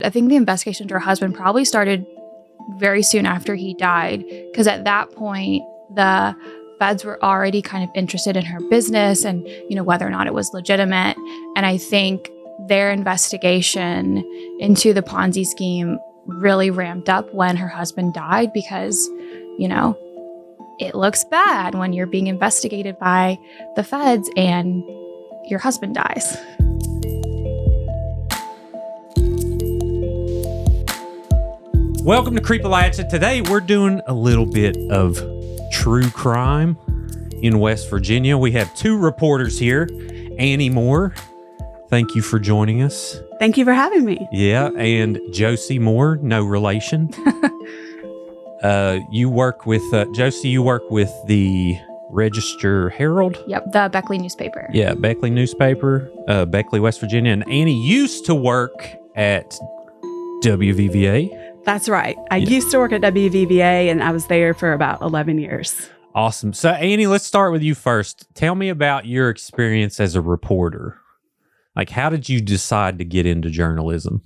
I think the investigation into her husband probably started very soon after he died, because at that point, the feds were already kind of interested in her business and, whether or not it was legitimate. And I think their investigation into the Ponzi scheme really ramped up when her husband died because, it looks bad when you're being investigated by the feds and your husband dies. Welcome to Creepalachia. Today we're doing a little bit of true crime in West Virginia. We have two reporters here. Annie Moore, thank you for joining us. Thank you for having me. Yeah, and Josie Moore, no relation. You work with, Josie, you work with the Register Herald? Yep, the Beckley newspaper. Yeah, Beckley newspaper, Beckley, West Virginia. And Annie used to work at WVVA. That's right. I used to work at WVVA, and I was there for about 11 years. Awesome. So, Annie, let's start with you first. Tell me about your experience as a reporter. Like, how did you decide to get into journalism?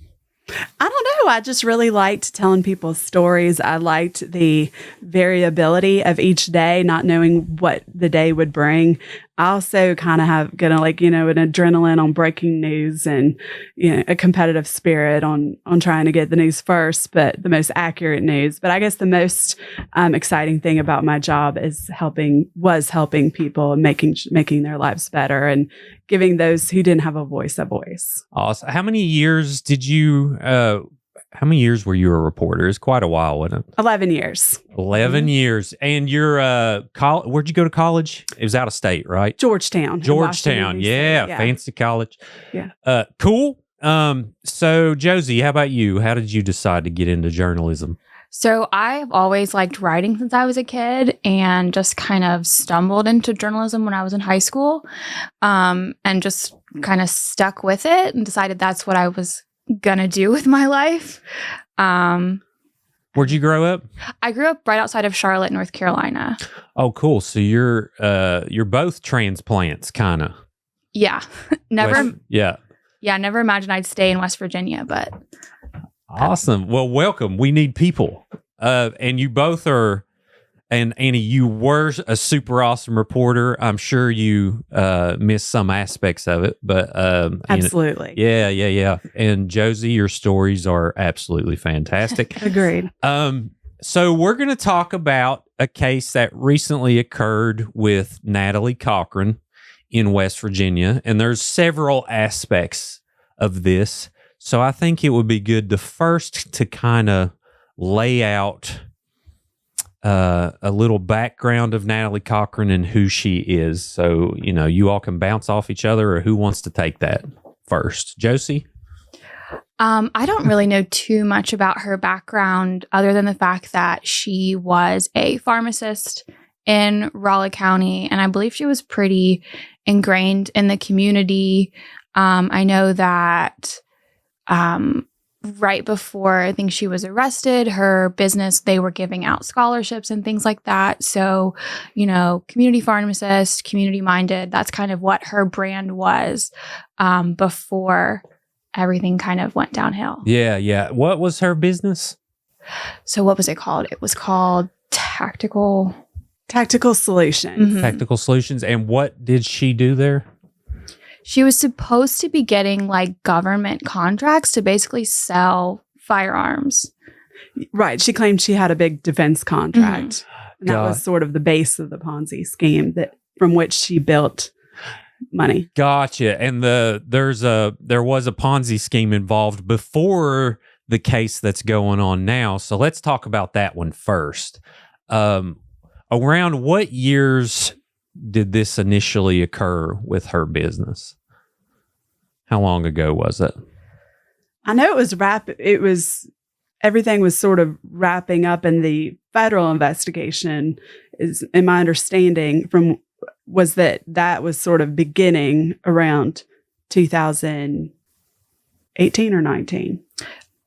I don't know. I just really liked telling people's stories. I liked the variability of each day, not knowing what the day would bring. I also kind of have an adrenaline on breaking news and, a competitive spirit on trying to get the news first, but the most accurate news. But I guess the most exciting thing about my job is helping people and making their lives better and giving those who didn't have a voice a voice. Awesome. How many years how many years were you a reporter? It's quite a while, wasn't it? 11 years. 11 years. And you're, where'd you go to college? It was out of state, right? Georgetown. Yeah. Fancy college. Yeah. Cool. So Josie, how about you? How did you decide to get into journalism? So I've always liked writing since I was a kid and just kind of stumbled into journalism when I was in high school, and just kind of stuck with it and decided that's what I was gonna do with my life. Where'd you grow up? I grew up right outside of Charlotte, North Carolina. Oh, cool. So you're both transplants, kind of. Yeah. Never imagined I'd stay in West Virginia, but awesome. Well, welcome. We need people. And you both are, and Annie, you were a super awesome reporter. I'm sure you missed some aspects of it, but absolutely. Yeah. And Josie, your stories are absolutely fantastic. Agreed. So we're going to talk about a case that recently occurred with Natalie Cochran in West Virginia, and there's several aspects of this. So I think it would be good to kind of lay out a little background of Natalie Cochran and who she is. So, you all can bounce off each other, or who wants to take that first? Josie? I don't really know too much about her background other than the fact that she was a pharmacist in Raleigh County, and I believe she was pretty ingrained in the community. I know that right before I think she was arrested, her business, they were giving out scholarships and things like that. So, community pharmacist, community minded, that's kind of what her brand was before everything kind of went downhill. Yeah. What was her business? So what was it called? It was called Tactical Solutions. Mm-hmm. Tactical Solutions. And what did she do there? She was supposed to be getting government contracts to basically sell firearms. Right. She claimed she had a big defense contract. Mm-hmm. And that was sort of the base of the Ponzi scheme from which she built money. Gotcha. And there was a Ponzi scheme involved before the case that's going on now. So let's talk about that one first. Around what years did this initially occur with her business? How long ago was it? I know everything was sort of wrapping up in the federal investigation, is in my understanding was that was sort of beginning around 2018 or 19.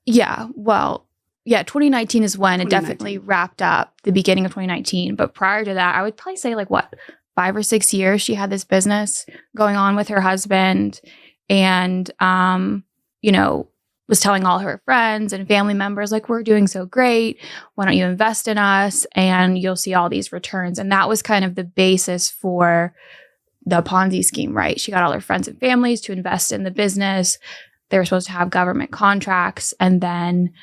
Yeah. Well, yeah, 2019 is when it definitely wrapped up, the beginning of 2019. But prior to that, I would probably say 5 or 6 years she had this business going on with her husband. And, was telling all her friends and family members, like, we're doing so great. Why don't you invest in us? And you'll see all these returns. And that was kind of the basis for the Ponzi scheme, right? She got all her friends and families to invest in the business. They were supposed to have government contracts. And then,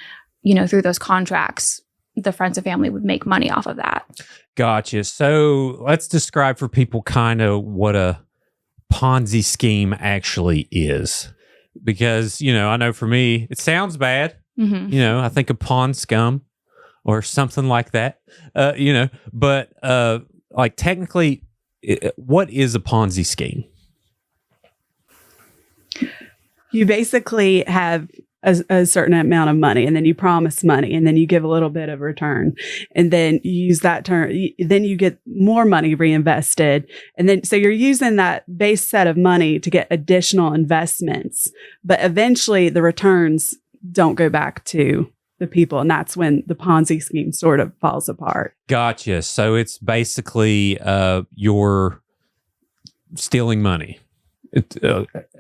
through those contracts, the friends and family would make money off of that. Gotcha. So let's describe for people kind of what a Ponzi scheme actually is. Because, I know for me, it sounds bad. Mm-hmm. I think of pawn scum or something like that, but like technically, what is a Ponzi scheme? You basically have a certain amount of money, and then you promise money, and then you give a little bit of return, and then you use that term. Then you get more money reinvested, and then so you're using that base set of money to get additional investments. But eventually, the returns don't go back to the people, and that's when the Ponzi scheme sort of falls apart. Gotcha. So it's basically you're stealing money.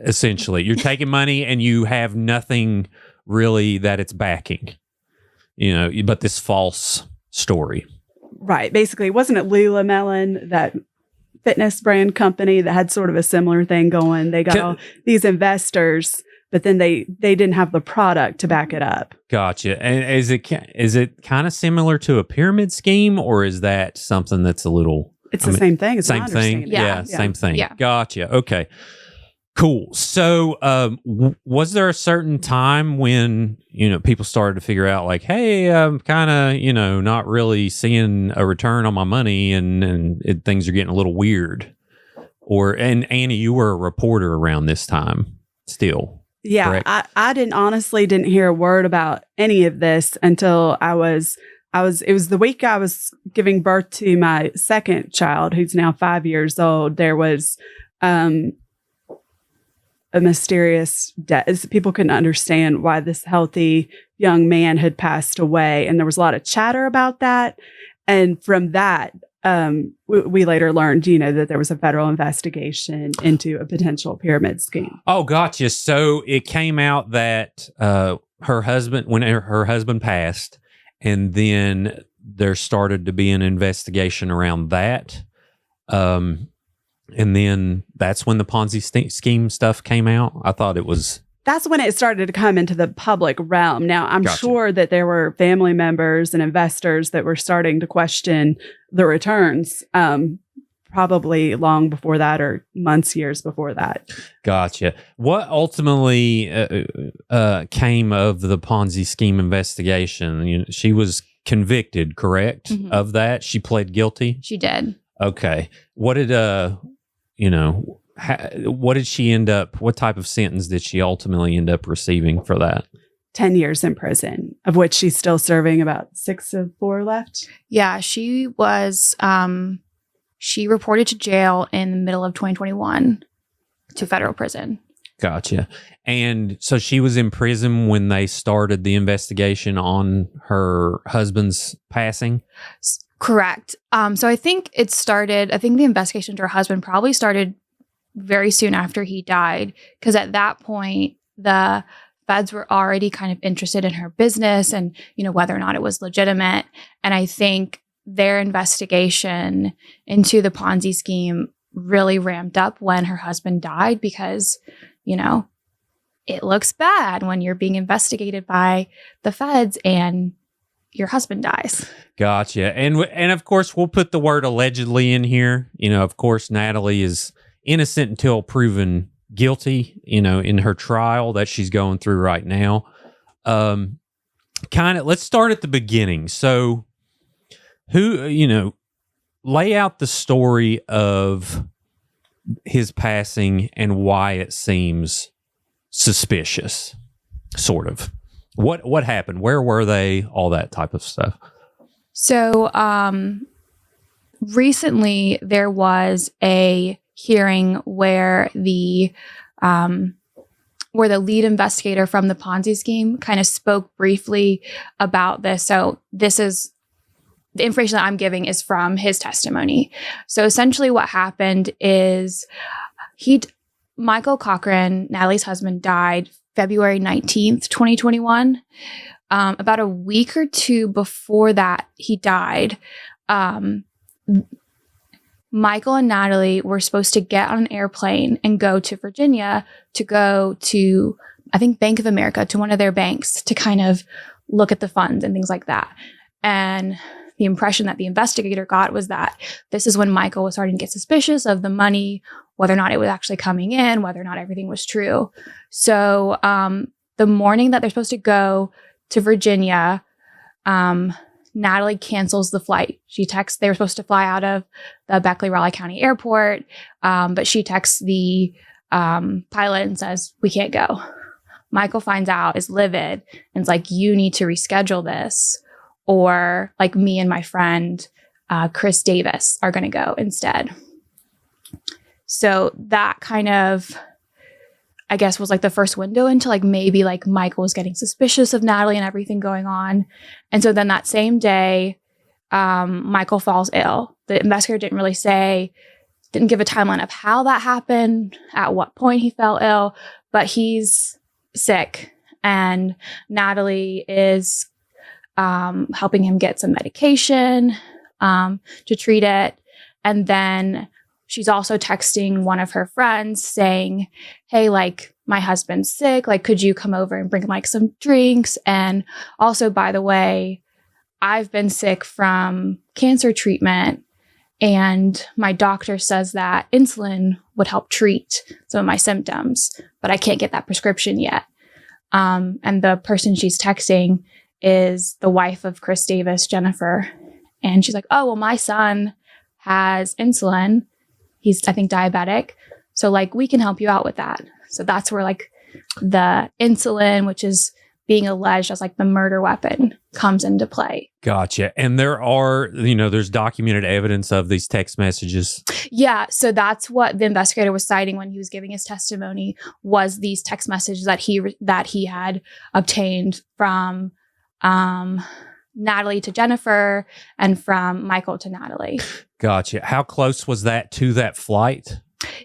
Essentially, you're taking money and you have nothing really that it's backing, but this false story. Right. Basically, wasn't it Lululemon, that fitness brand company that had sort of a similar thing going? They got all these investors, but then they didn't have the product to back it up. Gotcha. And is it kind of similar to a pyramid scheme, or is that something that's a little? It's the same thing. It's same thing. Yeah, same thing. Yeah. Gotcha. Okay. Cool. So, was there a certain time when, people started to figure out like, hey, I'm kind of, not really seeing a return on my money and things are getting a little weird? And Annie, you were a reporter around this time still. Yeah. I didn't hear a word about any of this until it was the week I was giving birth to my second child, who's now 5 years old. There was, a mysterious death. People couldn't understand why this healthy young man had passed away. And there was a lot of chatter about that. And from that, we later learned, that there was a federal investigation into a potential pyramid scheme. Oh, gotcha. So it came out that when her husband passed, and then there started to be an investigation around that. And then that's when the Ponzi scheme stuff came out. I thought it was... That's when it started to come into the public realm. Now, I'm sure that there were family members and investors that were starting to question the returns, probably long before that or years before that. Gotcha. What ultimately came of the Ponzi scheme investigation? She was convicted, correct, of that? She pled guilty? She did. Okay. What did what did she end up? What type of sentence did she ultimately end up receiving for that? 10 years in prison, of which she's still serving about 6 of 4 left. Yeah, she was. She reported to jail in the middle of 2021 to federal prison. Gotcha. And so she was in prison when they started the investigation on her husband's passing? Correct. So I think the investigation into her husband probably started very soon after he died, because at that point, the feds were already kind of interested in her business and, whether or not it was legitimate. And I think their investigation into the Ponzi scheme really ramped up when her husband died, because, it looks bad when you're being investigated by the feds and your husband dies. Gotcha. And of course, we'll put the word allegedly in here. Of course, Natalie is innocent until proven guilty, in her trial that she's going through right now. Let's start at the beginning. So lay out the story of his passing and why it seems suspicious, sort of. What happened? Where were they? All that type of stuff. So, recently there was a hearing where the lead investigator from the Ponzi scheme kind of spoke briefly about this. So this is the information that I'm giving is from his testimony. So essentially what happened is Michael Cochran, Natalie's husband, died February 19th, 2021. About a week or two before that he died, Michael and Natalie were supposed to get on an airplane and go to Virginia to go to, I think, Bank of America, to one of their banks to kind of look at the funds and things like that. And the impression that the investigator got was that this is when Michael was starting to get suspicious of the money, whether or not it was actually coming in, whether or not everything was true. So the morning that they're supposed to go to Virginia, Natalie cancels the flight. She texts, they were supposed to fly out of the Beckley-Raleigh County Airport, but she texts the pilot and says, we can't go. Michael finds out, is livid, and is like, you need to reschedule this, or like me and my friend, Chris Davis, are going to go instead. So that kind of, I guess, was like the first window into like maybe like Michael was getting suspicious of Natalie and everything going on. And so then that same day, Michael falls ill. The investigator didn't give a timeline of how that happened, at what point he fell ill, but he's sick. And Natalie is helping him get some medication to treat it. And then she's also texting one of her friends saying, hey, like, my husband's sick. Like, could you come over and bring like some drinks? And also, by the way, I've been sick from cancer treatment, and my doctor says that insulin would help treat some of my symptoms, but I can't get that prescription yet. And the person she's texting is the wife of Chris Davis, Jennifer. And she's like, oh, well, my son has insulin. He's, I think, diabetic. So like, we can help you out with that. So that's where like the insulin, which is being alleged as like the murder weapon, comes into play. Gotcha. And there are, there's documented evidence of these text messages. Yeah. So that's what the investigator was citing when he was giving his testimony, was these text messages that he had obtained from Natalie to Jennifer and from Michael to Natalie. Gotcha. How close was that to that flight?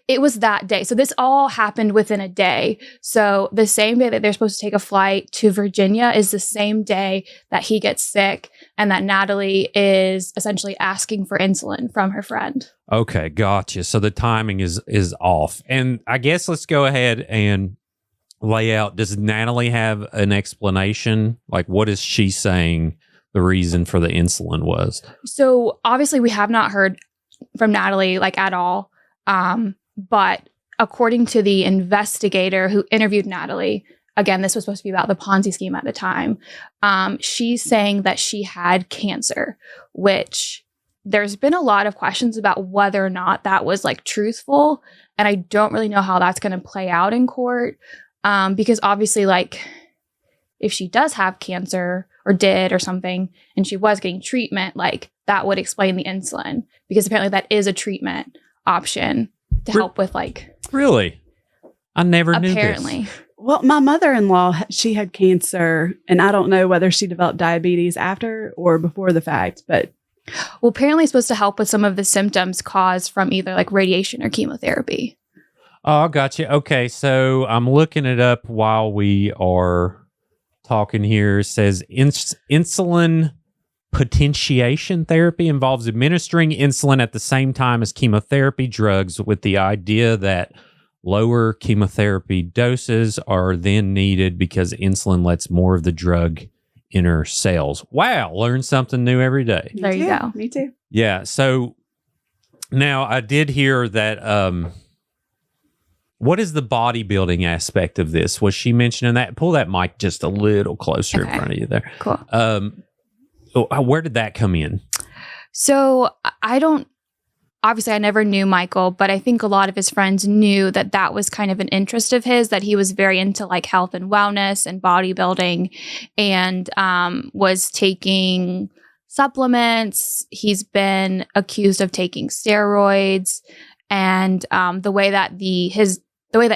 It was that day. So this all happened within a day. So the same day that they're supposed to take a flight to Virginia is the same day that he gets sick and that Natalie is essentially asking for insulin from her friend. Okay, gotcha. So the timing is off. And I guess let's go ahead and lay out, does Natalie have an explanation? Like, what is she saying the reason for the insulin was? So obviously we have not heard from Natalie like at all. But according to the investigator who interviewed Natalie, again, this was supposed to be about the Ponzi scheme at the time, she's saying that she had cancer, which there's been a lot of questions about whether or not that was like truthful. And I don't really know how that's going to play out in court. Because obviously, like, if she does have cancer or did or something, and she was getting treatment, like that would explain the insulin, because apparently that is a treatment option to help with like. Really? I never knew this. Apparently. Well, my mother-in-law, she had cancer, and I don't know whether she developed diabetes after or before the fact, but. Well, apparently it's supposed to help with some of the symptoms caused from either like radiation or chemotherapy. Oh, gotcha. Okay, so I'm looking it up while we are talking here. It says insulin potentiation therapy involves administering insulin at the same time as chemotherapy drugs, with the idea that lower chemotherapy doses are then needed because insulin lets more of the drug enter cells. Wow, learn something new every day. There you go. Me too. Yeah, so now I did hear that what is the bodybuilding aspect of this? Was she mentioning that? Pull that mic just a little closer in front of you there. Cool. Where did that come in? So obviously I never knew Michael, but I think a lot of his friends knew that that was kind of an interest of his, that he was very into like health and wellness and bodybuilding, and was taking supplements. He's been accused of taking steroids, and the way that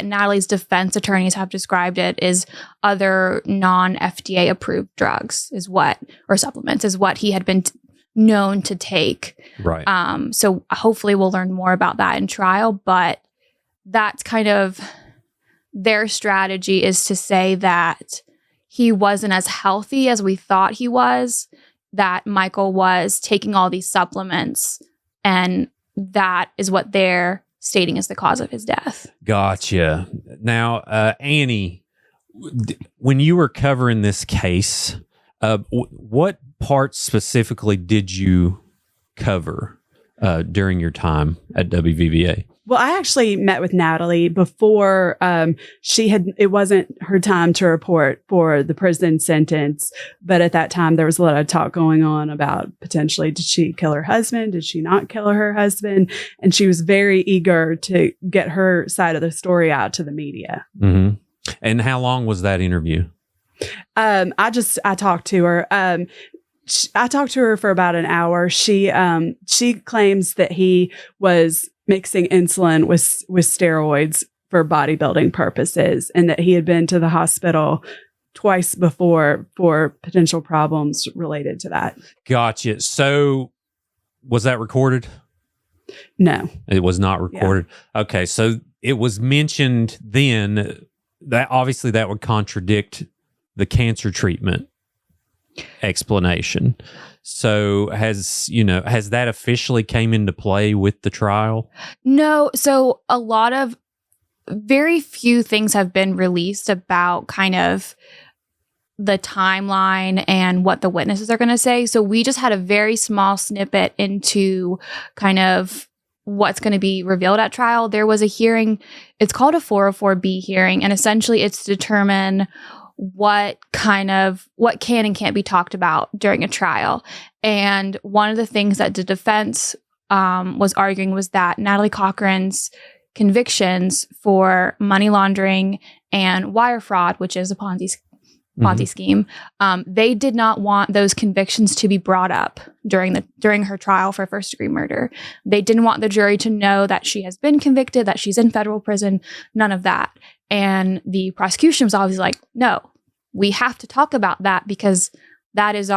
Natalie's defense attorneys have described it is other non-FDA approved drugs or supplements is what he had been known to take. Right. So hopefully we'll learn more about that in trial, but that's kind of their strategy is to say that he wasn't as healthy as we thought he was, that Michael was taking all these supplements, and that is what they're stating is the cause of his death. Gotcha. Now, Annie, when you were covering this case, what parts specifically did you cover during your time at WVVA? Well, I actually met with Natalie before it wasn't her time to report for the prison sentence. But at that time, there was a lot of talk going on about potentially, did she kill her husband? Did she not kill her husband? And she was very eager to get her side of the story out to the media. Mm-hmm. And how long was that interview? I talked to her. I talked to her for about an hour. She claims that he was mixing insulin with steroids for bodybuilding purposes, and that he had been to the hospital twice before for potential problems related to that. Gotcha. So was that recorded? No. It was not recorded. Yeah. Okay. So it was mentioned then that obviously that would contradict the cancer treatment explanation. So has that officially came into play with the trial? No. So very few things have been released about kind of the timeline and what the witnesses are going to say. So we just had a very small snippet into kind of what's going to be revealed at trial. There was a hearing. It's called a 404B hearing. And essentially it's to determine what can and can't be talked about during a trial. And one of the things that the defense was arguing was that Natalie Cochran's convictions for money laundering and wire fraud, which is a Ponzi scheme, they did not want those convictions to be brought up during her trial for first-degree murder. They didn't want the jury to know that she has been convicted, that she's in federal prison, none of that. And the prosecution was always like, no, we have to talk about that because that is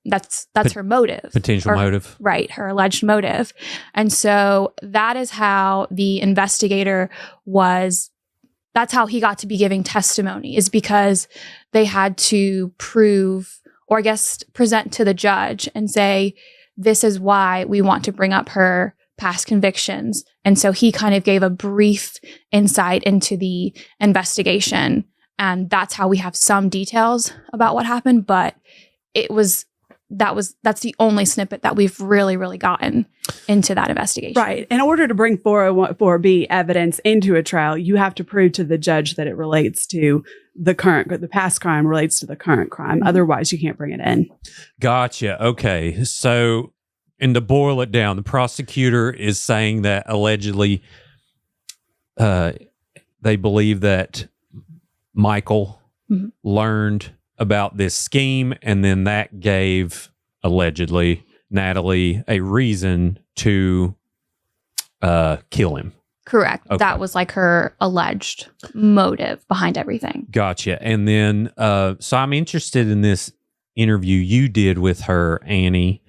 that's her motive. Potential motive. Right, her alleged motive. And so that is how the investigator that's how he got to be giving testimony, is because they had to prove, or I guess present to the judge and say, this is why we want to bring up her past convictions. And so he kind of gave a brief insight into the investigation. And that's how we have some details about what happened. But that's the only snippet that we've really, really gotten into that investigation. Right. In order to bring 404B evidence into a trial, you have to prove to the judge that it relates to the past crime relates to the current crime. Mm-hmm. Otherwise, you can't bring it in. Gotcha. Okay. So, and to boil it down, the prosecutor is saying that allegedly they believe that Michael learned about this scheme, and then that gave, allegedly, Natalie a reason to kill him. Correct. Okay. That was like her alleged motive behind everything. Gotcha. And then, so I'm interested in this interview you did with her, Annie.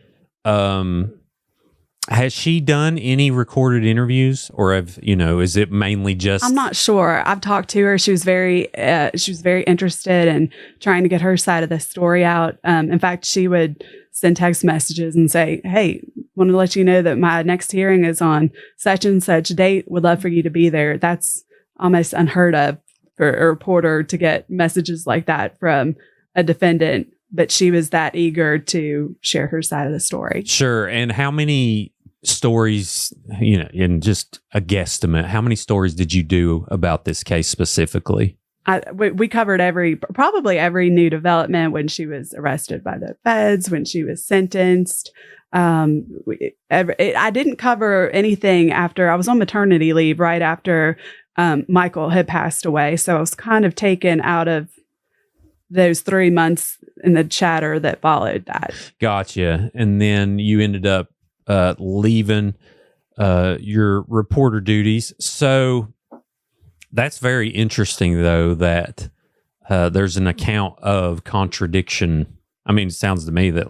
Has she done any recorded interviews, or is it mainly just? I'm not sure. I've talked to her. She was very interested in trying to get her side of the story out. In fact, she would send text messages and say, "Hey, want to let you know that my next hearing is on such and such date. Would love for you to be there." That's almost unheard of for a reporter to get messages like that from a defendant. But she was that eager to share her side of the story. Sure. And how many stories, in just a guesstimate, how many stories did you do about this case specifically? We covered probably every new development, when she was arrested by the feds, when she was sentenced. I didn't cover anything after I was on maternity leave, right after Michael had passed away. So I was kind of taken out of those 3 months in the chatter that followed that. Gotcha. And then you ended up leaving your reporter duties. So that's very interesting, though, that there's an account of contradiction. I mean, it sounds to me that,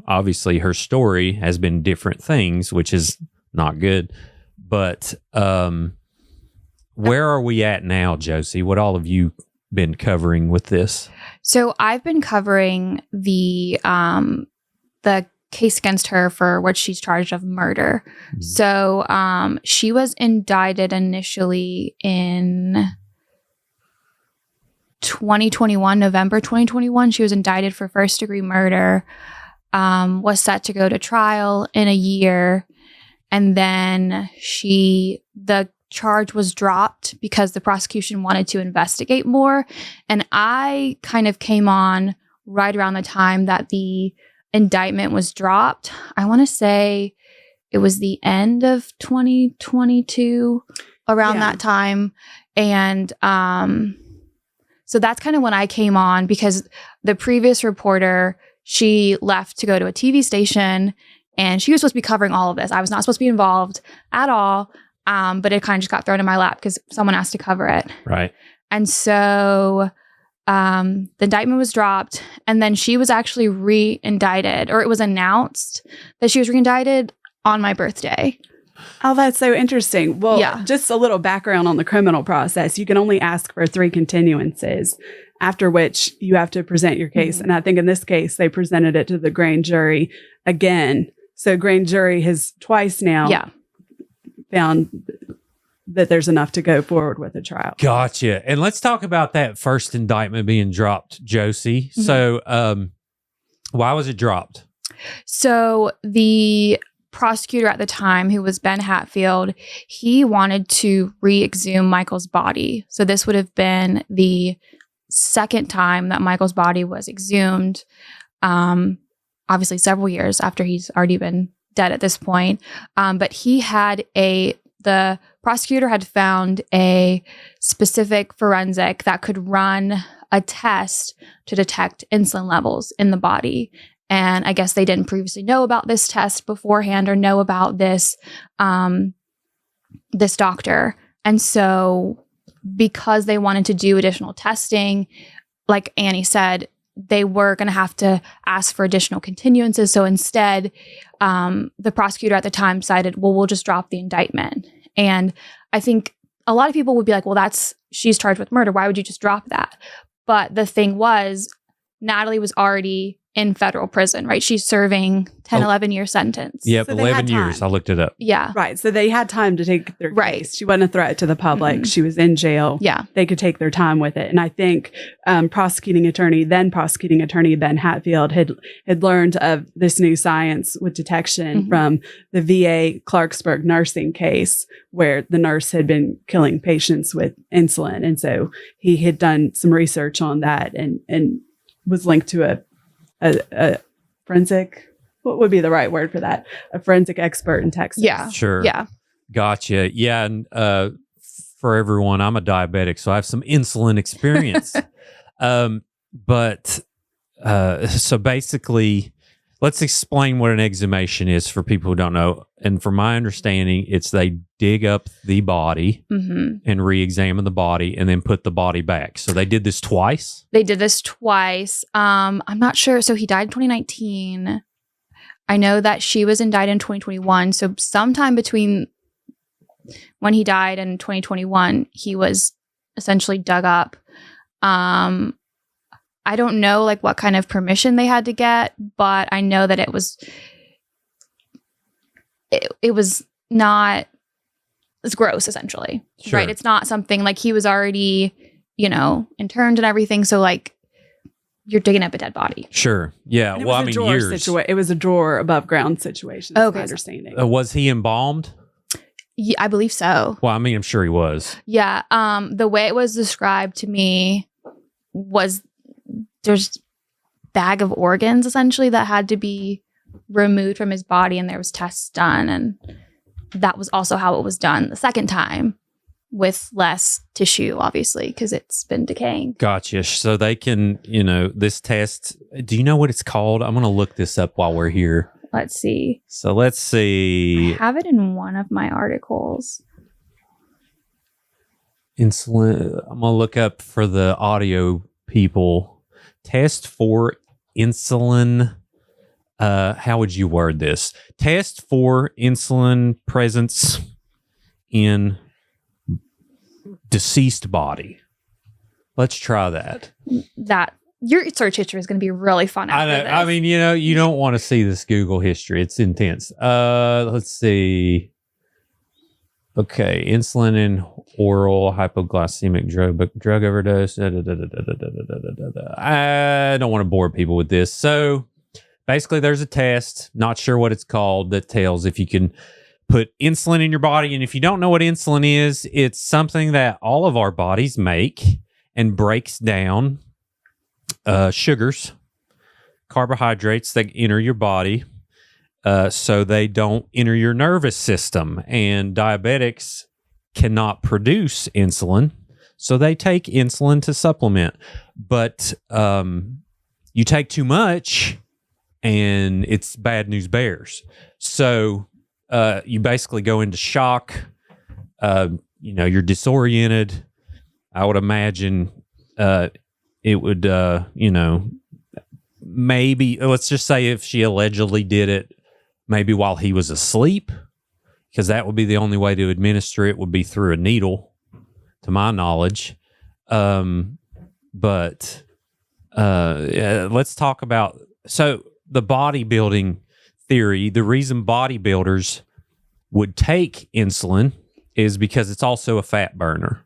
obviously her story has been different things, which is not good. But where are we at now, Josie? What all have you been covering with this? So I've been covering the case against her for what she's charged of murder. Mhm. So she was indicted initially in 2021, November 2021. She was indicted for first-degree murder, was set to go to trial in a year, and then the charge was dropped because the prosecution wanted to investigate more. And I kind of came on right around the time that the indictment was dropped. I want to say it was the end of 2022, around that time. And so that's kind of when I came on, because the previous reporter, she left to go to a TV station, and she was supposed to be covering all of this. I was not supposed to be involved at all. But it kind of just got thrown in my lap because someone asked to cover it. Right. And so the indictment was dropped, and then she was actually re-indicted, or it was announced that she was re-indicted on my birthday. Oh, that's so interesting. Well, just a little background on the criminal process. You can only ask for 3 continuances, after which you have to present your case. And I think in this case, they presented it to the grand jury again. So grand jury has twice now found that there's enough to go forward with a trial. Gotcha. And let's talk about that first indictment being dropped, Josie. Mm-hmm. So why was it dropped? So the prosecutor at the time, who was Ben Hatfield, he wanted to re-exhume Michael's body. So this would have been the second time that Michael's body was exhumed, obviously several years after he's already been dead at this point. But the prosecutor had found a specific forensic that could run a test to detect insulin levels in the body. And I guess they didn't previously know about this test beforehand, or know about this, this doctor. And so because they wanted to do additional testing, like Annie said, they were going to have to ask for additional continuances. So instead, the prosecutor at the time decided, well, we'll just drop the indictment. And I think a lot of people would be like, well, she's charged with murder. Why would you just drop that? But the thing was, Natalie was already in federal prison, right? She's serving 10-11-year sentence. Yep, So 11 years. I looked it up. Yeah. Right. So they had time to take their case. She wasn't a threat to the public. She was in jail. Yeah. They could take their time with it. And I think then prosecuting attorney Ben Hatfield had learned of this new science with detection from the VA Clarksburg nursing case, where the nurse had been killing patients with insulin. And so he had done some research on that and was linked to a forensic, what would be the right word for that? A forensic expert in Texas. Yeah. Sure. Yeah. Gotcha. Yeah. And for everyone, I'm a diabetic, so I have some insulin experience. So basically, let's explain what an exhumation is for people who don't know. And from my understanding, it's they dig up the body and re-examine the body and then put the body back. So they did this twice? They did this twice. I'm not sure. So he died in 2019. I know that she was indicted in 2021. So sometime between when he died and 2021, he was essentially dug up. I don't know like what kind of permission they had to get, but I know that it was not, it's gross essentially. Sure. Right? It's not something like he was already, interned and everything. So like you're digging up a dead body. Sure. Yeah. Well, I mean, years. It was a drawer above ground situation. That's my understanding. Was he embalmed? Yeah, I believe so. Well, I mean, I'm sure he was. Yeah. The way it was described to me was there's bag of organs essentially that had to be removed from his body, and there was tests done, and that was also how it was done the second time, with less tissue, obviously, because it's been decaying. Gotcha. So they can, this test, do you know what it's called? I'm going to look this up while we're here. Let's see. So let's see. I have it in one of my articles. Insulin. I'm going to look up for the audio people. Test for insulin. How would you word this? Test for insulin presence in deceased body. Let's try that. Your search history is going to be really fun after I know. this. I mean, you don't want to see this Google history. It's intense. Let's see. Okay, insulin and oral hypoglycemic drug overdose. I don't want to bore people with this. So basically, there's a test, not sure what it's called, that tells if you can put insulin in your body. And if you don't know what insulin is, it's something that all of our bodies make and breaks down sugars, carbohydrates that enter your body. So they don't enter your nervous system. And diabetics cannot produce insulin, so they take insulin to supplement. But you take too much, and it's bad news bears. So you basically go into shock. You're disoriented. I would imagine it would, maybe, let's just say if she allegedly did it, maybe while he was asleep, because that would be the only way to administer it, would be through a needle, to my knowledge. But let's talk about, so the bodybuilding theory, the reason bodybuilders would take insulin is because it's also a fat burner.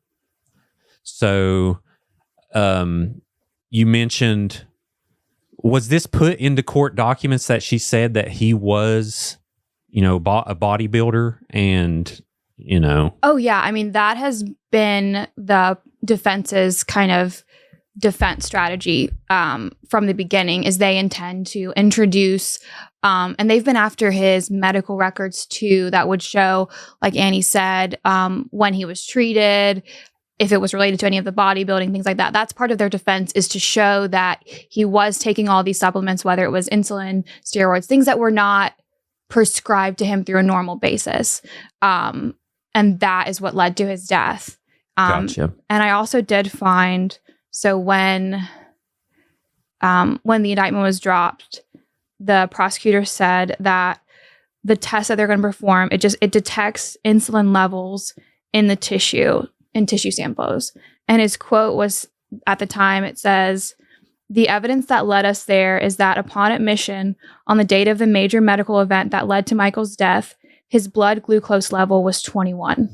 So you mentioned, was this put into court documents that she said that he was, a bodybuilder and, Oh, yeah. I mean, that has been the defense's kind of defense strategy from the beginning, is they intend to introduce, and they've been after his medical records too, that would show, like Annie said, when he was treated, if it was related to any of the bodybuilding, things like that. That's part of their defense, is to show that he was taking all these supplements, whether it was insulin, steroids, things that were not prescribed to him through a normal basis. And that is what led to his death. Gotcha. And I also did find, so when the indictment was dropped, the prosecutor said that the test that they're going to perform, it detects insulin levels in the tissue, in tissue samples. And his quote was, at the time, it says, "The evidence that led us there is that upon admission on the date of the major medical event that led to Michael's death, his blood glucose level was 21.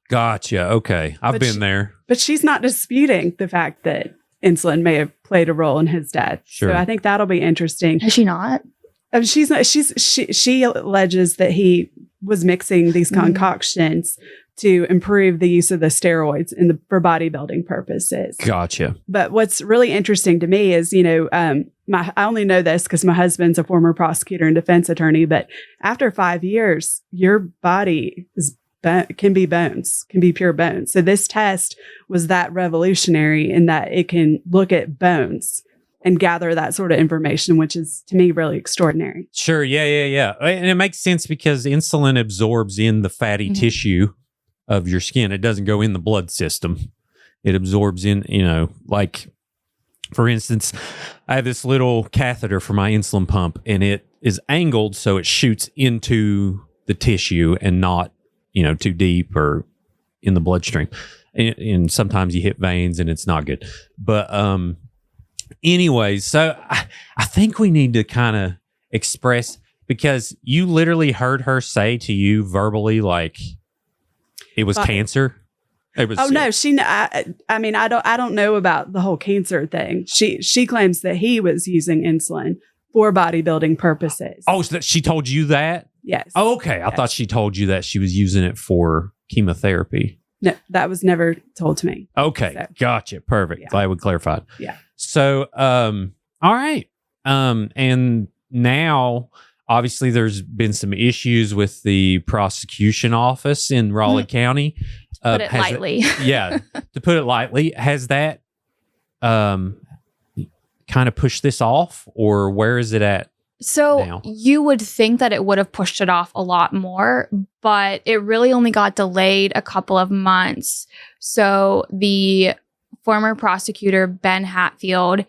Gotcha. Okay. I've been there. But she's not disputing the fact that insulin may have played a role in his death. Sure. So I think that'll be interesting. Is she not? She's not. She alleges that he was mixing these concoctions to improve the use of the steroids for bodybuilding purposes. Gotcha. But what's really interesting to me is, I only know this because my husband's a former prosecutor and defense attorney, but after 5 years, your body can be bones, can be pure bones. So this test was that revolutionary in that it can look at bones and gather that sort of information, which is, to me, really extraordinary. Sure. Yeah. And it makes sense because insulin absorbs in the fatty tissue of your skin. It doesn't go in the blood system. It absorbs in, like, for instance, I have this little catheter for my insulin pump, and it is angled so it shoots into the tissue and not, too deep or in the bloodstream. And sometimes you hit veins and it's not good. But anyways, so I think we need to kind of express, because you literally heard her say to you verbally, like, it was cancer. It was. Oh no, I don't know about the whole cancer thing. She claims that he was using insulin for bodybuilding purposes. Oh, so she told you that? Yes. Oh, okay. I thought she told you that she was using it for chemotherapy. No, that was never told to me. Okay, so, gotcha. Perfect. Yeah. Glad we clarified. Yeah. So, all right. And now, obviously, there's been some issues with the prosecution office in Raleigh County. Put it lightly. To put it lightly, has that kind of pushed this off, or where is it at? So now? You would think that it would have pushed it off a lot more, but it really only got delayed a couple of months. So the former prosecutor, Ben Hatfield,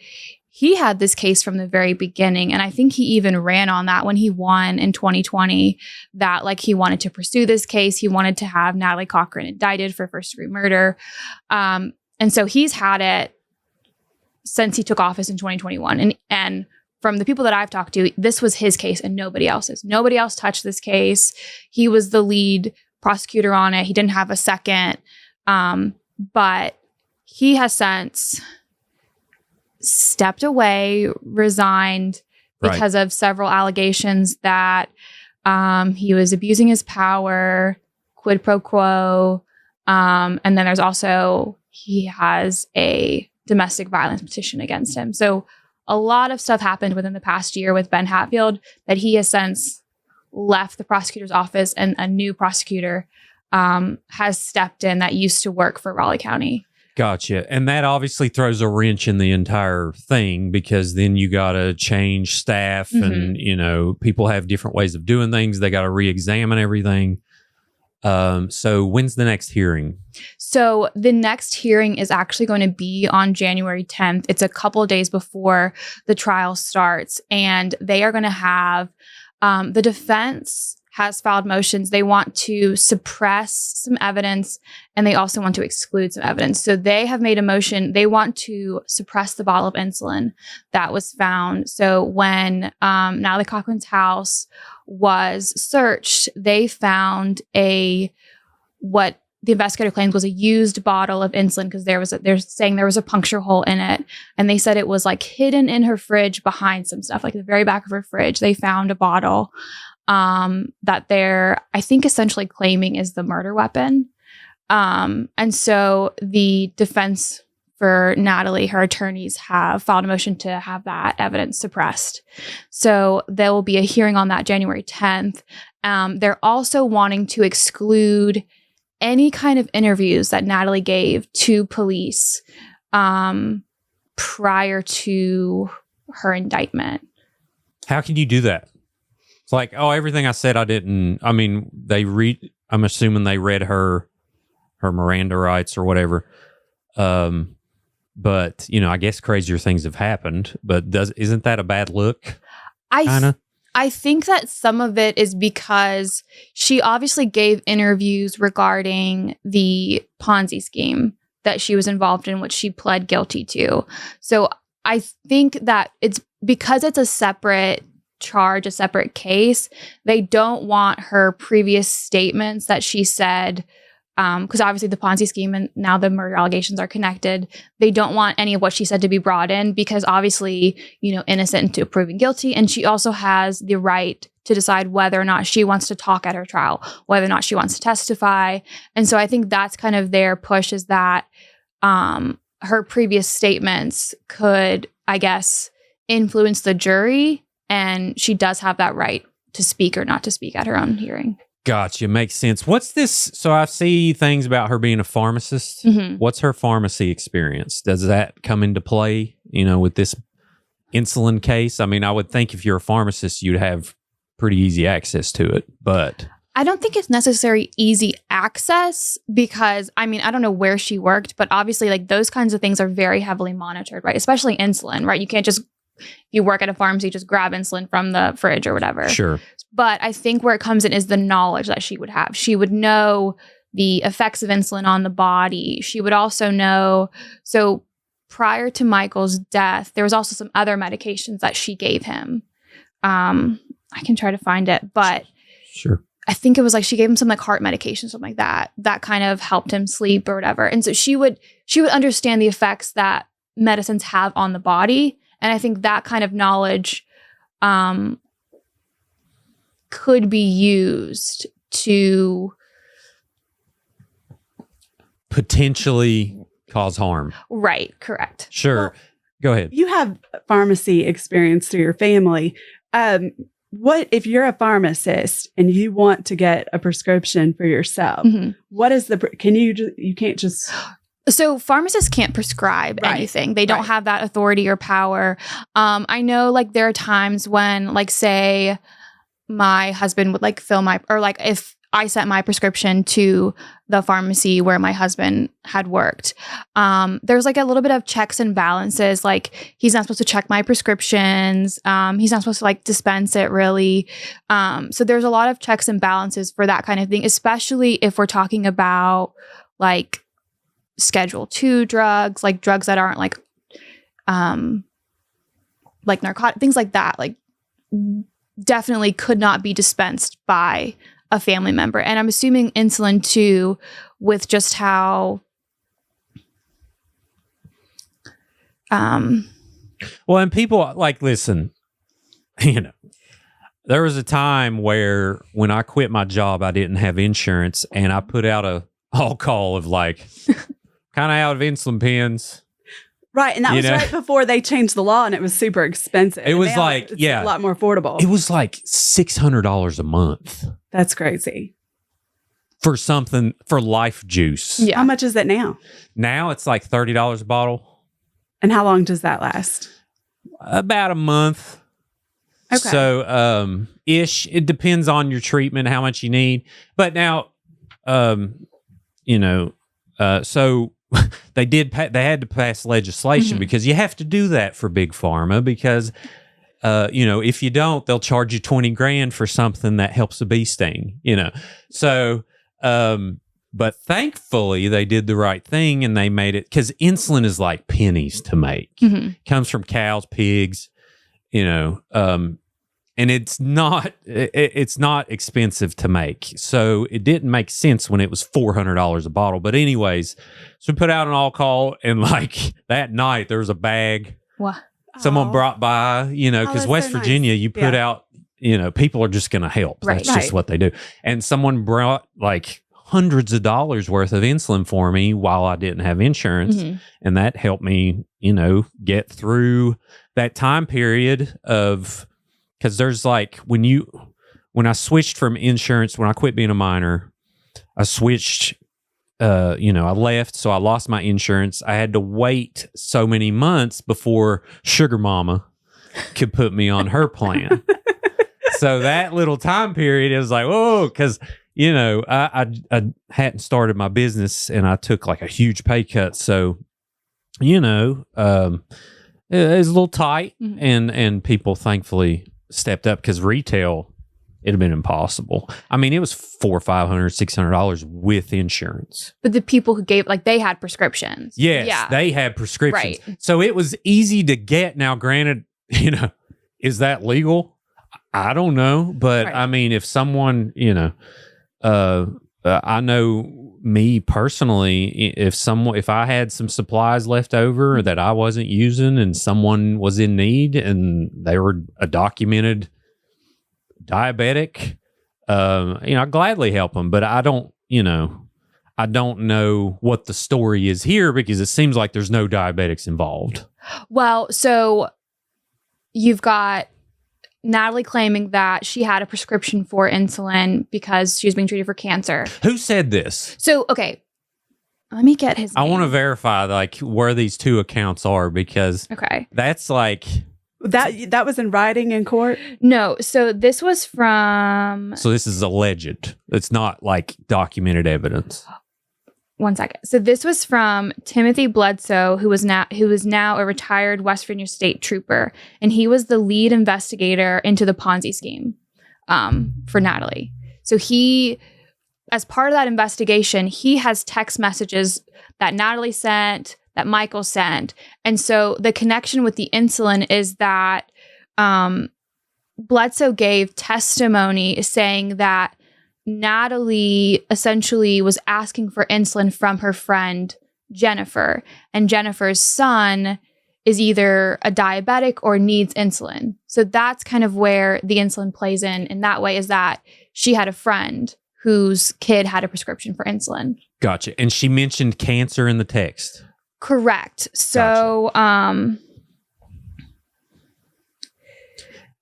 he had this case from the very beginning. And I think he even ran on that when he won in 2020, that like he wanted to pursue this case. He wanted to have Natalie Cochran indicted for first-degree murder. And so he's had it since he took office in 2021. And from the people that I've talked to, this was his case and nobody else's. Nobody else touched this case. He was the lead prosecutor on it. He didn't have a second. But he has since stepped away, resigned because of several allegations that he was abusing his power, quid pro quo. And then there's also, he has a domestic violence petition against him. So a lot of stuff happened within the past year with Ben Hatfield that he has since left the prosecutor's office, and a new prosecutor has stepped in that used to work for Raleigh County. Gotcha. And that obviously throws a wrench in the entire thing, because then you got to change staff and, you know, people have different ways of doing things. They got to re-examine everything. So when's the next hearing? So the next hearing is actually going to be on January 10th. It's a couple of days before the trial starts, and they are going to have, the defense has filed motions. They want to suppress some evidence, and they also want to exclude some evidence. So they have made a motion. They want to suppress the bottle of insulin that was found. So when Natalie Cochran's house was searched, they found what the investigator claims was a used bottle of insulin, because they're saying there was a puncture hole in it. And they said it was like hidden in her fridge behind some stuff, like the very back of her fridge. They found a bottle that they're, I think, essentially claiming is the murder weapon. And so the defense for Natalie, her attorneys have filed a motion to have that evidence suppressed. So there will be a hearing on that January 10th. They're also wanting to exclude any kind of interviews that Natalie gave to police prior to her indictment. How can you do that? It's like, oh, everything I said, I didn't. I mean, I'm assuming they read her Miranda rights or whatever. But you know, I guess crazier things have happened. But isn't that a bad look? I think that some of it is because she obviously gave interviews regarding the Ponzi scheme that she was involved in, which she pled guilty to. So I think that it's because it's a separate charge, a separate case. They don't want her previous statements that she said, because obviously the Ponzi scheme and now the murder allegations are connected. They don't want any of what she said to be brought in, because obviously, you know, innocent until proven guilty. And she also has the right to decide whether or not she wants to talk at her trial, whether or not she wants to testify. And so I think that's kind of their push, is that her previous statements could, I guess, influence the jury. And she does have that right to speak or not to speak at her own hearing. Gotcha. Makes sense. What's this? So I see things about her being a pharmacist. What's her pharmacy experience? Does that come into play, you know, with this insulin case? I mean, I would think if you're a pharmacist, you'd have pretty easy access to it, but I don't think it's necessarily easy access, because, I mean, I don't know where she worked, but obviously like those kinds of things are very heavily monitored, right? Especially insulin, right? You can't just, if you work at a pharmacy, just grab insulin from the fridge or whatever. Sure. But I think where it comes in is the knowledge that she would have. She would know the effects of insulin on the body. She would also know, so prior to Michael's death, there was also some other medications that she gave him. I can try to find it, but sure. I think it was like she gave him some like heart medication, something like that, that kind of helped him sleep or whatever. And so she would understand the effects that medicines have on the body. And I think that kind of knowledge could be used to potentially cause harm. Right. Correct. Sure. Go ahead. You have pharmacy experience through your family. What if you're a pharmacist and you want to get a prescription for yourself? What is you can't just. So pharmacists can't prescribe anything. They don't have that authority or power. I know like there are times when like, say my husband would like fill my, or like if I sent my prescription to the pharmacy where my husband had worked. There's like a little bit of checks and balances. Like he's not supposed to check my prescriptions. He's not supposed to like dispense it really. So there's a lot of checks and balances for that kind of thing, especially if we're talking about like Schedule II drugs, like drugs that aren't like narcotic, things like that. Like definitely could not be dispensed by a family member. And I'm assuming insulin too, with just how well, and people like, listen, you know, there was a time where when I quit my job, I didn't have insurance, and I put out a call of like kind of out of insulin pens. Right. And that was right before they changed the law and it was super expensive. It was like, it's a lot more affordable. It was like $600 a month. That's crazy. For something, for Life Juice. Yeah. How much is it now? Now it's like $30 a bottle. And how long does that last? About a month. Okay. So, it depends on your treatment, how much you need. But now, so they had to pass legislation because you have to do that for big pharma because, if you don't, they'll charge you $20,000 for something that helps a bee sting, So, but thankfully they did the right thing and they made it, because insulin is like pennies to make. It comes from cows, pigs, and it's not expensive to make. So it didn't make sense when it was $400 a bottle. But anyways, so we put out an all call, and like that night there was a bag. What? Someone brought by, because West Virginia, you put out, people are just going to help. That's just what they do. And someone brought like hundreds of dollars worth of insulin for me while I didn't have insurance. And that helped me, get through that time period of, because there's like, when I switched from insurance, when I quit being a minor, I switched, I left, so I lost my insurance. I had to wait so many months before Sugar Mama could put me on her plan. So that little time period, it was like, whoa, because, I hadn't started my business and I took like a huge pay cut. So, it was a little tight, and people thankfully stepped up, because retail, it'd have been impossible. I mean, it was $400, $500, $600 with insurance. But the people who gave, like, they had prescriptions. Yes, they had prescriptions. Right. So it was easy to get. Now, granted, is that legal? I don't know. But I mean, if someone, I know me personally, if I had some supplies left over that I wasn't using and someone was in need and they were a documented diabetic, I'd gladly help them. But I don't know what the story is here, because it seems like there's no diabetics involved. Well, so you've got Natalie claiming that she had a prescription for insulin because she was being treated for cancer. Who said this? So, okay, let me get his name. I want to verify like where these two accounts are, because that's like... That was in writing in court? No. So this was from... So this is alleged. It's not like documented evidence. One second. So this was from Timothy Bledsoe, who is now a retired West Virginia state trooper, and he was the lead investigator into the Ponzi scheme for Natalie. So he, as part of that investigation, he has text messages that Natalie sent, that Michael sent, and so the connection with the insulin is that Bledsoe gave testimony saying that Natalie essentially was asking for insulin from her friend Jennifer, and Jennifer's son is either a diabetic or needs insulin. So that's kind of where the insulin plays in that way, is that she had a friend whose kid had a prescription for insulin. Gotcha. And she mentioned cancer in the text. Correct. So,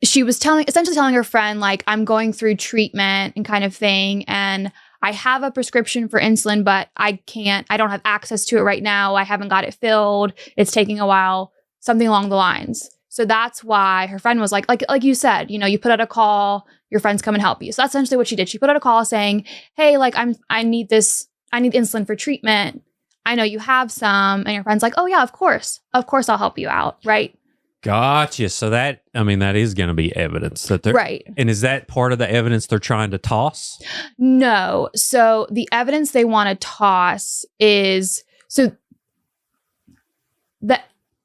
she was essentially telling her friend, like, I'm going through treatment and kind of thing, and I have a prescription for insulin, but I don't have access to it right now. I haven't got it filled. It's taking a while, something along the lines. So that's why her friend was like you said, you know, you put out a call, your friends come and help you. So that's essentially what she did. She put out a call saying, hey, like I need insulin for treatment. I know you have some. And your friend's like, oh yeah, of course I'll help you out. Right. Gotcha. So that is going to be evidence that they're right. And is that part of the evidence they're trying to toss? No. So the evidence they want to toss is the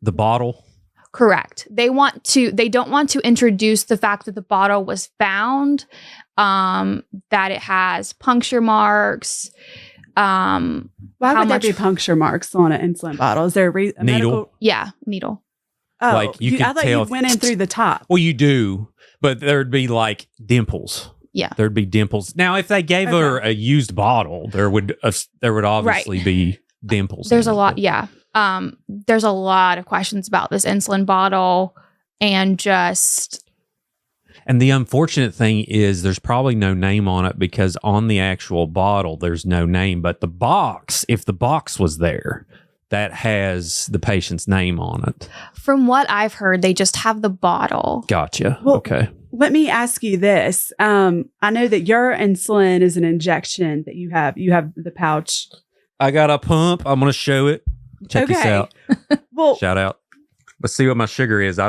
bottle. Correct. They don't want to introduce the fact that the bottle was found, that it has puncture marks. Why would there be puncture marks on an insulin bottle? Is there a needle? Medical? Yeah, needle. Oh, like you can I thought tell you went in through the top. Well, you do, but there'd be like dimples. Yeah, there'd be dimples. Now, if they gave her a used bottle, there would obviously be dimples. There's a lot. Yeah. There's a lot of questions about this insulin bottle and the unfortunate thing is there's probably no name on it because on the actual bottle, there's no name, but the box, if the box was there, that has the patient's name on it. From what I've heard, they just have the bottle. Gotcha. Well, okay. Let me ask you this. I know that your insulin is an injection that you have. You have the pouch. I got a pump. I'm going to show it. Check this out. Well, shout out. Let's see what my sugar is. It's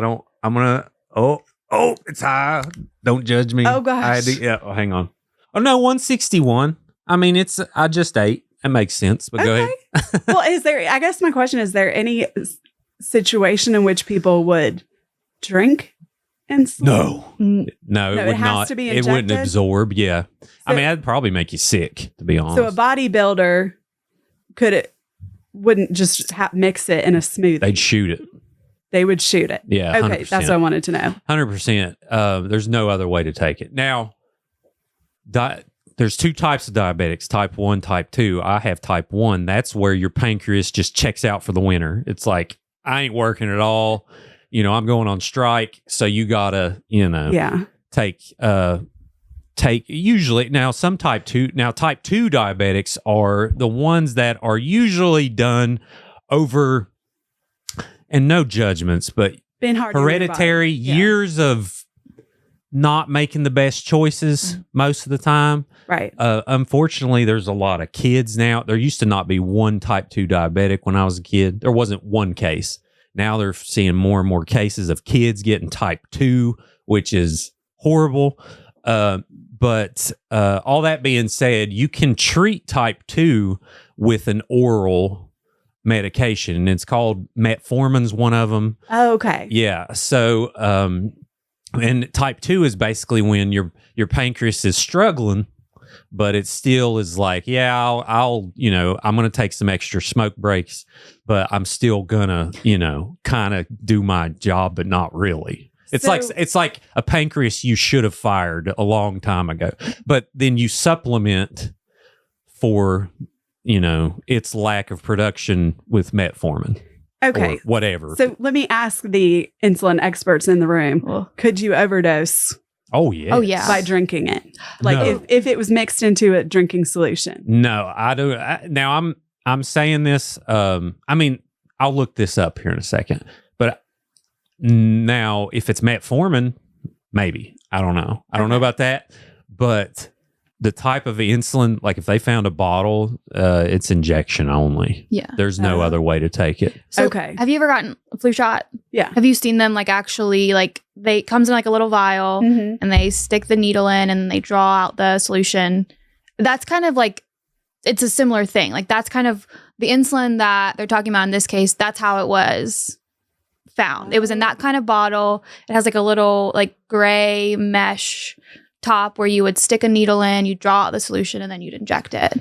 high. Don't judge me. Oh gosh. Hang on. Oh no, 161. I mean, I just ate. It makes sense, but go ahead. Well, I guess my question is there any situation in which people would drink insulin? No, it would has not. To be it wouldn't absorb. Yeah. So, I mean, that'd probably make you sick, to be honest. So a bodybuilder wouldn't just mix it in a smoothie. They'd shoot it. They would shoot it. Yeah. 100%. Okay. That's what I wanted to know. 100%. There's no other way to take it. Now, there's two types of diabetics, type 1, type 2. I have type 1. That's where your pancreas just checks out for the winter. It's like, I ain't working at all. You know, I'm going on strike. So you got to, take usually now some type 2 diabetics are the ones that are usually done over, and no judgments, but hereditary years of not making the best choices most of the time. Right. Unfortunately, there's a lot of kids now. There used to not be one type 2 diabetic when I was a kid. There wasn't one case. Now they're seeing more and more cases of kids getting type 2, which is horrible. But all that being said, you can treat type 2 with an oral medication, and it's called metformin's one of them. Oh, okay. Yeah. So, and type 2 is basically when your pancreas is struggling, but it still is like, I'll I'm going to take some extra smoke breaks, but I'm still going to, kind of do my job, but not really. It's like a pancreas you should have fired a long time ago, but then you supplement for, its lack of production with metformin. Okay. Or whatever. So let me ask the insulin experts in the room. Could you overdose? Oh, yeah. Oh, yeah. By drinking it? Like if it was mixed into a drinking solution? No, I do. Now I'm saying this. I'll look this up here in a second. But now, if it's metformin, maybe. I don't know. I don't know about that. But the type of insulin, like if they found a bottle, it's injection only. Yeah. There's no other way to take it. So have you ever gotten a flu shot? Yeah. Have you seen them actually they comes in a little vial and they stick the needle in and they draw out the solution? That's kind of it's a similar thing. That's kind of the insulin that they're talking about in this case. That's how it was found. It was in that kind of bottle. It has a little gray mesh top where you would stick a needle in, you draw out the solution, and then you'd inject it.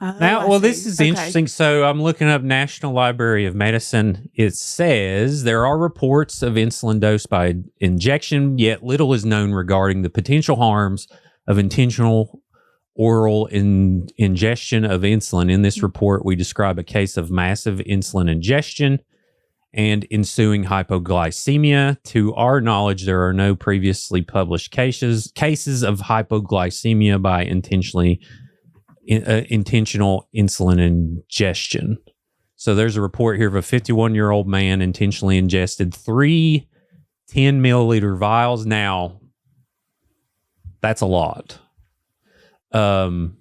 This is interesting. So I'm looking up National Library of Medicine. It says there are reports of insulin dose by injection, yet little is known regarding the potential harms of intentional oral ingestion of insulin. In this report, we describe a case of massive insulin ingestion and ensuing hypoglycemia. To our knowledge, there are no previously published cases of hypoglycemia by intentional insulin ingestion. So there's a report here of a 51-year-old man intentionally ingested 3 10 milliliter vials. Now, that's a lot. Total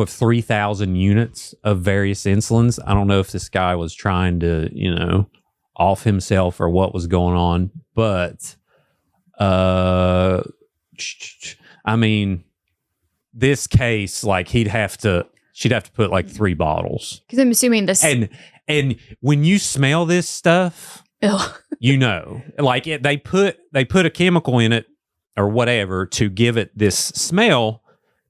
of 3,000 units of various insulins. I don't know if this guy was trying to, off himself or what was going on, but I mean, this case, like she'd have to put like 3 bottles. Because I'm assuming this. And when you smell this stuff, ew. Like they put a chemical in it or whatever to give it this smell,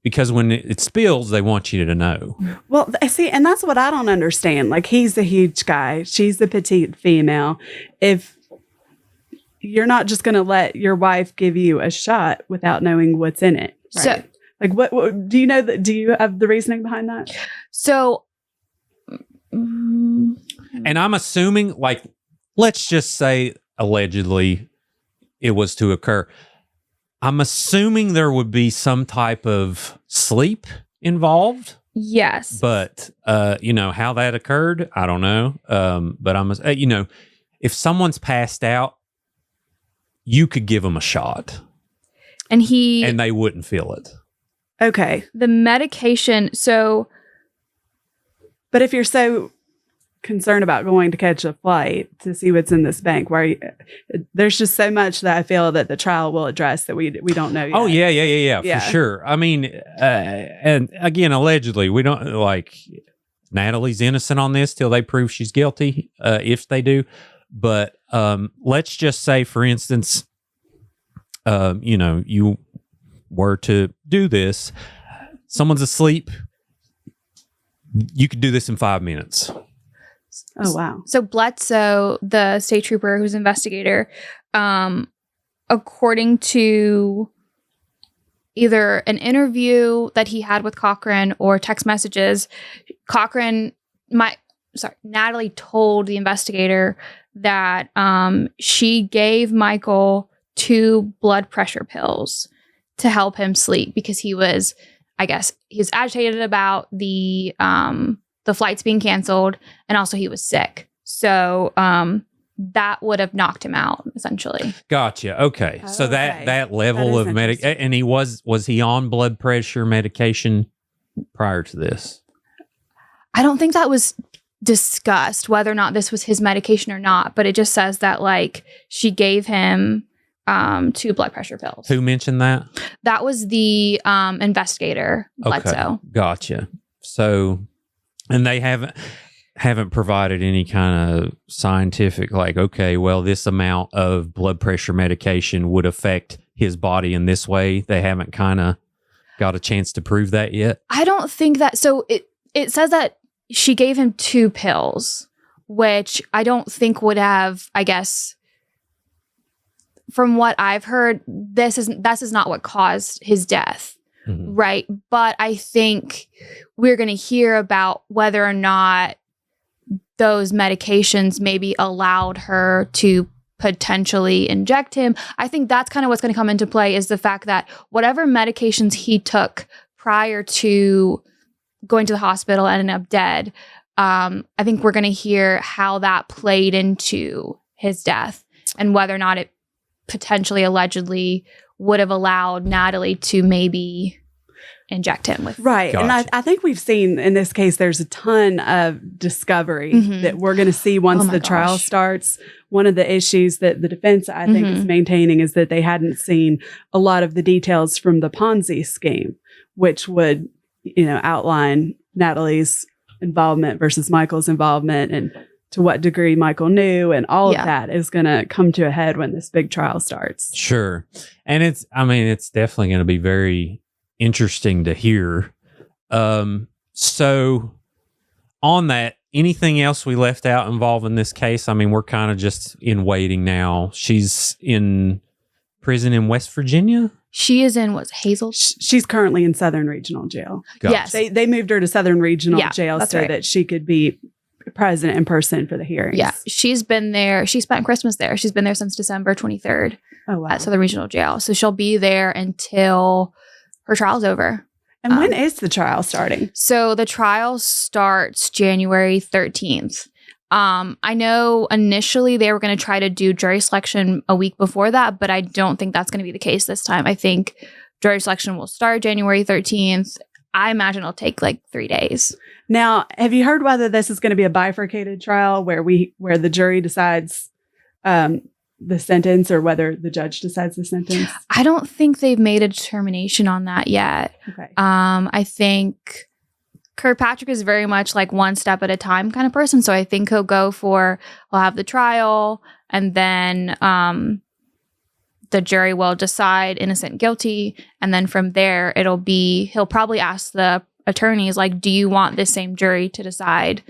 because when it spills, they want you to know. Well, see, and that's what I don't understand. Like, he's the huge guy. She's the petite female. If you're not just going to let your wife give you a shot without knowing what's in it. Right? So, like, what do you know that? Do you have the reasoning behind that? So, and I'm assuming, like, let's just say allegedly it was to occur. I'm assuming there would be some type of sleep involved. yes. But, how that occurred, I don't know. But if someone's passed out, you could give them a shot And they wouldn't feel it. Okay. the medication, so But if you're so concerned about going to catch a flight to see what's in this bank, there's just so much that I feel that the trial will address that we don't know yet. Oh, yeah, Yeah. for sure. I mean, and again, allegedly, we don't, like, Natalie's innocent on this till they prove she's guilty, if they do. But let's just say, for instance, you were to do this, someone's asleep, you could do this in 5 minutes. Oh, wow. So Bledsoe, the state trooper who's investigator, according to either an interview that he had with Cochran or text messages, Natalie told the investigator that she gave Michael 2 blood pressure pills to help him sleep because he was agitated about the flights being canceled, and also he was sick. So that would have knocked him out, essentially. Gotcha. Okay. So that level of and was he on blood pressure medication prior to this? I don't think that was discussed, whether or not this was his medication or not, but it just says that, like, she gave him 2 blood pressure pills. Who mentioned that? That was the investigator, Bledsoe. Okay. Gotcha. So, and they haven't provided any kind of scientific, like, okay, well, this amount of blood pressure medication would affect his body in this way. They haven't kind of got a chance to prove that yet. I don't think that. So it says that she gave him 2 pills, which I don't think would have, I guess, from what I've heard, this is not what caused his death. Mm-hmm. Right. But I think we're going to hear about whether or not those medications maybe allowed her to potentially inject him. I think that's kind of what's going to come into play, is the fact that whatever medications he took prior to going to the hospital and ended up dead, I think we're going to hear how that played into his death and whether or not it potentially, allegedly, would have allowed Natalie to maybe inject him with. Right. Gotcha. And I think we've seen in this case, there's a ton of discovery that we're going to see once the trial starts. One of the issues that the defense, I think, is maintaining is that they hadn't seen a lot of the details from the Ponzi scheme, which would, outline Natalie's involvement versus Michael's involvement and to what degree Michael knew, and all of that is going to come to a head when this big trial starts. Sure. And it's definitely going to be very interesting to hear. So on that, anything else we left out involving this case? I mean, we're kind of just in waiting now. She's in prison in West Virginia. She is in Hazel? She's currently in Southern Regional Jail. Gotcha. Yes. They moved her to Southern Regional Jail so that she could be present in person for the hearings. Yeah. She's been there. She spent Christmas there. She's been there since December 23rd at Southern Regional Jail. So she'll be there until her trial's over. And when is the trial starting? So the trial starts January 13th. I know initially they were going to try to do jury selection a week before that, but I don't think that's going to be the case this time. I think jury selection will start January 13th. I imagine it'll take like 3 days. Now, have you heard whether this is going to be a bifurcated trial where the jury decides the sentence or whether the judge decides the sentence? I don't think they've made a determination on that yet. Okay. I think Kirkpatrick is very much like one step at a time kind of person. So I think he'll have the trial, and then the jury will decide innocent, guilty. And then from there, he'll probably ask the attorneys, like, do you want this same jury to decide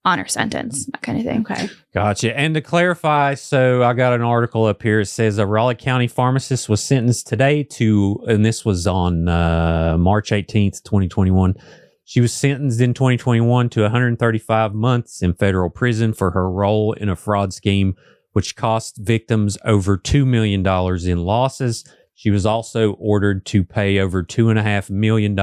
on her sentence? That kind of thing. Okay. Gotcha. And to clarify, so I got an article up here. It says a Raleigh County pharmacist was sentenced today and this was on March 18th, 2021. She was sentenced in 2021 to 135 months in federal prison for her role in a fraud scheme, which cost victims over $2 million in losses. She was also ordered to pay over $2.5 million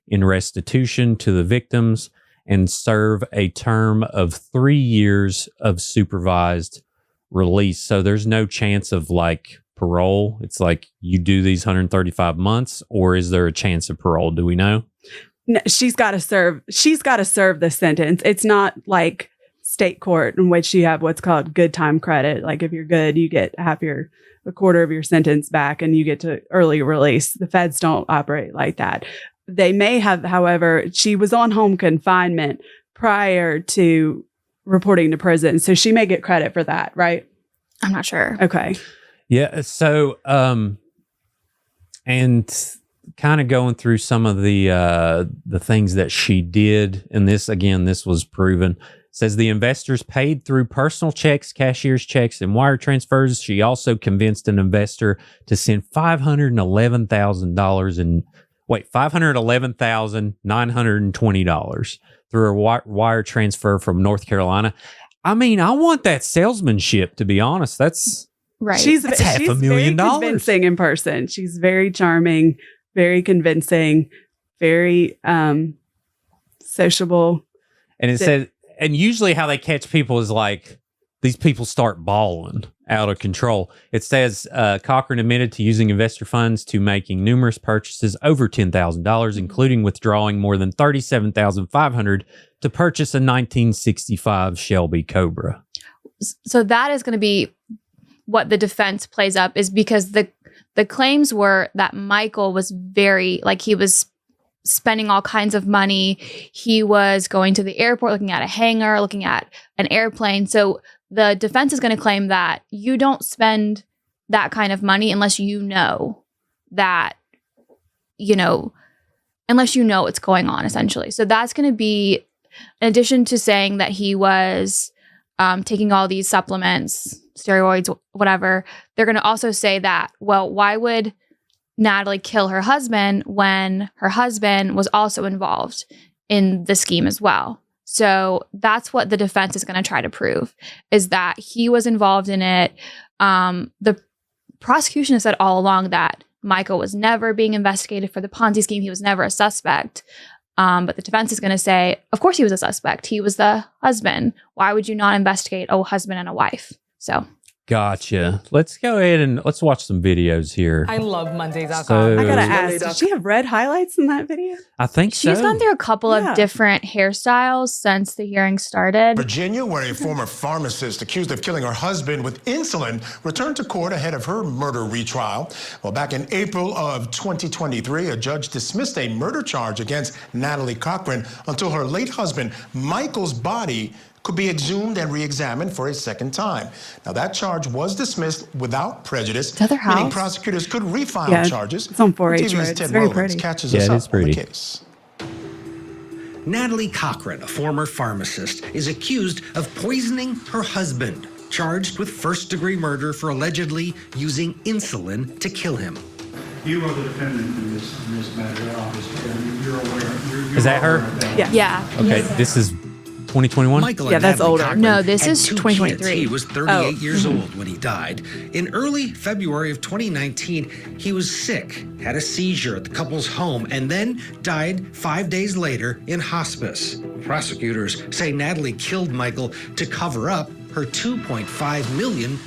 in restitution to the victims and serve a term of 3 years of supervised release. So there's no chance of like parole. It's like you do these 135 months, or is there a chance of parole? Do we know? No, she's got to serve the sentence. It's not like state court in which you have what's called good time credit. Like if you're good, you get a quarter of your sentence back and you get to early release. The feds don't operate like that. They may have, however, she was on home confinement prior to reporting to prison. So she may get credit for that, right? I'm not sure. Okay. Yeah. So, and kind of going through some of the things that she did, and this was proven. It says the investors paid through personal checks, cashier's checks, and wire transfers. She also convinced an investor to send $511,920 through a wire transfer from North Carolina. I mean, I want that salesmanship, to be honest. That's right. That's $500,000. Very convincing in person. She's very charming, very convincing, very sociable. And it said, and usually how they catch people is like these people start bawling out of control. It says Cochran admitted to using investor funds to making numerous purchases over $10,000, including withdrawing more than $37,500 to purchase a 1965 Shelby Cobra. So that is going to be what the defense plays up, is because the claims were that Michael was he was spending all kinds of money. He was going to the airport, looking at a hangar, looking at an airplane. So the defense is going to claim that you don't spend that kind of money unless you know that, unless you know what's going on, essentially. So that's going to be, in addition to saying that he was taking all these supplements, steroids, whatever, they're going to also say that, well, why would Natalie kill her husband when her husband was also involved in the scheme as well? So that's what the defense is going to try to prove, is that he was involved in it. The prosecution has said all along that Michael was never being investigated for the Ponzi scheme. He was never a suspect. But the defense is going to say, of course he was a suspect. He was the husband. Why would you not investigate a husband and a wife? So. Gotcha. Let's go ahead and let's watch some videos here. I love Mondays.com. So, I gotta ask, did she have red highlights in that video? I think so. She's gone through a couple of different hairstyles since the hearing started. Virginia, where a former pharmacist accused of killing her husband with insulin returned to court ahead of her murder retrial. Well, back in April of 2023, a judge dismissed a murder charge against Natalie Cochran until her late husband Michael's body could be exhumed and re-examined for a second time. Now, that charge was dismissed without prejudice, meaning prosecutors could refile charges. It's on 4H, right? Ted It's very Rowlands pretty. catches us up on the case. Natalie Cochran, a former pharmacist, is accused of poisoning her husband, charged with first-degree murder for allegedly using insulin to kill him. You are the defendant in this matter, obviously. You're aware. Is that her? Yeah. Okay, this is 2021? Michael Yeah, and that's Natalie older. Cochran No, this had is 2 2023. kids. He was 38 years Mm-hmm. old when he died. In early February of 2019, he was sick, had a seizure at the couple's home, and then died 5 days later in hospice. Prosecutors say Natalie killed Michael to cover up her $2.5 million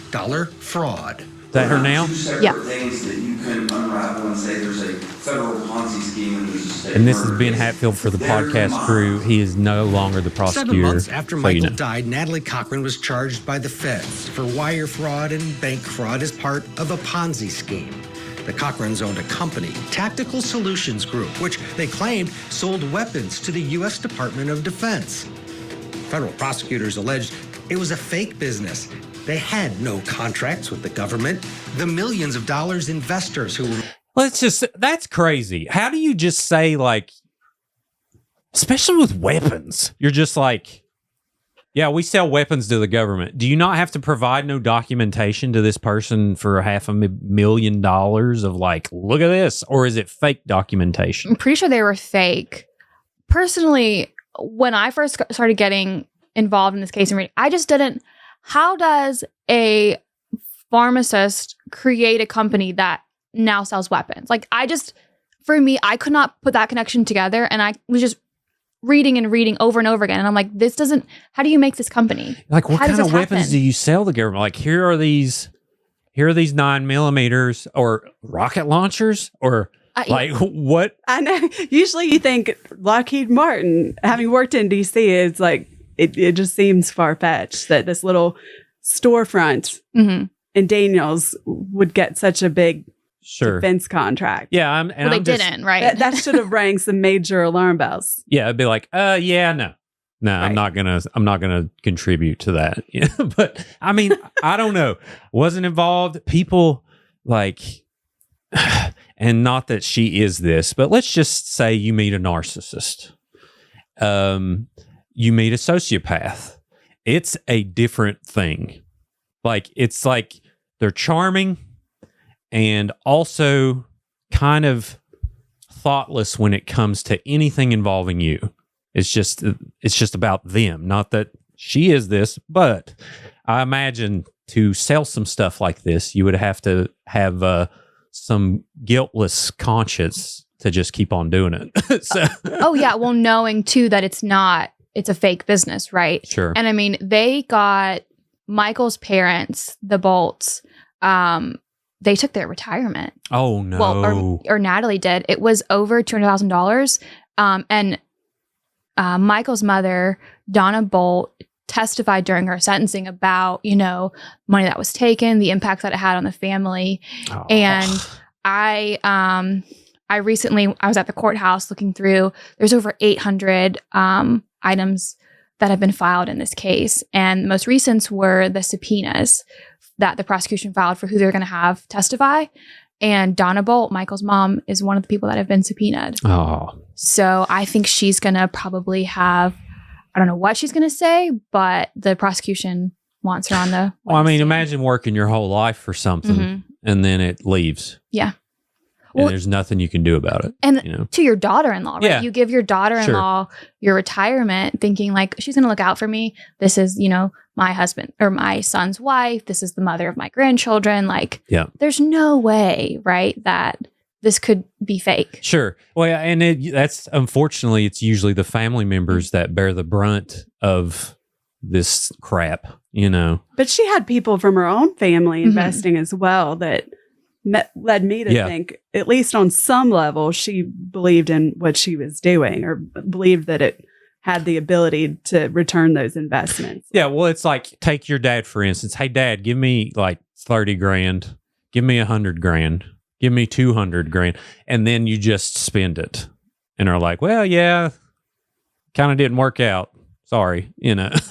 fraud. Is that her now? Two separate Yeah. things that you can unravel and say there's a federal Ponzi scheme and there's a state And this is murder Ben case. Hatfield for the Very podcast mild. crew. He is no longer the 7 prosecutor. months after so Michael you know. died, Natalie Cochran was charged by the feds for wire fraud and bank fraud as part of a Ponzi scheme. The Cochrans owned a company, Tactical Solutions Group, which they claimed sold weapons to the U.S. Department of Defense. Federal prosecutors alleged it was a fake business. They had no contracts with the government. The millions of dollars investors who were That's crazy. How do you just say, like, especially with weapons, you're just like, yeah, we sell weapons to the government. Do you not have to provide no documentation to this person for $500,000 of like, look at this? Or is it fake documentation? I'm pretty sure they were fake. Personally, when I first started getting involved in this case and reading, I just didn't. How does a pharmacist create a company that now sells weapons? Like, for me, I could not put that connection together, and I was just reading and reading over and over again. And I'm like, how do you make this company? Like, what How does kind of this weapons happen? do you sell the government? Like, here are these 9mm or rocket launchers or like what? I know. Usually you think Lockheed Martin, having worked in DC, is like, it just seems far-fetched that this little storefront Mhm. in Daniels would get such a big Sure. defense contract. Yeah. Well, they didn't, right? That should have rang some major alarm bells. Yeah. It'd be like, yeah, no. No, Right. I'm not gonna contribute to that. Yeah, but I mean, I don't know. Wasn't involved. People like, and not that she is this, but let's just say you meet a narcissist. You meet a sociopath. It's a different thing. Like, it's like they're charming and also kind of thoughtless when it comes to anything involving you. It's just about them. Not that she is this, but I imagine to sell some stuff like this, you would have to have some guiltless conscience to just keep on doing it. So, Oh, yeah. Well, knowing too that it's a fake business, right? sure. And I mean, they got Michael's parents, the Bolts, they took their retirement. Oh no. Well, or Natalie did. It was over $200,000. And Michael's mother, Donna Bolt, testified during her sentencing about, money that was taken, the impact that it had on the family. Oh. And I recently, I was at the courthouse looking through, there's over 800 items that have been filed in this case. And the most recent were the subpoenas that the prosecution filed for who they're going to have testify. And Donna Bolt, Michael's mom, is one of the people that have been subpoenaed. Oh. So I think she's going to probably have, I don't know what she's going to say, but the prosecution wants her on the. Well, I mean, stand. imagine working your whole life for something Mhm. and then it leaves. Yeah. And Well- there's nothing you can do about it. And to your daughter-in-law, right? Yeah. You give your daughter-in-law your retirement thinking like, she's going to look out for me. This is, my husband or my son's wife. This is the mother of my grandchildren. Like, Yeah. there's no way, right, that this could be fake. Sure. Well, yeah, and that's unfortunately, it's usually the family members that bear the brunt of this crap, But she had people from her own family Mhm. investing as well that led me to Yeah. think, at least on some level, she believed in what she was doing or believed that it had the ability to return those investments. Yeah. Well, it's like, take your dad, for instance. Hey, Dad, give me like 30 grand. Give me 100 grand. Give me 200 grand. And then you just spend it and are like, well, yeah, kind of didn't work out. Sorry.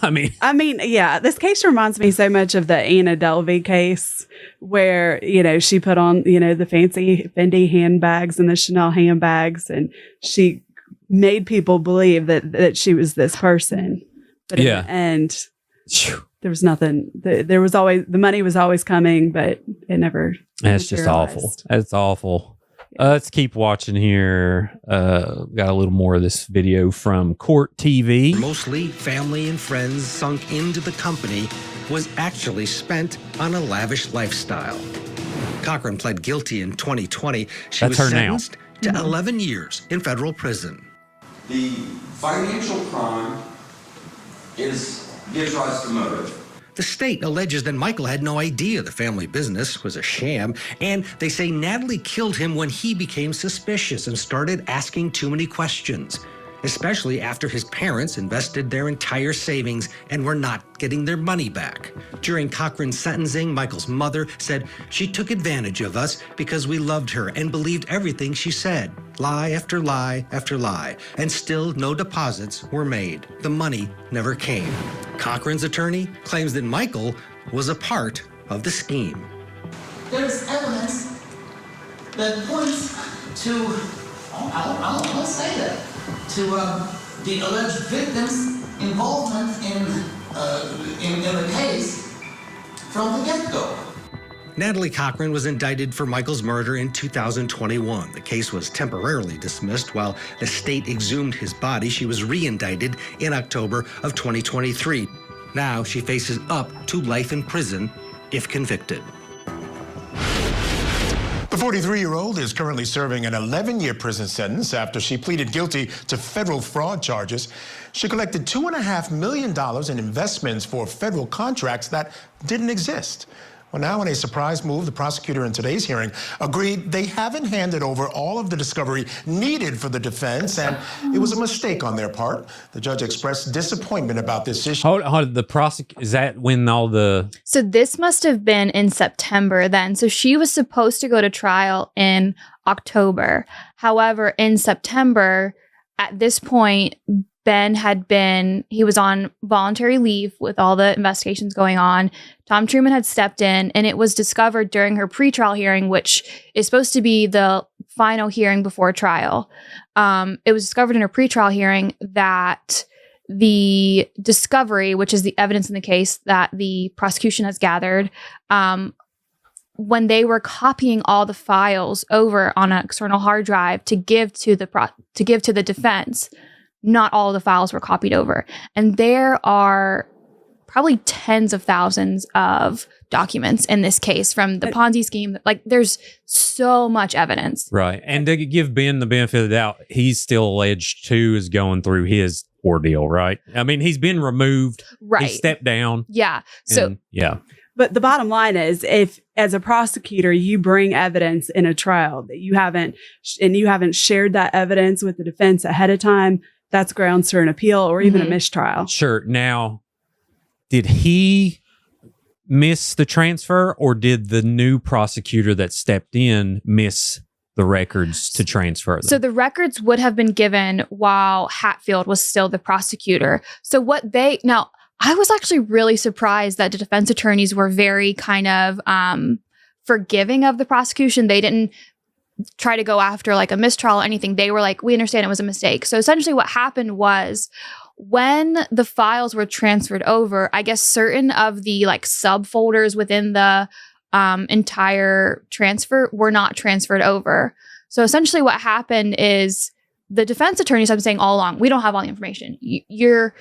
I mean, yeah, this case reminds me so much of the Anna Delvey case where, she put on, the fancy Fendi handbags and the Chanel handbags, and she made people believe that she was this person. But in Yeah. the end, phew, there was nothing. There was always, the money was always coming, but it never. that's just awful. materialized. That's awful. Let's keep watching here. Got a little more of this video from Court TV. Mostly family and friends sunk into the company was actually spent on a lavish lifestyle. Cochran pled guilty in 2020. She was That's her now. sentenced to 11 years in federal prison. The financial crime gives rise to motive. The state alleges that Michael had no idea the family business was a sham, and they say Natalie killed him when he became suspicious and started asking too many questions, especially after his parents invested their entire savings and were not getting their money back. During Cochran's sentencing, Michael's mother said she took advantage of us because we loved her and believed everything she said. Lie after lie after lie, and still no deposits were made. The money never came. Cochran's attorney claims that Michael was a part of the scheme. There's evidence that points to, I'll say that, to the alleged victim's involvement in the case from the get-go. Natalie Cochran was indicted for Michael's murder in 2021. The case was temporarily dismissed while the state exhumed his body. She was re-indicted in October of 2023. Now she faces up to life in prison if convicted. The 43-year-old is currently serving an 11-year prison sentence after she pleaded guilty to federal fraud charges. She collected $2.5 million in investments for federal contracts that didn't exist. Well, now in a surprise move, the prosecutor in today's hearing agreed they haven't handed over all of the discovery needed for the defense, and it was a mistake on their part. The judge expressed disappointment about this issue. Hold on, is that when all the... So this must have been in September then. So she was supposed to go to trial in October. However, in September, at this point, he was on voluntary leave with all the investigations going on. Tom Truman had stepped in, and it was discovered during her pretrial hearing, which is supposed to be the final hearing before trial. It was discovered in her pretrial hearing that the discovery, which is the evidence in the case that the prosecution has gathered, when they were copying all the files over on an external hard drive to give to the defense, not all of the files were copied over. And there are probably tens of thousands of documents in this case from the Ponzi scheme. Like, there's so much evidence. Right. And to give Ben the benefit of the doubt, he's still alleged to is going through his ordeal, right? I mean, he's been removed. Right. He stepped down. Yeah. So, yeah. But the bottom line is, if as a prosecutor you bring evidence in a trial that you haven't shared that evidence with the defense ahead of time, that's grounds for an appeal or even a mistrial. Sure. Now, did he miss the transfer, or did the new prosecutor that stepped in miss the records to transfer them? So the records would have been given while Hatfield was still the prosecutor. So I was actually really surprised that the defense attorneys were very kind of forgiving of the prosecution. They didn't try to go after like a mistrial or anything. They were like, we understand it was a mistake. So essentially what happened was, when the files were transferred over, I guess certain of the like subfolders within the entire transfer were not transferred over. So essentially what happened is the defense attorneys have been saying all along, we don't have all the information. You're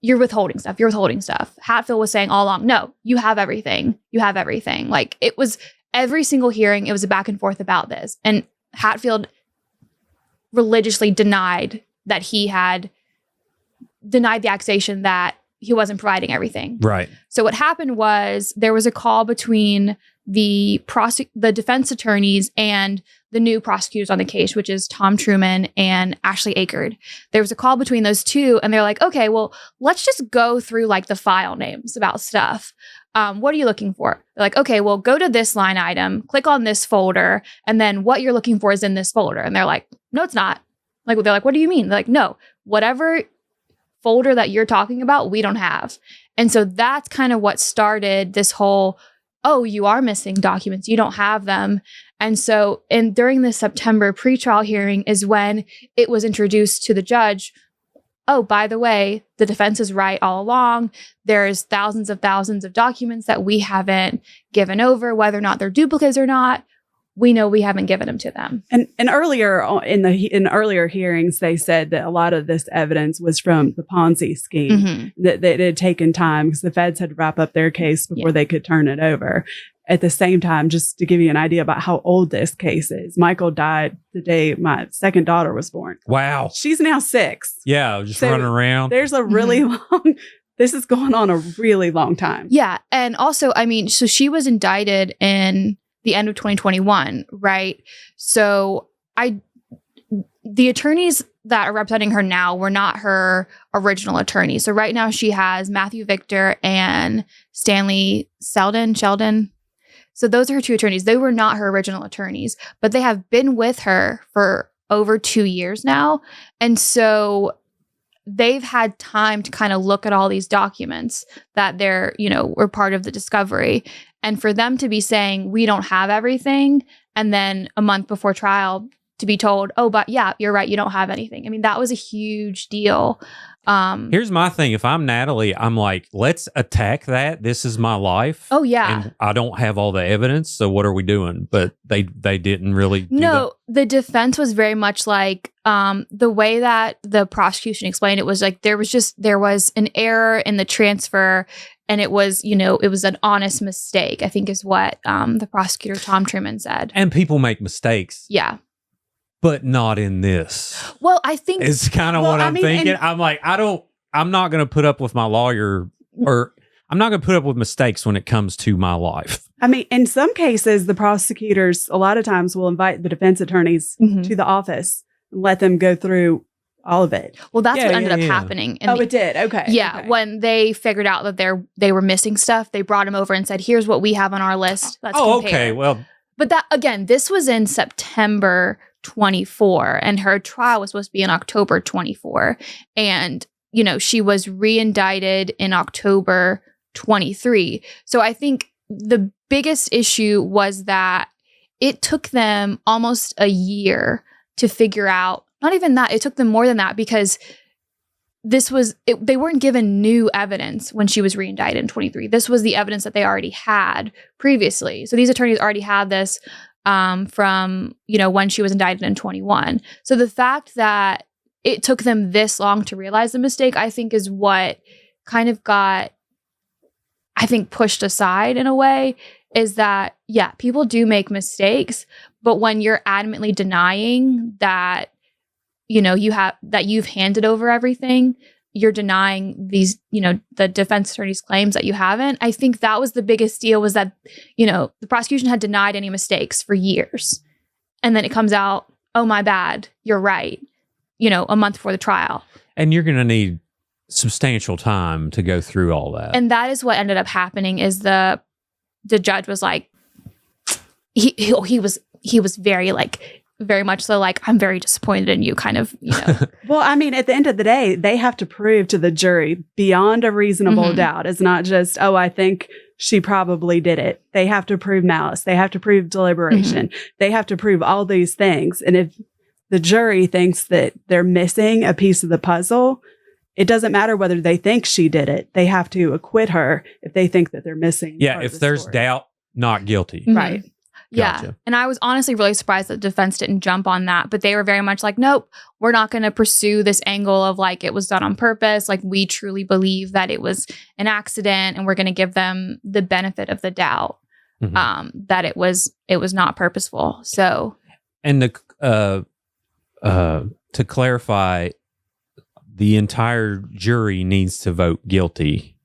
withholding stuff. You're withholding stuff. Hatfield was saying all along, no, you have everything. You have everything. Like, it was every single hearing, it was a back and forth about this. And Hatfield religiously denied that he had denied the accusation that he wasn't providing everything. Right. So what happened was there was a call between the defense attorneys and the new prosecutors on the case, which is Tom Truman and Ashley Akerd. There was a call between those two, and they're like, okay, well, let's just go through like the file names about stuff. What are you looking for? They're like, okay, well, go to this line item, click on this folder, and then what you're looking for is in this folder. And they're like, no, it's not. Like, they're like, what do you mean? They're like, no, whatever folder that you're talking about, we don't have. And so that's kind of what started this whole, oh, you are missing documents, you don't have them. And so during the September pretrial hearing is when it was introduced to the judge, oh, by the way, the defense is right all along. There's thousands of documents that we haven't given over, whether or not they're duplicates or not. we know we haven't given them to them. And earlier in earlier hearings, they said that a lot of this evidence was from the Ponzi scheme, that it had taken time because the feds had to wrap up their case before they could turn it over. At the same time, just to give you an idea about how old this case is, Michael died the day my second daughter was born. Wow. She's now 6. Yeah, just running around. There's a really long, this is going on a really long time. Yeah. And also, I mean, so she was indicted in the end of 2021, right? So the attorneys that are representing her now were not her original attorneys. So right now she has Matthew Victor and Stanley Sheldon. So those are her 2 attorneys. They were not her original attorneys, but they have been with her for over 2 years now. And so they've had time to kind of look at all these documents that they're, were part of the discovery. And for them to be saying, we don't have everything, and then a month before trial to be told, oh, but yeah, you're right, you don't have anything. I mean, that was a huge deal. Here's my thing. If I'm Natalie, I'm like, let's attack that. This is my life. Oh, yeah. And I don't have all the evidence. So what are we doing? But they didn't really do No, the defense was very much like the way that the prosecution explained it was like there was an error in the transfer. And it was, it was an honest mistake, I think is what the prosecutor, Tom Truman, said. And people make mistakes. Yeah. But not in this. Well, I think it's kind of what I'm thinking. I'm like, I'm not going to put up with my lawyer, or I'm not going to put up with mistakes when it comes to my life. I mean, in some cases, the prosecutors a lot of times will invite the defense attorneys to the office and let them go through all of it. Well, that's what ended up happening. It did. Okay. Yeah. Okay. When they figured out that they were missing stuff, they brought him over and said, here's what we have on our list. Let's compare. Okay. Well, but that, again, this was in September 24, and her trial was supposed to be in October 24. And, she was re-indicted in October 23. So I think the biggest issue was that it took them almost a year to figure out, not even that, it took them more than that, because they weren't given new evidence when she was re-indicted in 23. This was the evidence that they already had previously. So these attorneys already had this from, when she was indicted in 21. So the fact that it took them this long to realize the mistake, I think, is what kind of got, pushed aside in a way, is that, yeah, people do make mistakes, but when you're adamantly denying that, you've handed over everything, you're denying these, the defense attorney's claims that you haven't. I think that was the biggest deal, was that, the prosecution had denied any mistakes for years. And then it comes out, oh, my bad, you're right, a month before the trial. And you're going to need substantial time to go through all that. And that is what ended up happening, is the judge was like, he was very like, very much so like, I'm very disappointed in you, kind of, Well, I mean, at the end of the day, they have to prove to the jury beyond a reasonable doubt. It's not just, oh, I think she probably did it. They have to prove malice. They have to prove deliberation. They have to prove all these things. And if the jury thinks that they're missing a piece of the puzzle, it doesn't matter whether they think she did it. They have to acquit her if they think that they're missing. Yeah, if there's doubt, not guilty. Right. Gotcha. Yeah. And I was honestly really surprised that the defense didn't jump on that, but they were very much like, nope, we're not going to pursue this angle of like it was done on purpose. Like, we truly believe that it was an accident, and we're going to give them the benefit of the doubt that it was not purposeful. So, and to clarify, the entire jury needs to vote guilty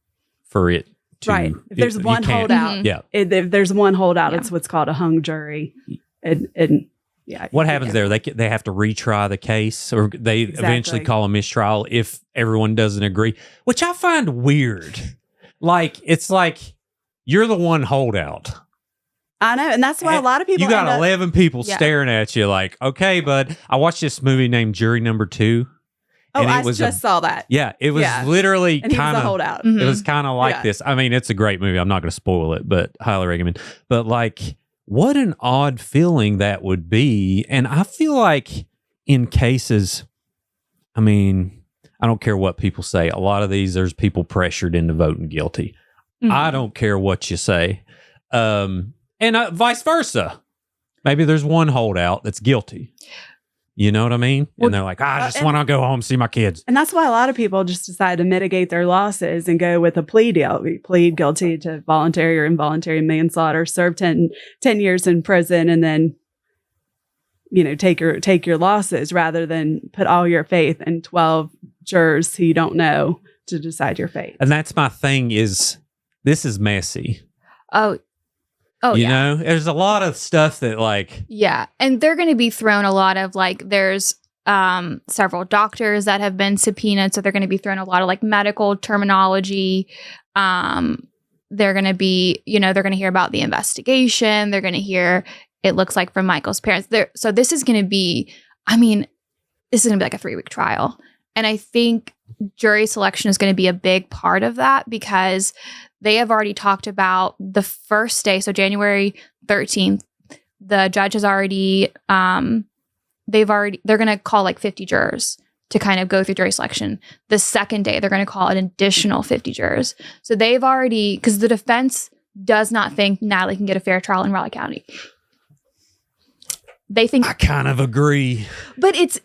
for it. Right. If there's one holdout, if there's one holdout, it's what's called a hung jury. And yeah. What happens there? They have to retry the case, or they eventually call a mistrial if everyone doesn't agree, which I find weird. Like, it's like you're the one holdout. I know. And that's why a lot of people, you got 11 people staring at you like, okay, bud. I watched this movie named Jury Number 2. Oh, I just saw that. Yeah, it was literally kind of holdout. It was kind of like this. I mean, it's a great movie. I'm not going to spoil it, but highly recommend. But like, what an odd feeling that would be. And I feel like in cases, I mean, I don't care what people say. A lot of these, there's people pressured into voting guilty. I don't care what you say, and vice versa. maybe there's one holdout that's guilty. You know what I mean? Well, and they're like, I just want to go home and see my kids. And that's why a lot of people just decide to mitigate their losses and go with a plea deal. We plead guilty to voluntary or involuntary manslaughter, serve 10 years in prison, and then, take your losses rather than put all your faith in 12 jurors who you don't know to decide your fate. And that's my thing is this is messy. Oh, you know, there's a lot of stuff that like. Yeah. And they're going to be thrown a lot of like, there's several doctors that have been subpoenaed. So they're going to be thrown a lot of like medical terminology. They're going to be, they're going to hear about the investigation. They're going to hear, it looks like from Michael's parents. So this is going to be, this is going to be like a 3-week trial. And I think jury selection is going to be a big part of that because they have already talked about the first day. So January 13th, the judge has already, they're going to call like 50 jurors to kind of go through jury selection. The second day, they're going to call an additional 50 jurors. So they've already, because the defense does not think Natalie can get a fair trial in Raleigh County. They think. I kind of agree. But it's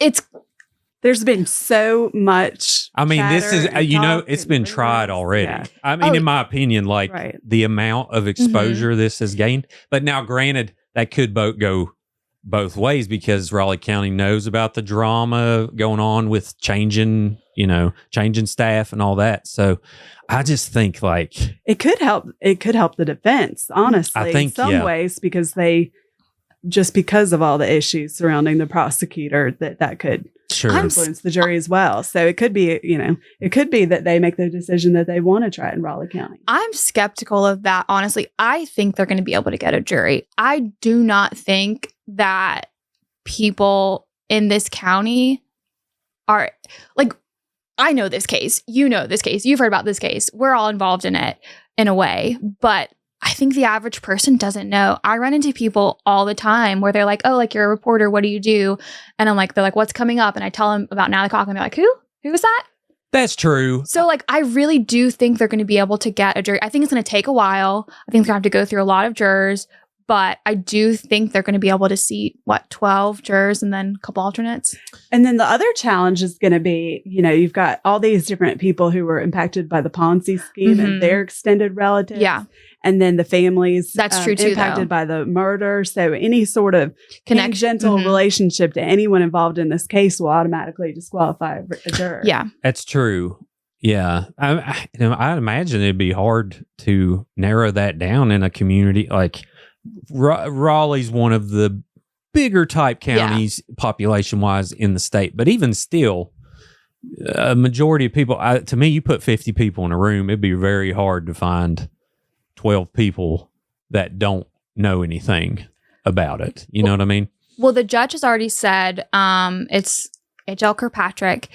there's been so much. This is, it's been tried already. Yeah. In my opinion, like the amount of exposure this has gained. But now, granted, that could go both ways because Raleigh County knows about the drama going on with changing staff and all that. So I just think like it could help the defense, honestly, I think, in some ways, because because of all the issues surrounding the prosecutor that could influence the jury as well. So it could be, that they make the decision that they want to try it in Raleigh County. I'm skeptical of that. Honestly, I think they're going to be able to get a jury. I do not think that people in this county are like, I know this case, you know this case, you've heard about this case. We're all involved in it in a way, but I think the average person doesn't know. I run into people all the time where they're like, oh, like you're a reporter. What do you do? And they're like, what's coming up? And I tell them about Natalie Cochran. They're like, who? Who was that? That's true. So like, I really do think they're going to be able to get a jury. I think it's going to take a while. I think they're going to have to go through a lot of jurors, but I do think they're going to be able to seat 12 jurors and then a couple alternates. And then the other challenge is going to be, you've got all these different people who were impacted by the Ponzi scheme and their extended relatives. Yeah. And then the families that's true too, impacted by the murder. So any sort of tangential relationship to anyone involved in this case will automatically disqualify a juror. Yeah, that's true. Yeah, I imagine it'd be hard to narrow that down in a community like Raleigh's one of the bigger type counties population wise in the state, but even still. A majority of people, to me, you put 50 people in a room, it'd be very hard to find 12 people that don't know anything about it. You know what I mean? Well, the judge has already said, it's H.L. Kirkpatrick.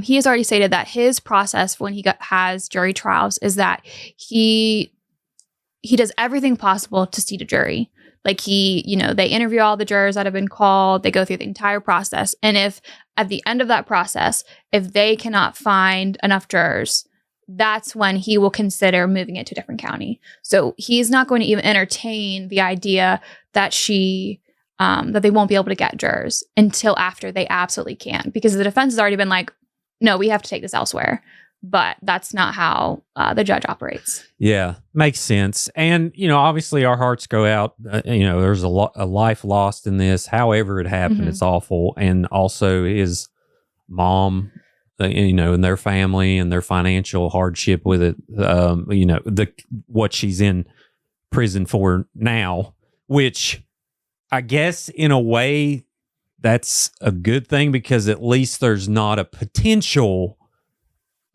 He has already stated that his process when he has jury trials is that he does everything possible to seat a jury. Like they interview all the jurors that have been called. They go through the entire process. And if at the end of that process, if they cannot find enough jurors, that's when he will consider moving it to a different county. So he's not going to even entertain the idea that that they won't be able to get jurors until after they absolutely can. Because the defense has already been like, no, we have to take this elsewhere. But that's not how the judge operates. Yeah, makes sense. And, obviously our hearts go out. There's a life lost in this. However it happened, it's awful. And also his mom, and their family and their financial hardship with it, what she's in prison for now, which I guess in a way that's a good thing because at least there's not a potential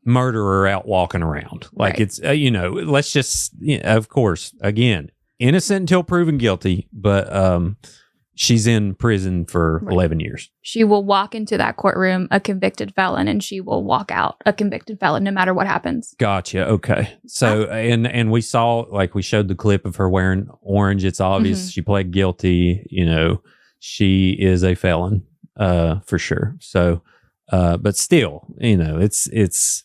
murderer out walking around. Like it's, let's just, of course, again, innocent until proven guilty, but she's in prison for 11 years. She will walk into that courtroom a convicted felon and she will walk out a convicted felon no matter what happens. Gotcha. Okay. So, and we saw, like we showed the clip of her wearing orange. It's obvious she pled guilty. She is a felon for sure. So, but still, it's,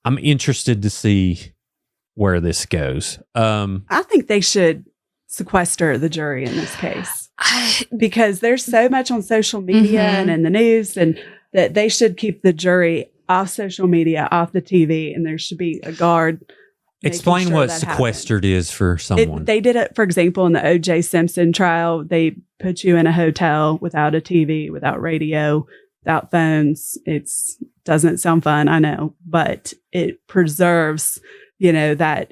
I'm interested to see where this goes. I think they should sequester the jury in this case. Because there's so much on social media and in the news, and that they should keep the jury off social media, off the TV, and there should be a guard. Explain sure what that sequestered is for someone. They did it, for example, in the O.J. Simpson trial. They put you in a hotel without a TV, without radio, without phones. It doesn't sound fun, I know, but it preserves, that,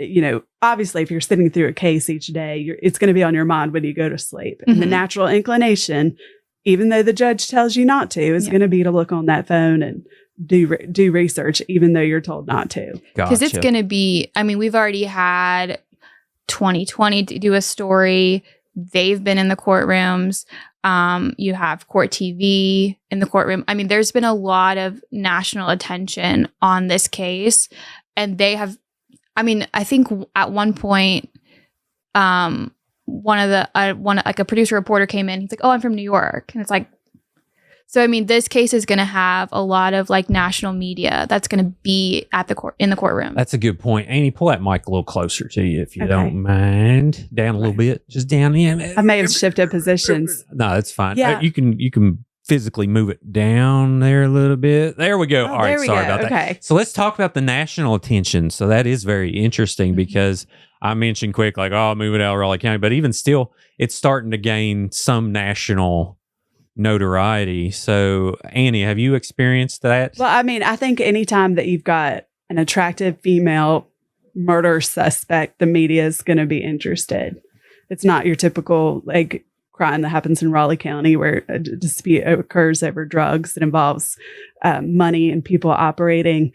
obviously if you're sitting through a case each day, it's going to be on your mind when you go to sleep. And the natural inclination, even though the judge tells you not to, is going to be to look on that phone and do research, even though you're told not to. Because it's going to be, we've already had 2020 to do a story. They've been in the courtrooms. You have court TV in the courtroom. There's been a lot of national attention on this case. And they have, I think at one point, a producer reporter came in. He's like, "Oh, I'm from New York." And it's like, so, this case is going to have a lot of national media that's going to be in the courtroom. That's a good point. Annie, pull that mic a little closer to you if you don't mind. Down a little bit. Just down in. I may have shifted positions. No, that's fine. Yeah. You can physically move it down there a little bit. There we go. All right. Sorry about that. So let's talk about the national attention. So that is very interesting because I mentioned quick, move it out of Raleigh County, but even still, it's starting to gain some national notoriety. So Annie, have you experienced that? Well, I think anytime that you've got an attractive female murder suspect, the media is going to be interested. It's not your typical crime that happens in Raleigh County where a dispute occurs over drugs. It involves money and people operating,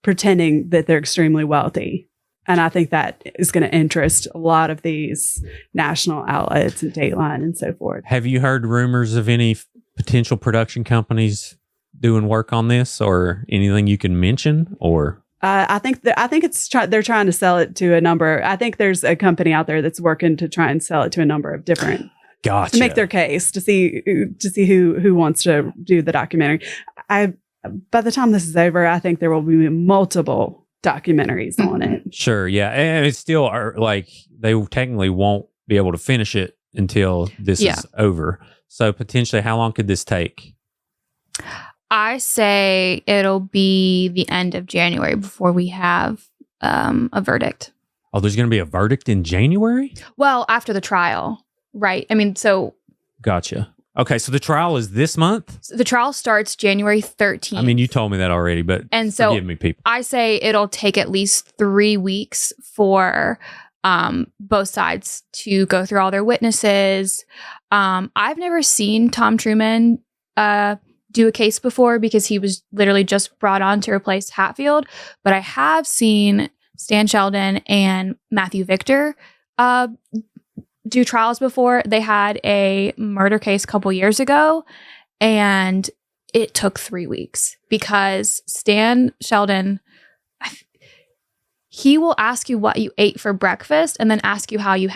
pretending that they're extremely wealthy. And I think that is going to interest a lot of these national outlets and Dateline and so forth. Have you heard rumors of any potential production companies doing work on this or anything you can mention? Or I think they're trying to sell it to a number. I think there's a company out there that's working to try and sell it to a number of different. Gotcha. To make their case to see who wants to do the documentary. By the time this is over, I think there will be multiple documentaries on it. Sure, yeah, and it's still they technically won't be able to finish it until this is over. So potentially, how long could this take? I say it'll be the end of January before we have a verdict. Oh, there's going to be a verdict in January? Well, after the trial, right? Gotcha. Okay, so the trial is this month? The trial starts January 13th. You told me that already, but forgive me, people. I say it'll take at least 3 weeks for both sides to go through all their witnesses. I've never seen Tom Truman do a case before because he was literally just brought on to replace Hatfield, but I have seen Stan Sheldon and Matthew Victor do trials before. They had a murder case a couple years ago and it took 3 weeks because Stan Sheldon, he will ask you what you ate for breakfast and then ask you how you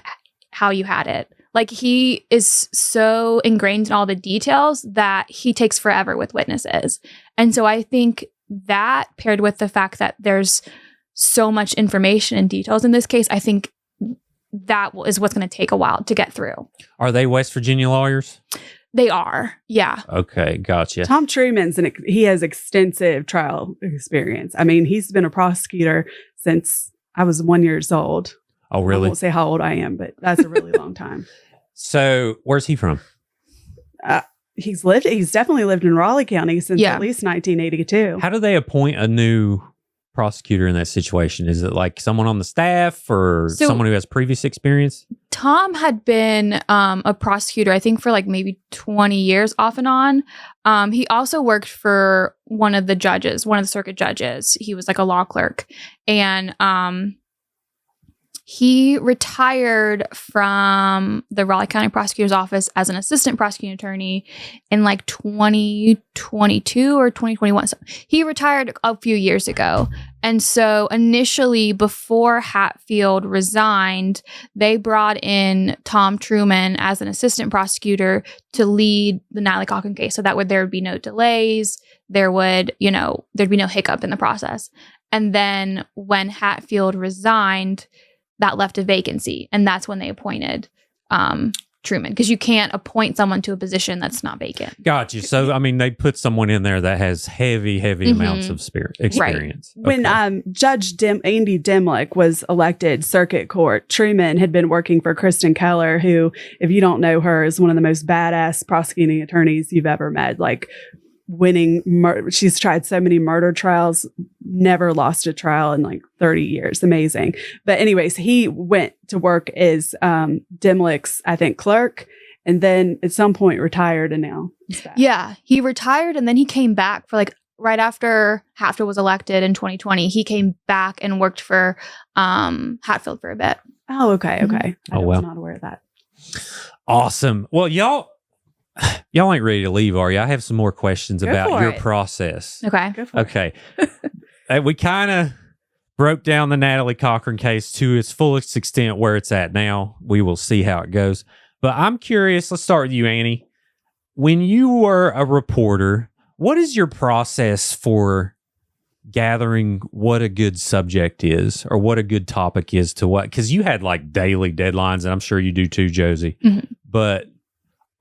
had it. He is so ingrained in all the details that he takes forever with witnesses. And so I think that paired with the fact that there's so much information and details in this case, I think that is what's going to take a while to get through. Are they West Virginia lawyers? They are. Yeah. Okay. Gotcha. Tom Truman's he has extensive trial experience. He's been a prosecutor since I was 1 year old. Oh, really? I won't say how old I am, but that's a really long time. So where's he from? He's definitely lived in Raleigh County since at least 1982. How do they appoint a new prosecutor in that situation? Is it someone on the staff or someone who has previous experience? Tom had been a prosecutor, I think, for maybe 20 years off and on. He also worked for one of the circuit judges. He was a law clerk. And he retired from the Raleigh County Prosecutor's Office as an assistant prosecuting attorney in 2022 or 2021. So he retired a few years ago. And so initially, before Hatfield resigned, they brought in Tom Truman as an assistant prosecutor to lead the Natalie Cochran case. So that there would be no delays. There'd be no hiccup in the process. And then when Hatfield resigned, that left a vacancy, and that's when they appointed Truman, because you can't appoint someone to a position that's not vacant. Got you. So, I mean, they put someone in there that has heavy amounts of experience. When Judge Andy Dimlick was elected circuit court, Truman had been working for Kristen Keller, who, if you don't know her, is one of the most badass prosecuting attorneys you've ever met. Like, she's tried so many murder trials, never lost a trial in like 30 years. Amazing. But anyways, he went to work as Dimlick's, I think, clerk, and then at some point retired, and now he's back. Yeah, he retired, and then he came back for like right after Hatfield was elected in 2020. He came back and worked for Hatfield for a bit. Oh, okay. Mm-hmm. I was not aware of that. Awesome. Well, y'all ain't ready to leave, are you? I have some more questions about your process. Okay. Go for it. Okay. We kind of broke down the Natalie Cochran case to its fullest extent where it's at now. We will see how it goes. But I'm curious. Let's start with you, Annie. When you were a reporter, what is your process for gathering what a good subject is or what a good topic is to what? Because you had like daily deadlines, and I'm sure you do too, Josie. Mm-hmm. But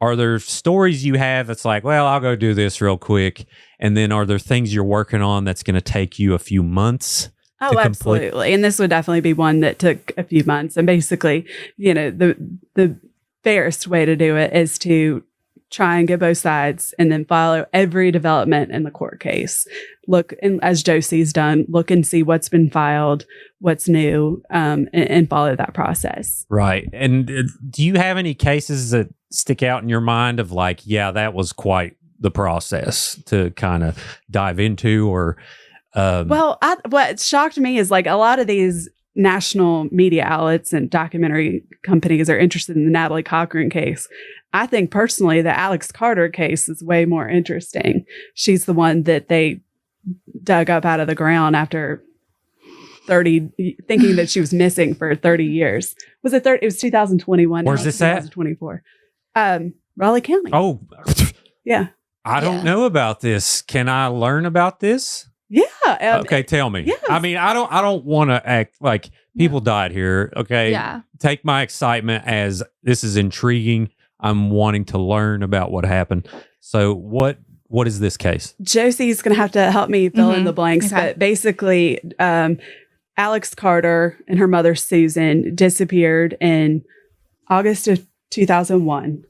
are there stories you have that's like, well, I'll go do this real quick? And then are there things you're working on that's going to take you a few months? Oh, absolutely. And this would definitely be one that took a few months. And basically, the fairest way to do it is to try and get both sides and then follow every development in the court case. Look, and as Josie's done, look and see what's been filed, what's new, and follow that process. Right. And do you have any cases that stick out in your mind of like, yeah, that was quite the process to kind of dive into? Or what shocked me is like a lot of these national media outlets and documentary companies are interested in the Natalie Cochran case. I think personally the Alex Carter case is way more interesting. She's the one that they dug up out of the ground after thinking that she was missing for 30 years. Was it 30? It was 2021. Where's this at? 2024. Raleigh County. Oh, yeah. I don't know about this. Can I learn about this? Yeah. Okay, tell me. Yes. I mean, I don't want to act like people died here. Okay. Yeah. Take my excitement as this is intriguing. I'm wanting to learn about what happened. So what is this case? Josie's going to have to help me fill in the blanks. Okay. But basically, Alex Carter and her mother, Susan, disappeared in August of 2001.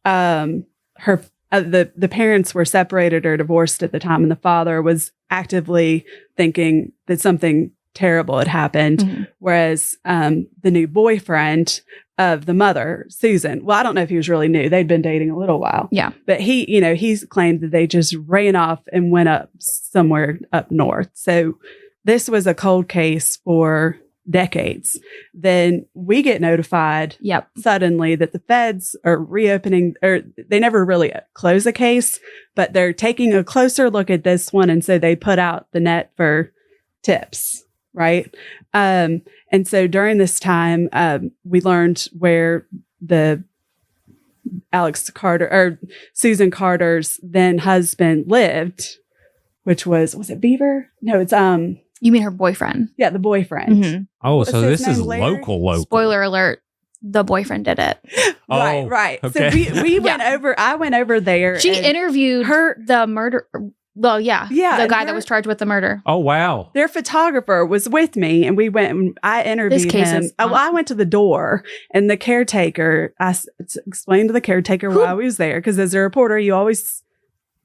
The parents were separated or divorced at the time, and the father was actively thinking that something terrible had happened. Whereas the new boyfriend of the mother, Susan, well, I don't know if he was really new. They'd been dating a little while. Yeah. But he's claimed that they just ran off and went up somewhere up north. So this was a cold case for decades. Then we get notified suddenly that the feds are reopening, or they never really close a case, but they're taking a closer look at this one. And so they put out the net for tips, right? And so during this time, we learned where the Alex Carter or Susan Carter's then husband lived, which was it Beaver? No, it's You mean her boyfriend? Yeah, the boyfriend. Oh, so this is local. Spoiler alert. The boyfriend did it. Right. Okay. So we went over, I went over there. She interviewed the murder. Well, yeah. The guy that was charged with the murder. Oh, wow. Their photographer was with me, and we went and I interviewed him. I went to the door, and the caretaker, I explained to the caretaker why I was there, because as a reporter, you always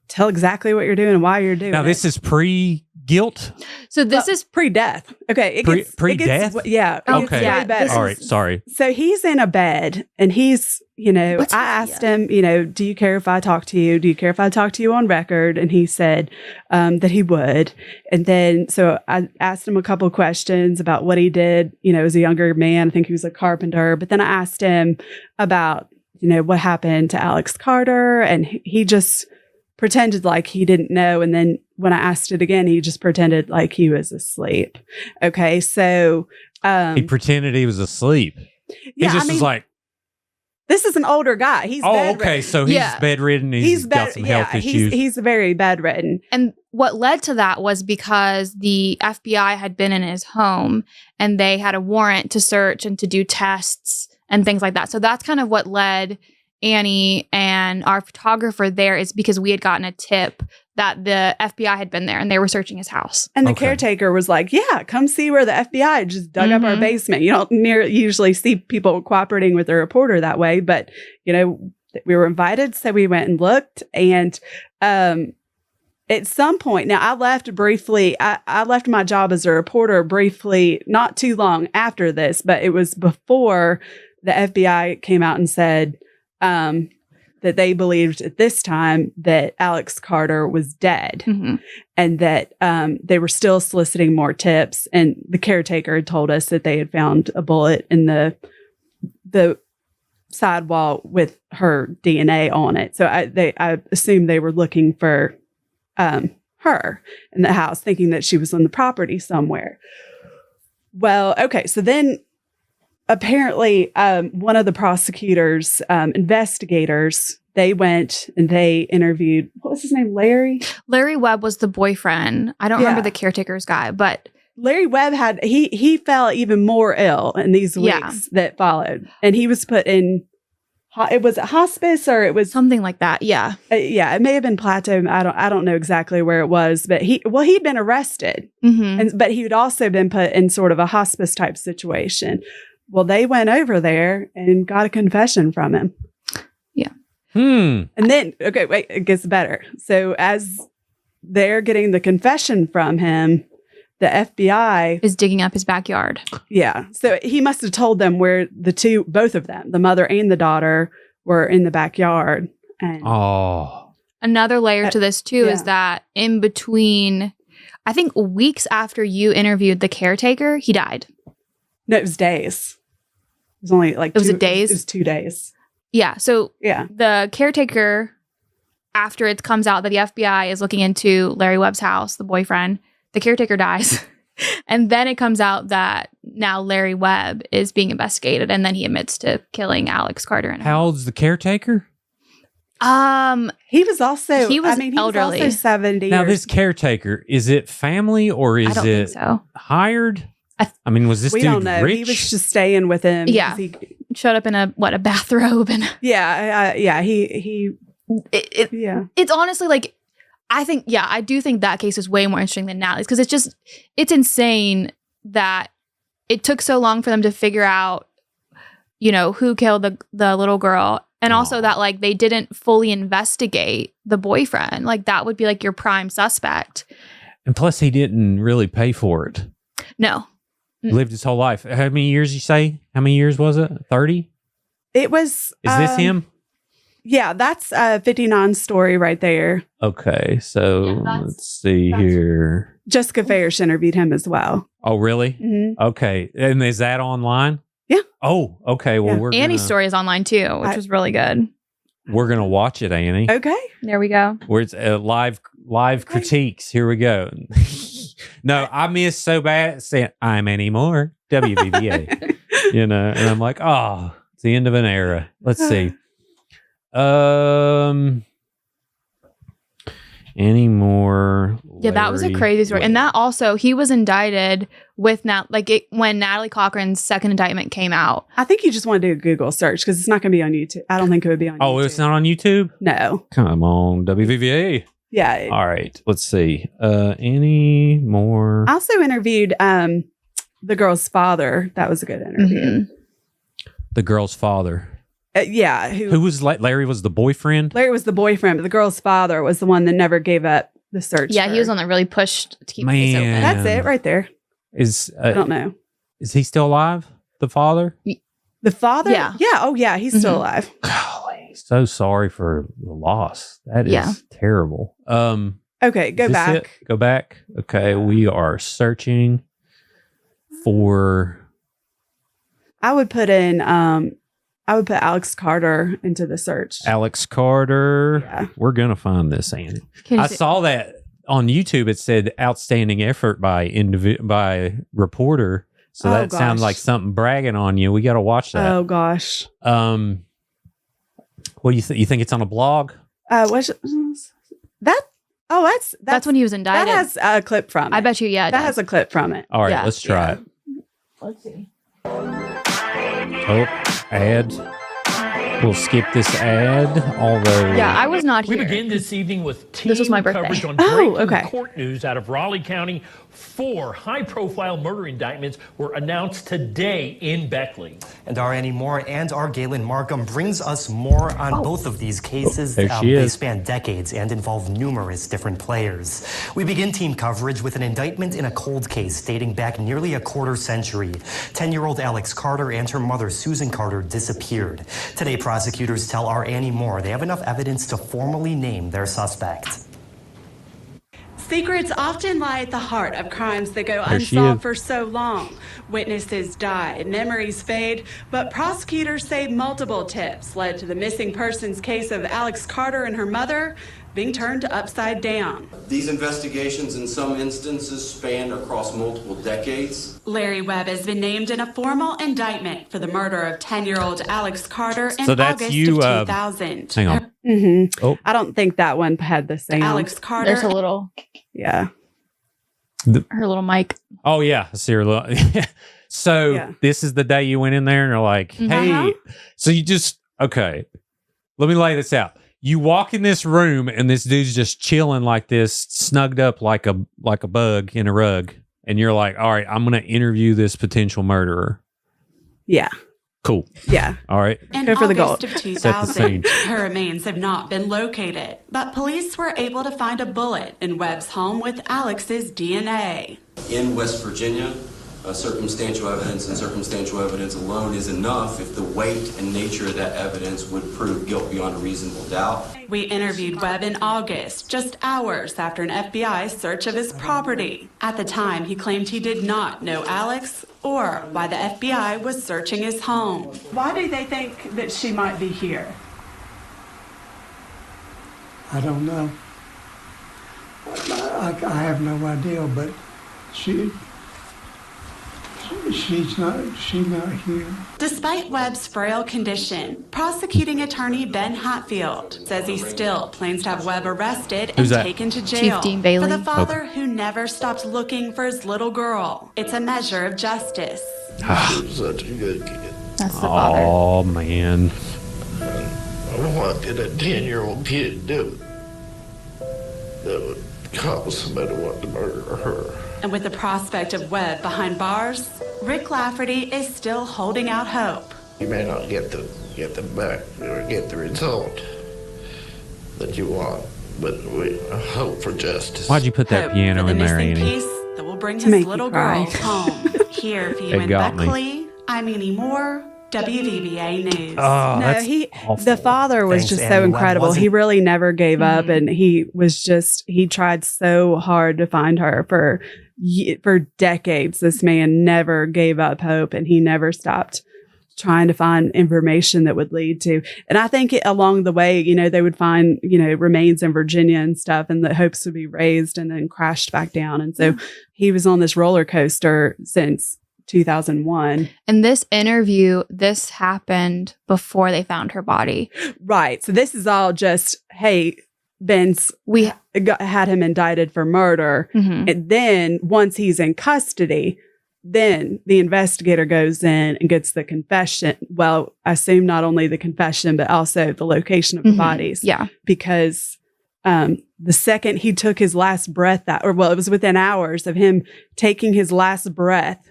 tell exactly what you're doing and why you're doing it. Now, this is pre-guilt? So this is pre-death. Okay. Pre-death? Yeah. Okay. Very bad. All right. Sorry. So he's in a bed, and he's, I asked him, do you care if I talk to you? Do you care if I talk to you on record? And he said that he would. And then, so I asked him a couple of questions about what he did, as a younger man. I think he was a carpenter. But then I asked him about, what happened to Alex Carter. And he just pretended like he didn't know. And then when I asked it again, he just pretended like he was asleep. Okay. So he pretended he was asleep. Yeah, he just was like, this is an older guy. He's bedridden. Okay. So he's bedridden. He's got some health issues. He's very bedridden. And what led to that was because the FBI had been in his home and they had a warrant to search and to do tests and things like that. So that's kind of what led Annie and our photographer there, is because we had gotten a tip that the FBI had been there and they were searching his house. And the caretaker was like, yeah, come see where the FBI just dug up our basement. You don't usually see people cooperating with a reporter that way, but, we were invited. So we went and looked. And at some point, now I left briefly, I left my job as a reporter briefly, not too long after this, but it was before the FBI came out and said, that they believed at this time that Alex Carter was dead, and that they were still soliciting more tips. And the caretaker had told us that they had found a bullet in the sidewall with her DNA on it. So I assumed they were looking for her in the house, thinking that she was on the property somewhere. Well, okay, so then apparently, one of the prosecutors, investigators, they went and they interviewed, what was his name? Larry Webb was the boyfriend. I don't remember the caretaker's guy, but Larry Webb he fell even more ill in these weeks that followed. And he was put in, it was a hospice, or it was something like that. Yeah. It may have been Plateau. I don't know exactly where it was, but he'd been arrested, but he had also been put in sort of a hospice type situation. Well, they went over there and got a confession from him. Yeah. And then, okay, wait, it gets better. So as they're getting the confession from him, the FBI is digging up his backyard. Yeah. So he must have told them where both of them, the mother and the daughter, were in the backyard. And another layer to this too is that in between, I think weeks after you interviewed the caretaker, he died. No, it was days. It was only like days? It was 2 days. Yeah. So the caretaker, after it comes out that the FBI is looking into Larry Webb's house, the boyfriend, the caretaker dies. And then it comes out that now Larry Webb is being investigated, and then he admits to killing Alex Carter. How old's the caretaker? He was also elderly. He was also 70. Now, this caretaker, is it family or is it hired? I mean, was this we dude don't know. rich? He was just staying with him. Yeah, he showed up in a bathrobe and It's honestly like, I do think that case is way more interesting than Natalie's, because it's insane that it took so long for them to figure out, who killed the little girl, and also that like they didn't fully investigate the boyfriend. Like that would be like your prime suspect. And plus, he didn't really pay for it. No. Lived his whole life. How many years you say? How many years was it? 30? It was. Is this him? Yeah, that's a 59 story right there. Okay, so let's see here. Jessica Fayers interviewed him as well. Oh, really? Mm-hmm. Okay, and is that online? Yeah. Oh, okay. Well, Annie's story is online too, which was really good. We're gonna watch it, Annie. Okay. There we go. Where it's live critiques. Here we go. No, I miss so bad saying I'm Annie Moore, WVVA. And I'm like, it's the end of an era. Let's see. Annie Moore. Yeah, that was a crazy story. And that also, he was indicted with when Natalie Cochran's second indictment came out. I think you just want to do a Google search because it's not going to be on YouTube. I don't think it would be on YouTube. Oh, it's not on YouTube? No. Come on, WVVA. Yeah. All right. Let's see. Annie Moore. I also interviewed the girl's father. That was a good interview. Mm-hmm. The girl's father. Yeah. Who was Larry was the boyfriend? Larry was the boyfriend, but the girl's father was the one that never gave up the search. Yeah, he was one that really pushed to keep the case open. That's it right there. I don't know. Is he still alive? The father? The father? Yeah. Yeah. Oh, yeah. He's still alive. Golly, so sorry for the loss. That is terrible. Okay, go back. It? Go back. Okay, we are searching for. I would put Alex Carter into the search. Alex Carter. Yeah. We're gonna find this, Annie. I saw that on YouTube. It said outstanding effort by reporter. So that sounds like something bragging on you. We got to watch that. Oh gosh. What do you think? You think it's on a blog? What's that? Oh, that's when he was indicted. That has a clip from it. I bet you, yeah. That has a clip from it. All right, let's try it. Let's see. Oh, ad. We'll skip this ad, although... Yeah, I was not We here. begin this evening with team This was my birthday. coverage on Oh, breaking okay. court news out of Raleigh County. 4 high-profile murder indictments were announced today in Beckley. And our Annie Moore and our Galen Markham brings us more on both of these cases. There she They is. span decades and involve numerous different players. We begin team coverage with an indictment in a cold case dating back nearly a quarter century. 10-year-old Alex Carter and her mother, Susan Carter, disappeared. Today, prosecutors tell our Annie Moore they have enough evidence to formally name their suspect. Secrets often lie at the heart of crimes that go There she unsolved is. for so long. Witnesses die, memories fade, but prosecutors say multiple tips led to the missing persons case of Alex Carter and her mother being turned upside down. These investigations in some instances span across multiple decades. Larry Webb has been named in a formal indictment for the murder of 10-year-old Alex Carter in So that's August you, of 2000. Hang on. Mm-hmm. Oh. I don't think that one had the same. Alex Carter. There's a little. Yeah. Her little mic. Oh, yeah. I see her little... So Yeah. this is the day you went in there and you're like, hey. Uh-huh. So you just... Okay. Let me lay this out. You walk in this room and this dude's just chilling like this, snugged up like a bug in a rug. And you're like, all right, I'm going to interview this potential murderer. Yeah. Cool. Yeah. All right. In Go for the August goal. of Set the scene. 2000, her remains have not been located, but police were able to find a bullet in Webb's home with Alex's DNA. In West Virginia, circumstantial evidence and circumstantial evidence alone is enough if the weight and nature of that evidence would prove guilt beyond a reasonable doubt. We interviewed Webb in August, just hours after an FBI search of his property. At the time, he claimed he did not know Alex or why the FBI was searching his home. Why do they think that she might be here? I don't know. I have no idea, but she's not here. Despite Webb's frail condition, prosecuting attorney Ben Hatfield says he still plans to have Webb arrested and Who's that? taken to jail Chief Dean Bailey. for the father who never stopped looking for his little girl. It's a measure of justice. Such a good kid. That's the father. Oh, man. What did a 10-year-old kid do that would cause somebody to want to murder her? And with the prospect of Webb behind bars, Rick Lafferty is still holding out hope. You may not get the back or get the result that you want, but we hope for justice. Why'd you put that Hope piano for the in there, missing Annie? piece that will bring To make his you little cry. girl home. Here for you It in got me. Beckley, I'm Annie Moore, WVBA News. Oh, No, that's awful. the father was Thanks, just Annie. so Webb incredible. wasn't- He really never gave up, and he tried so hard to find her for decades. This man never gave up hope, and he never stopped trying to find information that would lead to. And I think along the way, they would find, remains in Virginia and stuff, and the hopes would be raised and then crashed back down. And so he was on this roller coaster since 2001. In this interview, this happened before they found her body. Right. So this is all just, hey, we had him indicted for murder. Mhm. And then once he's in custody, then the investigator goes in and gets the confession. Well, I assume not only the confession, but also the location of the Mhm. bodies. Yeah. Because the second he took his last breath, it was within hours of him taking his last breath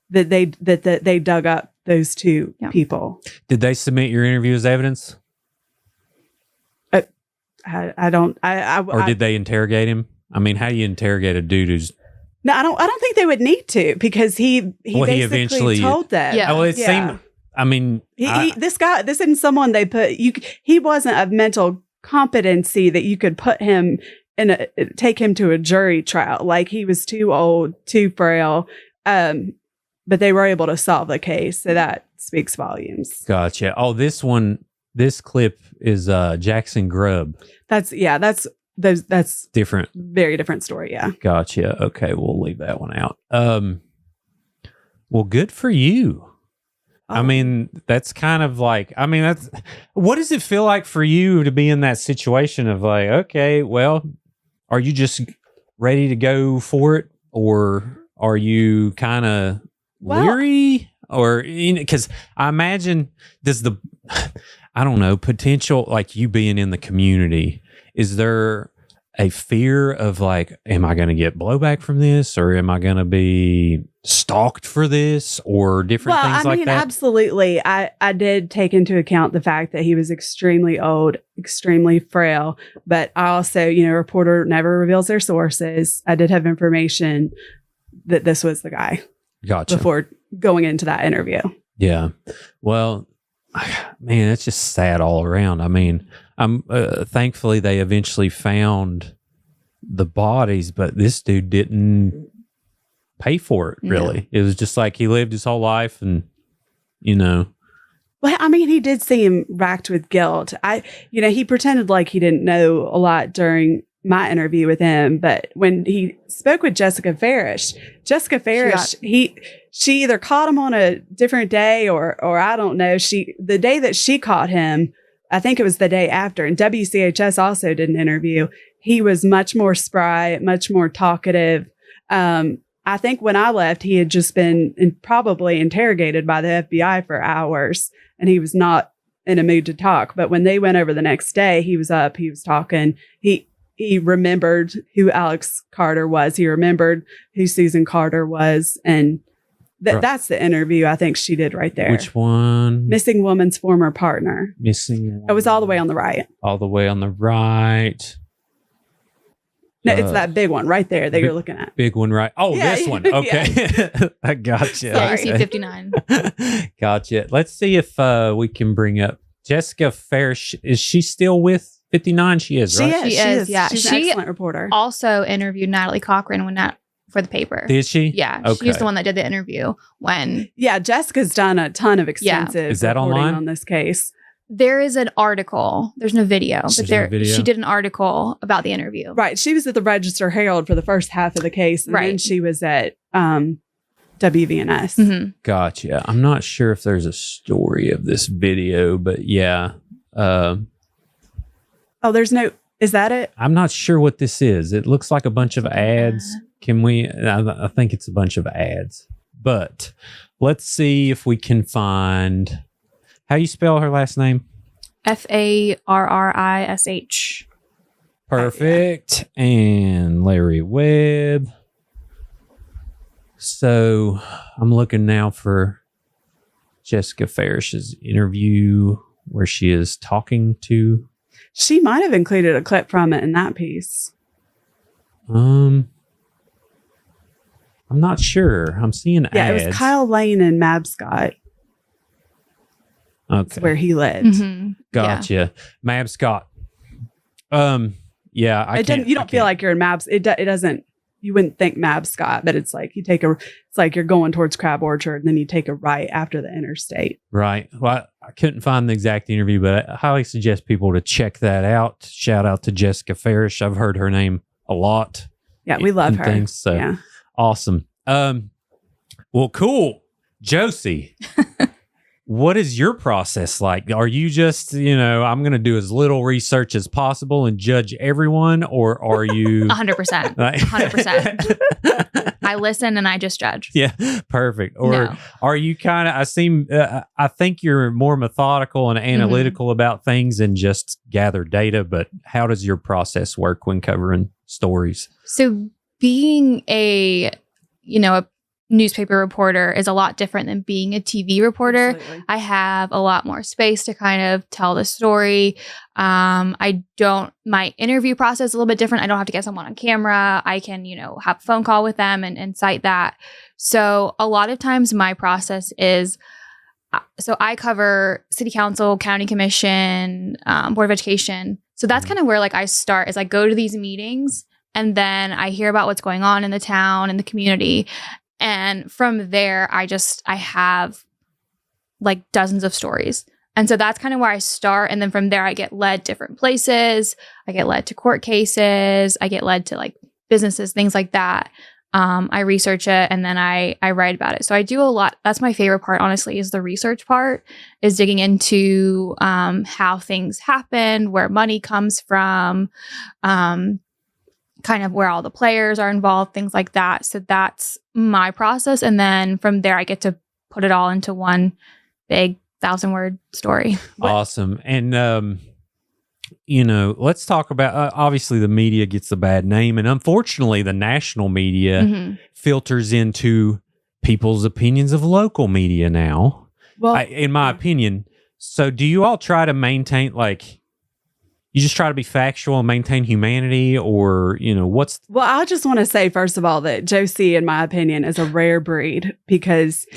that they dug up those two people. Did they submit your interview as evidence? Or did they interrogate him? I mean, how do you interrogate a dude who's... No, I don't think they would need to, because he basically eventually told them. Yeah. Oh, it seemed... I mean... This isn't someone they put... He wasn't of mental competency that you could put him take him to a jury trial. Like, he was too old, too frail. But they were able to solve the case. So that speaks volumes. Gotcha. Oh, this clip is Jackson Grubb. That's Different. very different story. Yeah. Gotcha. Okay, we'll leave that one out. Well, good for you. I mean, that's kind of like, what does it feel like for you to be in that situation of like, okay, well, are you just ready to go for it, or are you kind of leery? Or, because I imagine I don't know, potential, like you being in the community, is there a fear of like, am I going to get blowback from this, or am I going to be stalked for this, or different things like that? Absolutely. I did take into account the fact that he was extremely old, extremely frail, but I also, a reporter never reveals their sources. I did have information that this was the guy. Gotcha. Before going into that interview. Yeah. Well, man, it's just sad all around. I mean, thankfully they eventually found the bodies, but this dude didn't pay for it, really. It was just like he lived his whole life and, Well, I mean, he did seem racked with guilt. He pretended like he didn't know a lot during my interview with him, but when he spoke with Jessica Farish, she either caught him on a different day or I don't know. The day that she caught him, I think it was the day after, and WCHS also did an interview. He was much more spry, much more talkative. I think when I left, he had just been probably interrogated by the FBI for hours, and he was not in a mood to talk. But when they went over the next day, he was up, he was talking. He remembered who Alex Carter was. He remembered who Susan Carter was. And that's the interview I think she did right there. Which one? Missing woman's former partner. Missing woman. It was all the way on the right. All the way on the right. No, it's that big one right there that you're looking at. Big one, right? Oh, Yeah, this one. Okay. I gotcha. Yeah, you see 59. Gotcha. Let's see if we can bring up Jessica Farish. Is she still with 59? She is, right? She is. Yeah, She's an excellent reporter. Also interviewed Natalie Cochran for the paper. Did she? Yeah, Okay. she's the one that did the interview when. Yeah, Jessica's done a ton of extensive Is that reporting online? on this case. There is an article. There's no video, but no video? she did an article about the interview. Right. She was at the Register Herald for the first half of the case. And then she was at WVNS. Mm-hmm. Gotcha. I'm not sure if there's a story of this video, but yeah. There's no. Is that it? I'm not sure what this is. It looks like a bunch of ads. Can we? I think it's a bunch of ads. But let's see if we can find. How you spell her last name? Farrish. Perfect. And Larry Webb. So I'm looking now for Jessica Farish's interview where she is talking to. She might have included a clip from it in that piece. I'm not sure. I'm seeing ads. Yeah, it was Kyle Lane and Mab Scott. Okay. That's where he lived. Mm-hmm. Gotcha. Yeah. Mab Scott. Yeah, I can't. You don't feel like you're in Mab's. It doesn't. You wouldn't think Mab Scott, but it's like it's like you're going towards Crab Orchard, and then you take a right after the interstate. Right. Well, I couldn't find the exact interview, but I highly suggest people to check that out. Shout out to Jessica Farish. I've heard her name a lot. Yeah, we love her. Things, so yeah. Awesome. Well, cool. Josie. What is your process like? Are you just, I'm going to do as little research as possible and judge everyone, or are you 100%? 100%. I listen and I just judge. Yeah, perfect. Or are you kind of? I think you're more methodical and analytical about things and just gather data. But how does your process work when covering stories? So being a newspaper reporter is a lot different than being a TV reporter. Absolutely. I have a lot more space to kind of tell the story. My interview process is a little bit different. I don't have to get someone on camera. I can, have a phone call with them and cite that. So a lot of times my process is, so I cover city council, county commission, board of education. So that's kind of where I start is I go to these meetings and then I hear about what's going on in the town and the community. And from there, I have dozens of stories. And so that's kind of where I start. And then from there, I get led different places. I get led to court cases. I get led to businesses, things like that. I research it and then I write about it. So I do a lot. That's my favorite part, honestly, is the research part, is digging into how things happen, where money comes from, kind of where all the players are involved, things like that. So that's my process. And then from there, I get to put it all into one big 1,000-word story. Awesome. And, let's talk about, obviously the media gets the bad name, and unfortunately the national media filters into people's opinions of local media now, in my opinion. So do you all try to maintain, you just try to be factual and maintain humanity, or, what's... Well, I just want to say, first of all, that Josie, in my opinion, is a rare breed, because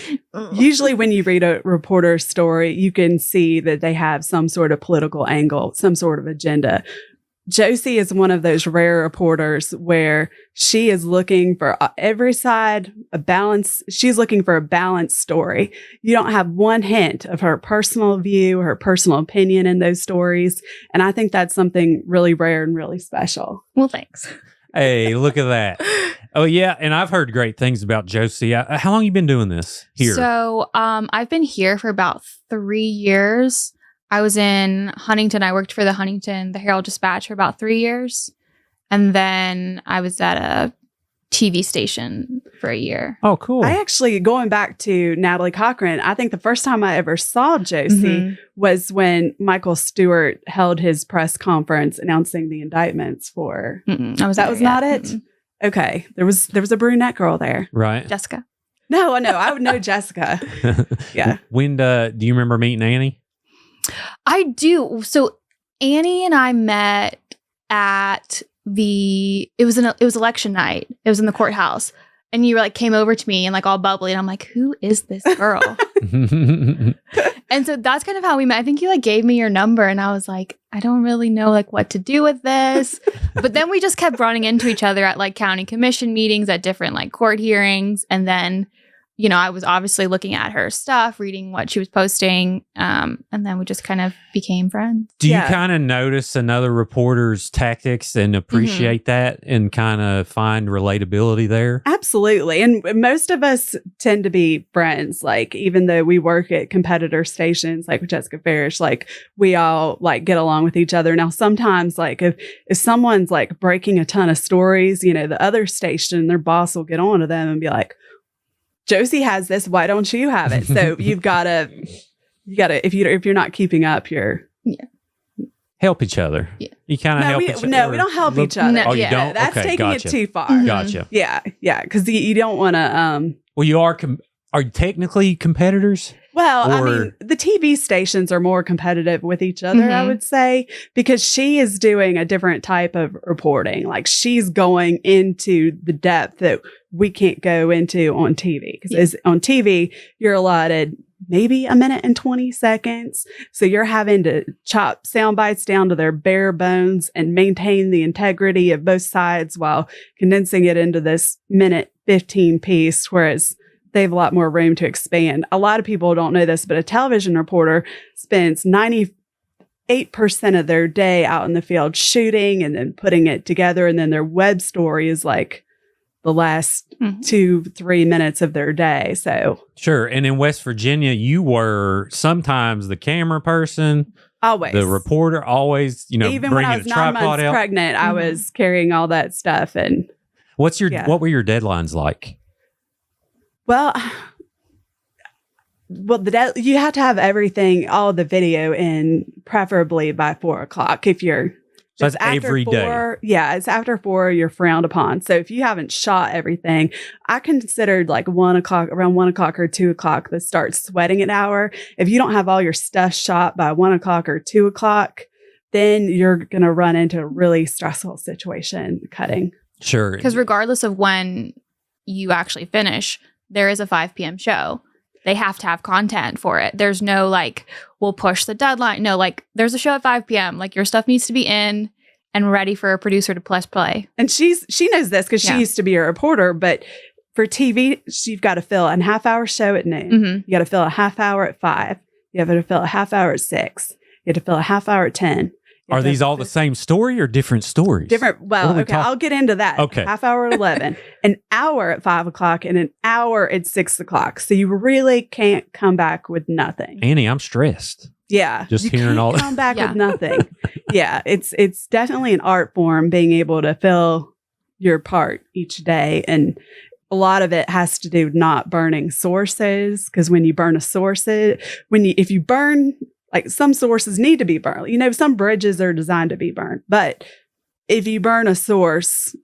usually when you read a reporter's story, you can see that they have some sort of political angle, some sort of agenda. Josie is one of those rare reporters where she is looking for every side, a balance. She's looking for a balanced story. You don't have one hint of her personal view, her personal opinion in those stories. And I think that's something really rare and really special. Well, thanks. Hey, look at that. Oh, yeah. And I've heard great things about Josie. How long you been doing this here? So I've been here for about 3 years. I was in Huntington. I worked for the Herald Dispatch for about 3 years. And then I was at a TV station for a year. Oh, cool. I actually, going back to Natalie Cochran, I think the first time I ever saw Josie was when Michael Stewart held his press conference announcing the indictments for... That was not it? Okay. There was a brunette girl there. Right. Jessica. No, I would know Jessica. Yeah. When do you remember meeting Annie? I do. So Annie and I met at it was election night. It was in the courthouse. And you came over to me and all bubbly. And I'm like, who is this girl? And so that's kind of how we met. I think you gave me your number and I was like, I don't really know what to do with this. But then we just kept running into each other at county commission meetings, at different court hearings. And then, I was obviously looking at her stuff, reading what she was posting. And then we just kind of became friends. Do you kind of notice another reporter's tactics and appreciate that and kind of find relatability there? Absolutely. And most of us tend to be friends. Even though we work at competitor stations, with Jessica Farish, we all get along with each other. Now, sometimes if someone's breaking a ton of stories, the other station, their boss will get on to them and be like, Josie has this. Why don't you have it? So you gotta, if you're not keeping up, help each other. Yeah. You kind of help each other. No, we don't help each other. No, you don't? That's okay, taking gotcha. it too far. Gotcha. Yeah. Because you don't want to. Well, you are you technically competitors? Well, I mean, the TV stations are more competitive with each other, I would say, because she is doing a different type of reporting. She's going into the depth that we can't go into on TV. Because on TV, you're allotted maybe a minute and 20 seconds. So you're having to chop sound bites down to their bare bones and maintain the integrity of both sides while condensing it into this minute 15 piece, whereas they have a lot more room to expand. A lot of people don't know this, but a television reporter spends 98% of their day out in the field shooting and then putting it together. And then their web story is the last 2-3 minutes of their day. So sure. And in West Virginia, you were sometimes the camera person, always the reporter, always, even when I was 9 months pregnant, I was carrying all that stuff. And what were your deadlines like? Well, you have to have everything, all the video in, preferably by 4:00. If you're so that's every day. Yeah, it's after 4, you're frowned upon. So if you haven't shot everything, I considered 1 o'clock, around 1 o'clock or 2 o'clock, the start sweating an hour. If you don't have all your stuff shot by 1 o'clock or 2 o'clock, then you're going to run into a really stressful situation cutting. Sure. Because regardless of when you actually finish, there is a 5 p.m. show. They have to have content for it. There's no we'll push the deadline. No, there's a show at 5 p.m. Your stuff needs to be in and ready for a producer to press play. And she knows this because she used to be a reporter, but for TV, you've got to fill a half-hour show at noon. You got to fill a half hour at 5. You have to fill a half hour at 6. You have to fill a half hour at 10. Are these all the same story or different stories? Different. Well, okay, I'll get into that. Okay. Half hour at 11, an hour at 5 o'clock, and an hour at 6 o'clock. So you really can't come back with nothing. Annie, I'm stressed. Yeah. Just hearing all that. Come back with nothing. Yeah. It's definitely an art form, being able to fill your part each day. And a lot of it has to do with not burning sources. Because when you burn a source, if you burn, like some sources need to be burned. You know, some bridges are designed to be burned. But if you burn a source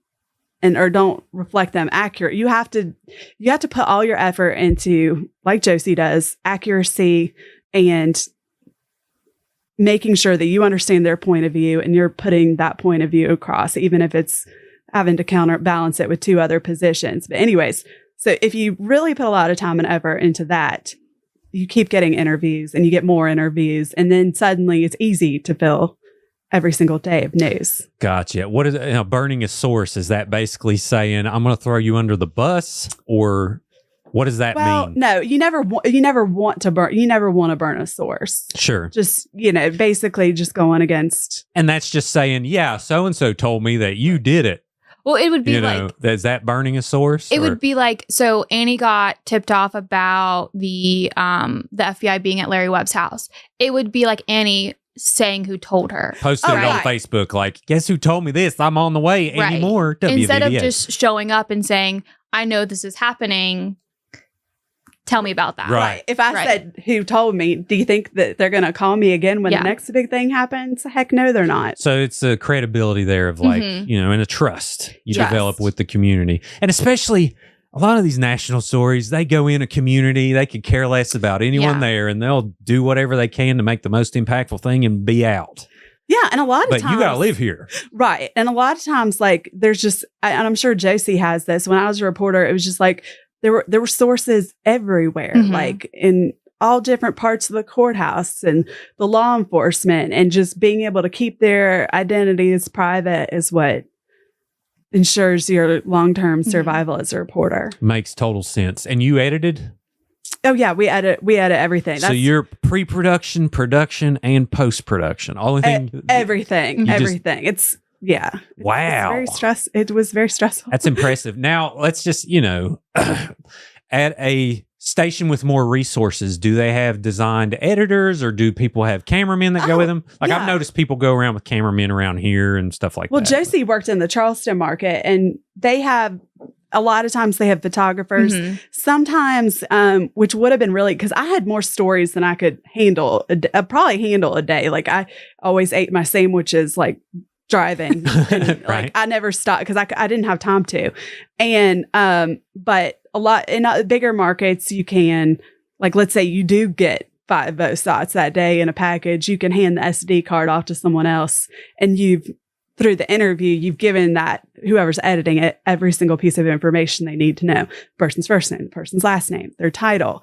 or don't reflect them accurate, you have to put all your effort into, like Josie does, accuracy and making sure that you understand their point of view and you're putting that point of view across, even if it's having to counterbalance it with 2 other positions. But anyways, so if you really put a lot of time and effort into that, you keep getting interviews and you get more interviews. And then suddenly it's easy to fill every single day of news. Gotcha. What is burning a source? Is that basically saying, I'm going to throw you under the bus, or what does that mean? No, you never want to burn a source. Sure. Just, basically just going against. And that's just saying, yeah, so-and-so told me that you did it. Well, it would be is that burning a source? It would be like, so Annie got tipped off about the FBI being at Larry Webb's house. It would be like Annie saying who told her. Posted it on Facebook, like, guess who told me this? I'm on the way anymore. WVDA. Instead of just showing up and saying, I know this is happening. Tell me about that. Right. If I said who told me, do you think that they're going to call me again when the next big thing happens? Heck no, they're not. So it's a credibility there of like, and a trust you develop with the community. And especially a lot of these national stories, they go in a community, they could care less about anyone there, and they'll do whatever they can to make the most impactful thing and be out. Yeah, and a lot of times. But you got to live here. Right. And a lot of times, like, there's just, and I'm sure Josie has this, when I was a reporter, it was just like, there were sources everywhere, like in all different parts of the courthouse and the law enforcement, and just being able to keep their identities private is what ensures your long-term survival as a reporter. Makes total sense. And you edited? Oh yeah, we edit everything. So you're pre-production, production, and post-production. All everything. It's wow. It was very stressful. That's impressive. Now let's just, at a station with more resources, do they have designed editors, or do people have cameramen that go with them? Like I've noticed people go around with cameramen around here and stuff like that. Well, Josie worked in the Charleston market, and they have a lot of times they have photographers. Sometimes, which would have been really, because I had more stories than I could handle. Probably handle a day. Like I always ate my sandwiches like driving, and, like I never stopped because I didn't have time to. And but a lot in bigger markets, you can, like, let's say you do get 5 vote shots that day in a package, you can hand the SD card off to someone else, and through the interview, you've given that whoever's editing it every single piece of information they need to know: person's first name, person's last name, their title,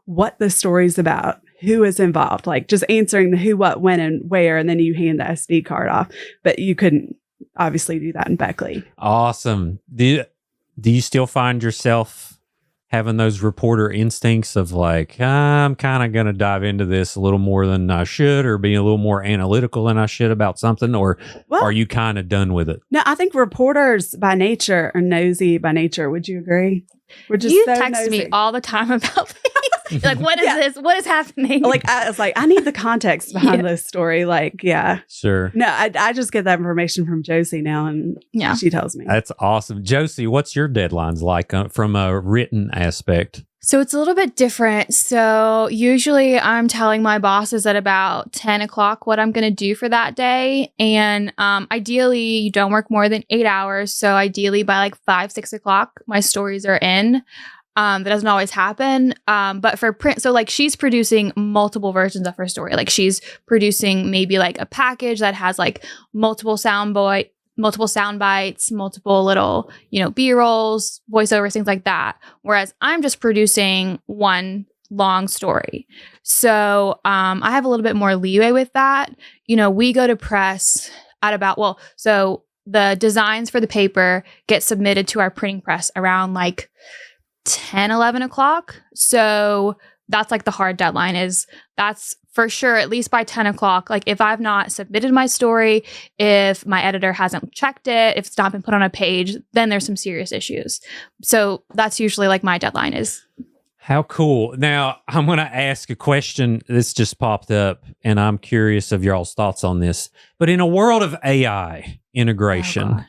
what the story's about, who is involved, like just answering the who, what, when, and where, and then you hand the SD card off. But you couldn't obviously do that in Beckley. Awesome. Do you still find yourself having those reporter instincts of like, I'm kind of going to dive into this a little more than I should, or being a little more analytical than I should about something, or are you kind of done with it? No, I think reporters by nature are nosy by nature. Would you agree? We're just you so text nosy. me all the time about things. Like, what is this? What is happening? Like, I was like, I need the context behind this story. Like, Sure. No, I just get that information from Josie now, and she tells me. That's awesome. Josie, what's your deadlines like from a written aspect? So it's a little bit different. So usually I'm telling my bosses at about 10 o'clock what I'm going to do for that day. And ideally, you don't work more than 8 hours. So ideally by like 5, 6 o'clock, my stories are in. That doesn't always happen. But for print, so like she's producing multiple versions of her story. Like she's producing maybe like a package that has like multiple sound bites, multiple little, B-rolls, voiceovers, things like that. Whereas I'm just producing one long story. So I have a little bit more leeway with that. We go to press at about, so the designs for the paper get submitted to our printing press around like 10, 11 o'clock. So that's like the hard deadline that's for sure, at least by 10 o'clock. Like if I've not submitted my story, if my editor hasn't checked it, if it's not been put on a page, then there's some serious issues. So that's usually like my deadline is. How cool. Now, I'm going to ask a question. This just popped up, and I'm curious of y'all's thoughts on this. But in a world of AI integration,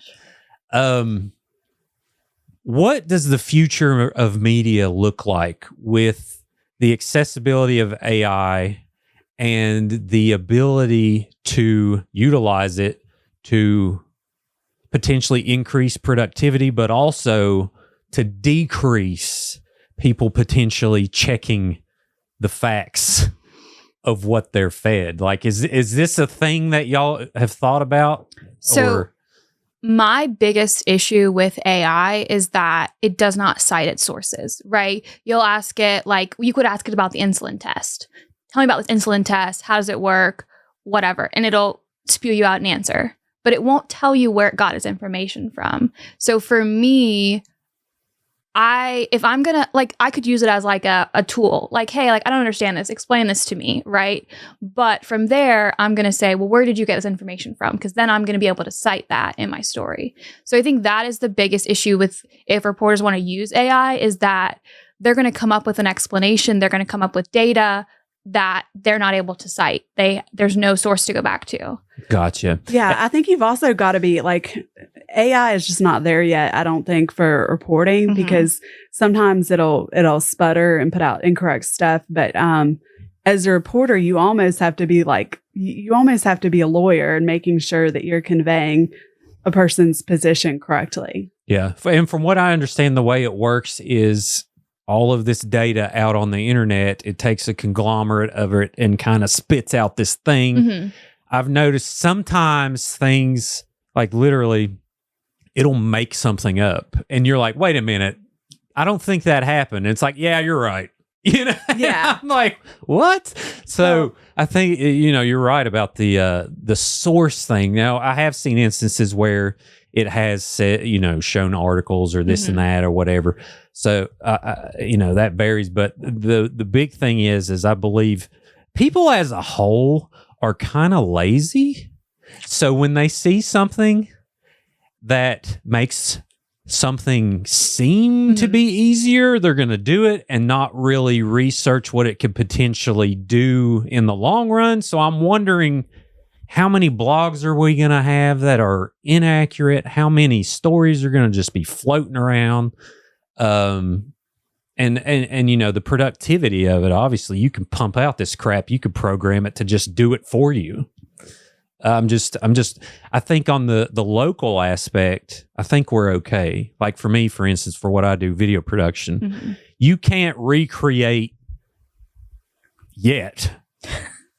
what does the future of media look like with the accessibility of AI and the ability to utilize it to potentially increase productivity, but also to decrease people potentially checking the facts of what they're fed? Like, is this a thing that y'all have thought about? So my biggest issue with AI is that it does not cite its sources, right? You'll ask it, like, you could ask it about the insulin test. Tell me about this insulin test. How does it work? Whatever. And it'll spew you out an answer, but it won't tell you where it got its information from. So for me, if I'm gonna, like, I could use it as like a tool, like, hey, like, I don't understand this, explain this to me, right? But from there, I'm gonna say, well, where did you get this information from? Because then I'm gonna be able to cite that in my story. So I think that is the biggest issue with if reporters want to use AI, is that they're gonna come up with an explanation, they're gonna come up with data that they're not able to cite. There's no source to go back to. Gotcha. Yeah, I think you've also got to be like, AI is just not there yet, I don't think, for reporting, because sometimes it'll sputter and put out incorrect stuff. But as a reporter, you almost have to be like, you almost have to be a lawyer and making sure that you're conveying a person's position correctly. Yeah. And from what I understand, the way it works is all of this data out on the internet, it takes a conglomerate of it and kind of spits out this thing. I've noticed sometimes things, like, literally, it'll make something up and you're like, wait a minute, I don't think that happened. And it's like, yeah, you're right. You know? Yeah. I'm like, what? So I think, you're right about the source thing. Now, I have seen instances where it has said, shown articles or this and that or whatever. So, that varies. But the big thing is I believe people as a whole are kind of lazy. So when they see something that makes something seem to be easier, they're going to do it and not really research what it could potentially do in the long run. So I'm wondering, how many blogs are we going to have that are inaccurate? How many stories are going to just be floating around? And the productivity of it, obviously you can pump out this crap. You could program it to just do it for you. I think on the local aspect, I think we're okay. Like for me, for instance, for what I do, video production, you can't recreate yet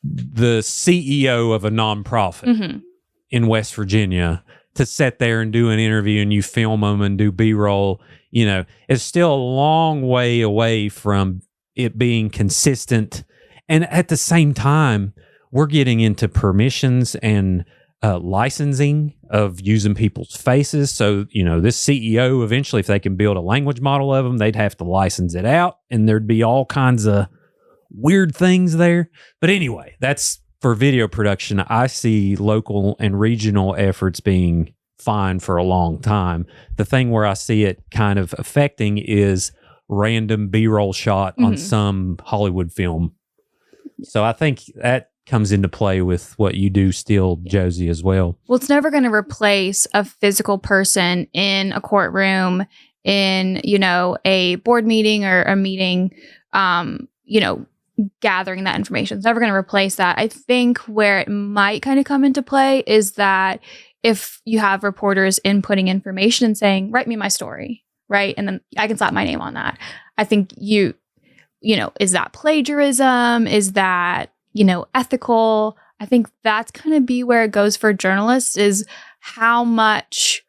the CEO of a nonprofit in West Virginia to sit there and do an interview and you film them and do B-roll. It's still a long way away from it being consistent. And at the same time, we're getting into permissions and licensing of using people's faces. So, this CEO, eventually, if they can build a language model of them, they'd have to license it out and there'd be all kinds of weird things there. But anyway, that's for video production. I see local and regional efforts being fine for a long time. The thing where I see it kind of affecting is random B-roll shot on some Hollywood film. So I think that comes into play with what you do still, Josie, as well. Well, it's never going to replace a physical person in a courtroom, in, a board meeting or a meeting, gathering that information. It's never going to replace that. I think where it might kind of come into play is that if you have reporters inputting information and saying, write me my story, right? And then I can slap my name on that. I think is that plagiarism? Is that, ethical? I think that's going to be where it goes for journalists, is how much,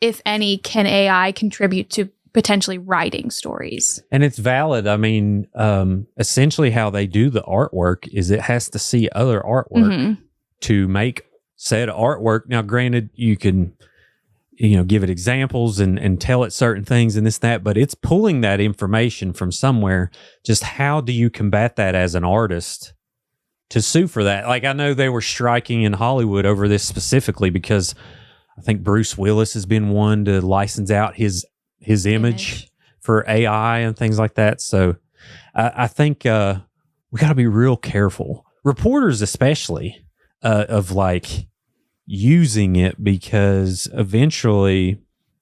if any, can AI contribute to potentially writing stories. And it's valid. I mean, essentially how they do the artwork is it has to see other artwork to make said artwork. Now, granted, you can, give it examples and tell it certain things and this, that, but it's pulling that information from somewhere. Just how do you combat that as an artist to sue for that? Like, I know they were striking in Hollywood over this specifically because I think Bruce Willis has been one to license out his image for AI and things like that. So I think we got to be real careful, reporters especially, of like using it, because eventually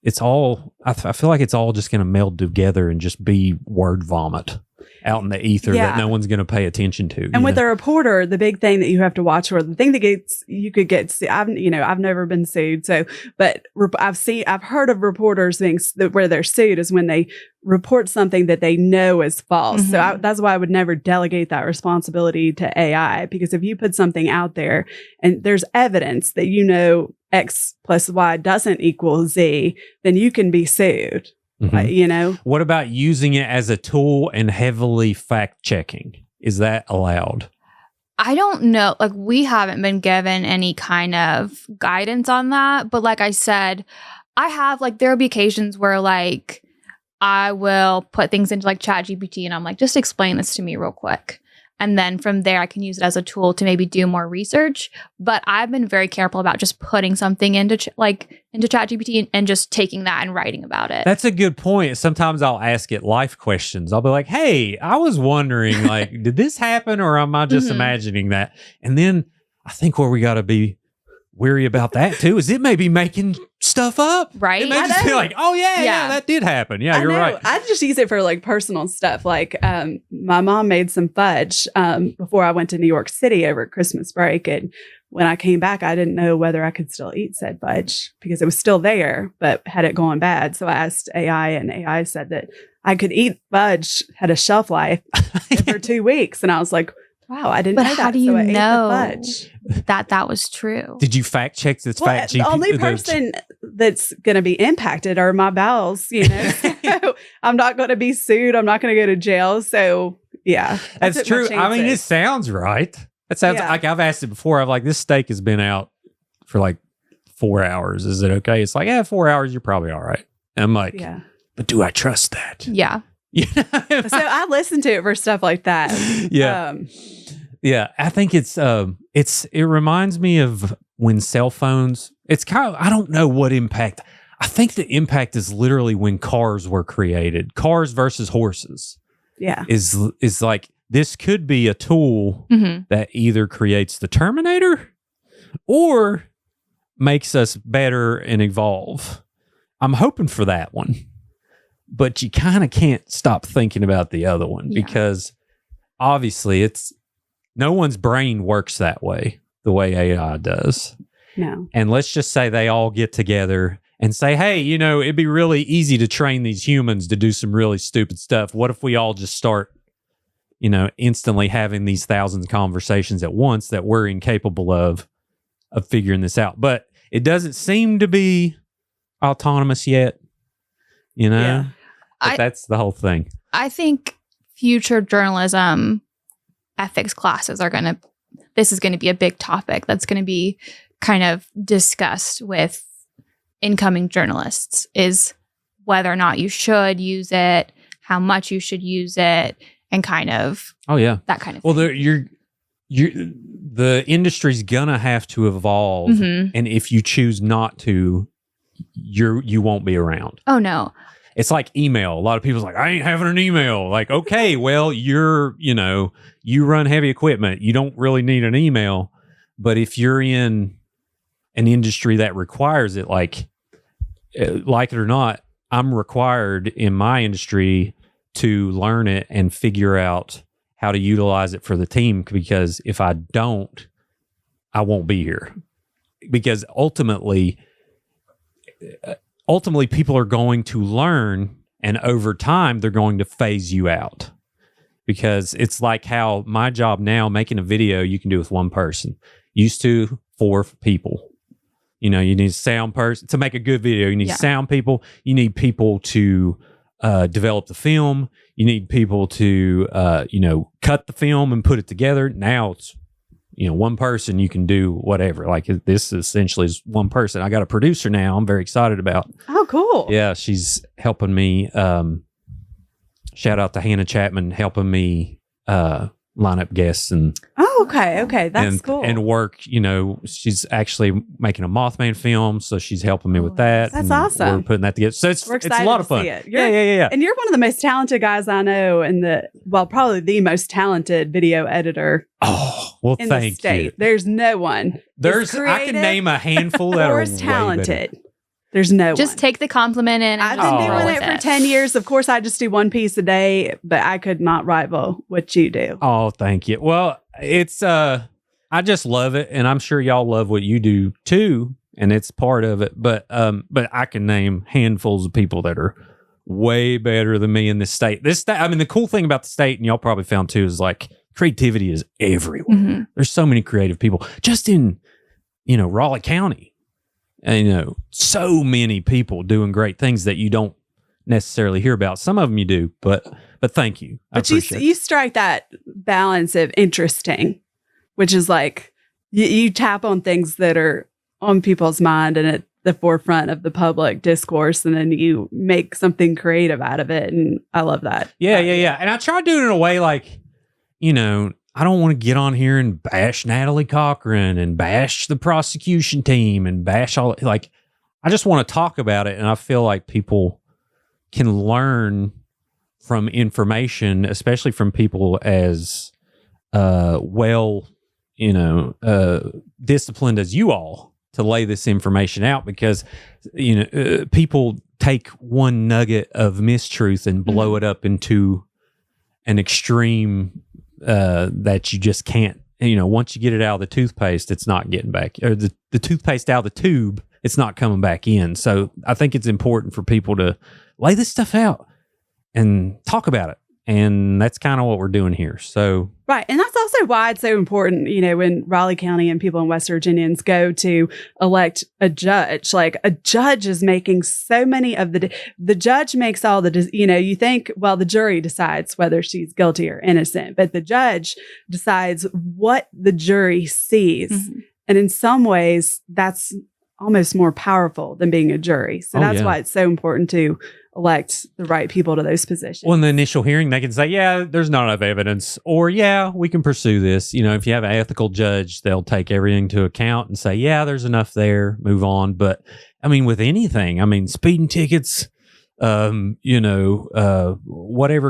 it's all, I feel like it's all just going to meld together and just be word vomit out in the ether that no one's going to pay attention to. And with a reporter, the big thing that you have to watch for, the thing that you could get, I've never been sued. So, but I've heard of reporters where they're sued is when they report something that they know is false. Mm-hmm. So that's why I would never delegate that responsibility to AI, because if you put something out there and there's evidence that X plus Y doesn't equal Z, then you can be sued. Mm-hmm. What about using it as a tool and heavily fact checking? Is that allowed? I don't know. Like, we haven't been given any kind of guidance on that. But like I said, I have, like, there'll be occasions where, like, I will put things into like ChatGPT and I'm like, just explain this to me real quick. And then from there, I can use it as a tool to maybe do more research. But I've been very careful about just putting something into ChatGPT and just taking that and writing about it. That's a good point. Sometimes I'll ask it life questions. I'll be like, hey, I was wondering, like, did this happen or am I just imagining that? And then I think where we got to be weary about that too is it may be making stuff up. Right. It may just be like, oh yeah, that did happen. Yeah, you're right. I just use it for like personal stuff. Like my mom made some fudge before I went to New York City over Christmas break. And when I came back, I didn't know whether I could still eat said fudge because it was still there, but had it gone bad. So I asked AI and AI said that I could eat fudge, had a shelf life for 2 weeks. And I was like, wow, I didn't know that. How do you so I know ate the fudge. that was true? Did you fact check this fact? The only person that's going to be impacted are my bowels, So I'm not going to be sued. I'm not going to go to jail. So yeah, that's true. I mean, it sounds right. It sounds like I've asked it before. I'm like, this steak has been out for like 4 hours. Is it okay? It's like, 4 hours. You're probably all right. And I'm like, but do I trust that? Yeah. So I listen to it for stuff like that. Yeah. Yeah. I think it reminds me of when cell phones, it's kind of, I don't know what impact. I think the impact is literally when cars were created. Cars versus horses. Yeah. Is like, this could be a tool that either creates the Terminator or makes us better and evolve. I'm hoping for that one. But you kind of can't stop thinking about the other one because obviously no one's brain works that way, the way AI does. No. And let's just say they all get together and say, hey, it'd be really easy to train these humans to do some really stupid stuff. What if we all just start, instantly having these thousands of conversations at once that we're incapable of figuring this out? But it doesn't seem to be autonomous yet, Yeah. But that's the whole thing. I think future journalism ethics classes this is going to be a big topic that's going to be kind of discussed with incoming journalists, is whether or not you should use it, how much you should use it, and kind of that kind of thing. Well, the industry's gonna have to evolve, and if you choose not to, you won't be around. Oh no. It's like email. A lot of people's like, I ain't having an email. Like, okay, well, you run heavy equipment. You don't really need an email. But if you're in an industry that requires it, like it or not, I'm required in my industry to learn it and figure out how to utilize it for the team, because if I don't, I won't be here. Because ultimately people are going to learn, and over time they're going to phase you out. Because it's like how my job now, making a video, you can do with one person. Used to 4 people. You need a sound person to make a good video. You need sound people. You need people to develop the film. You need people to cut the film and put it together. Now it's one person, you can do whatever. Like, this essentially is one person. I got a producer now I'm very excited about. Oh, cool. Yeah, she's helping me. Shout out to Hannah Chapman, helping me line up guests and okay, that's cool. And work. She's actually making a Mothman film, so she's helping me with that. That's awesome. We're putting that together, so it's a lot of fun. Yeah. And you're one of the most talented guys I know probably the most talented video editor. Oh, well, in thank the state. you. There's no one. I can name a handful that are talented. There's no Just one. take the compliment in. I've been doing it for 10 years. Of course, I just do one piece a day, but I could not rival what you do. Oh, thank you. Well, it's I just love it, and I'm sure y'all love what you do too, and it's part of it. But I can name handfuls of people that are way better than me in this state. I mean, the cool thing about the state, and y'all probably found too, is like creativity is everywhere. Mm-hmm. There's so many creative people just in, Raleigh County. And, so many people doing great things that you don't necessarily hear about. Some of them you do, but thank you. But you strike that balance of interesting, which is like you tap on things that are on people's mind and at the forefront of the public discourse, and then you make something creative out of it. And I love that. Yeah. And I try doing it in a way like, I don't want to get on here and bash Natalie Cochran and bash the prosecution team and bash all, like, I just want to talk about it. And I feel like people can learn from information, especially from people as disciplined as you all, to lay this information out, because people take one nugget of mistruth and blow it up into an extreme that you just can't. Once you get it out of the toothpaste, it's not getting back, or the toothpaste out of the tube, it's not coming back in. So I think it's important for people to lay this stuff out and talk about it. And that's kind of what we're doing here. So, right. And that's also why it's so important, when Raleigh County and people in West Virginians go to elect a judge. Like, a judge is making so many of the judge makes all the, you think, well, the jury decides whether she's guilty or innocent, but the judge decides what the jury sees. Mm-hmm. And in some ways, that's almost more powerful than being a jury. So that's why it's so important to elect the right people to those positions. Well, in the initial hearing, they can say, yeah, there's not enough evidence, or yeah, we can pursue this. If you have an ethical judge, they'll take everything into account and say, yeah, there's enough there, move on. But I mean, with anything, speeding tickets, whatever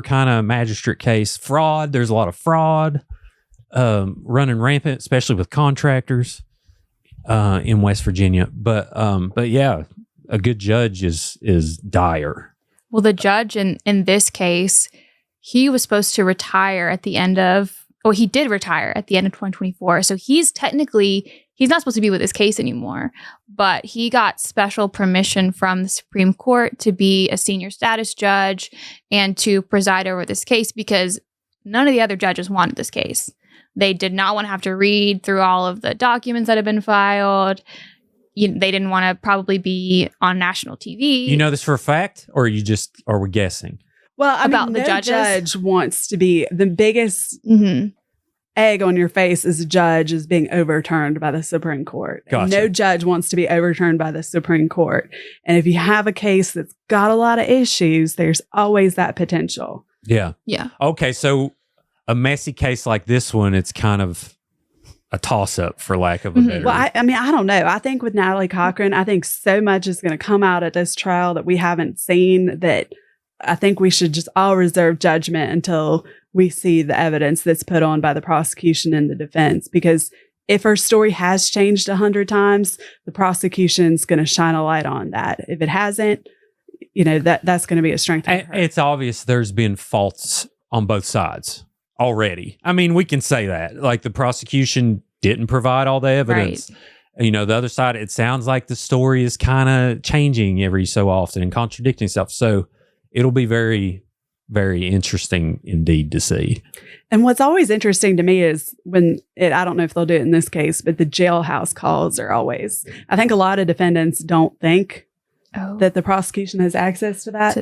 kind of magistrate case, fraud, there's a lot of fraud running rampant, especially with contractors in West Virginia. But yeah, a good judge is dire. Well, the judge in this case, he was supposed to retire at the end of, he did retire at the end of 2024. So he's not supposed to be with this case anymore, but he got special permission from the Supreme Court to be a senior status judge and to preside over this case, because none of the other judges wanted this case. They did not want to have to read through all of the documents that have been filed. They didn't want to probably be on national TV. You know this for a fact, or are we guessing? Well, about the judges? Judge wants to be the biggest egg on your face as a judge is being overturned by the Supreme Court. Gotcha. No judge wants to be overturned by the Supreme Court. And if you have a case that's got a lot of issues, there's always that potential. Yeah. Yeah. Okay, so a messy case like this one, it's kind of a toss-up, for lack of a better. Well, I don't know. I think with Natalie Cochran, I think so much is going to come out at this trial that we haven't seen, that I think we should just all reserve judgment until we see the evidence that's put on by the prosecution and the defense. Because if her story has changed 100 times, the prosecution's going to shine a light on that. If it hasn't, that's going to be a strength. It's obvious there's been faults on both sides already. I mean, we can say that. Like, the prosecution didn't provide all the evidence. Right. The other side, it sounds like the story is kind of changing every so often and contradicting stuff. So it'll be very, very interesting indeed to see. And what's always interesting to me is I don't know if they'll do it in this case, but the jailhouse calls are always, I think a lot of defendants don't think that the prosecution has access to that.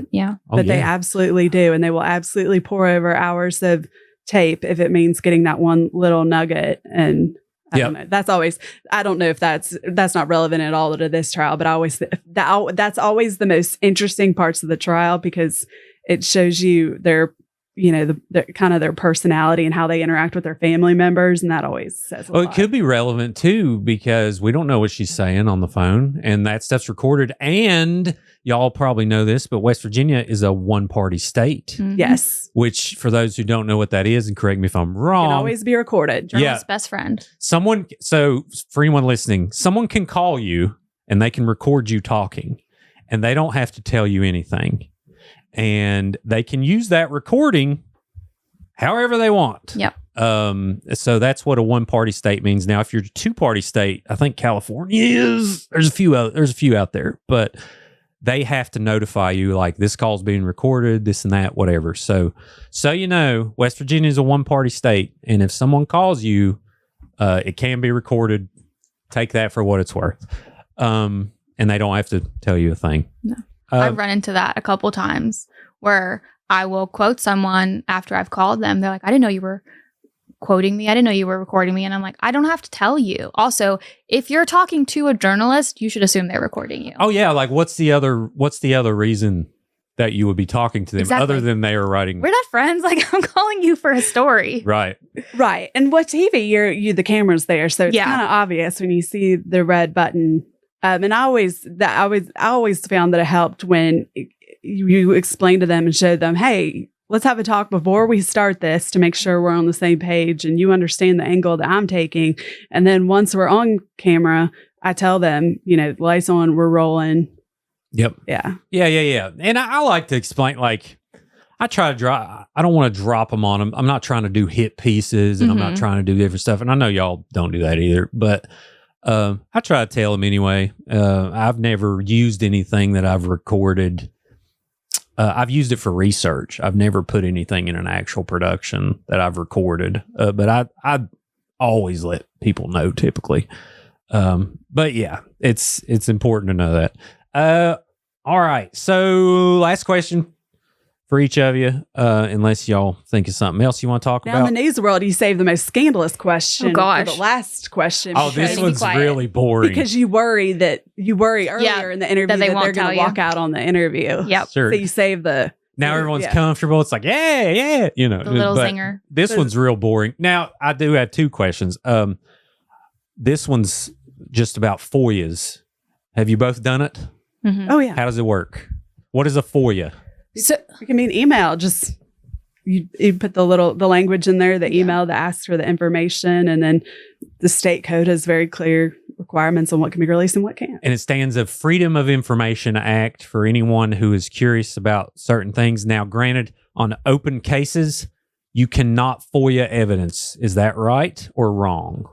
But they absolutely do. And they will absolutely pour over hours of tape if it means getting that one little nugget. And I don't know. That's always, I don't know if that's not relevant at all to this trial, but I always that's always the most interesting parts of the trial, because it shows you their kind of their personality and how they interact with their family members, and that always says a lot. It could be relevant too, because we don't know what she's saying on the phone, and that stuff's recorded. And y'all probably know this, but West Virginia is a one-party state. Mm-hmm. Yes. Which, for those who don't know what that is, and correct me if I'm wrong, can always be recorded. Journalist's best friend. So for anyone listening, someone can call you and they can record you talking. and they don't have to tell you anything. And they can use that recording however they want. Yep. So that's what a one-party state means. Now, if you're a two-party state, I think California is. There's a few out there, but they have to notify you, like, this call's being recorded, this and that, whatever. So you know, West Virginia is a one-party state, and if someone calls you, it can be recorded. Take that for what it's worth. And they don't have to tell you a thing. No. I've run into that a couple times where I will quote someone after I've called them. They're like, I didn't know you were quoting me. I didn't know you were recording me. And I'm like, I don't have to tell you. Also, if you're talking to a journalist, you should assume they're recording you. Oh yeah, like what's the other reason that you would be talking to them other than they are writing? We're not friends. Like, I'm calling you for a story. Right. Right. And what TV, you the camera's there, so it's kind of obvious when you see the red button. And I always found that it helped when you explain to them and show them, hey, let's have a talk before we start this to make sure we're on the same page and you understand the angle that I'm taking. And then once we're on camera, I tell them, lights on, we're rolling. Yep. Yeah. Yeah. And I like to explain, like, I try to drop, I don't want to drop them on them. I'm not trying to do hit pieces and I'm not trying to do different stuff. And I know y'all don't do that either, but I try to tell them anyway. I've never used anything that I've recorded. I've used it for research. I've never put anything in an actual production that I've recorded, but I always let people know typically. But yeah, it's important to know that. All right. So last question for each of you, unless y'all think of something else you want to talk about. Now in the news world, you saved the most scandalous question. Oh, gosh. For the last question. Oh, this one's really boring. Because you worry earlier in the interview that they're going to walk out on the interview. Yep. Sure. So you save the... Now everyone's comfortable. It's like, yeah, The little zinger. This one's real boring. Now, I do have two questions. This one's just about FOIAs. Have you both done it? Mm-hmm. Oh, yeah. How does it work? What is a FOIA? So it can mean email. Just you put the language in there, the email that asks for the information, and then the state code has very clear requirements on what can be released and what can't. And it stands a Freedom of Information Act for anyone who is curious about certain things. Now, granted, on open cases, you cannot FOIA evidence. Is that right or wrong?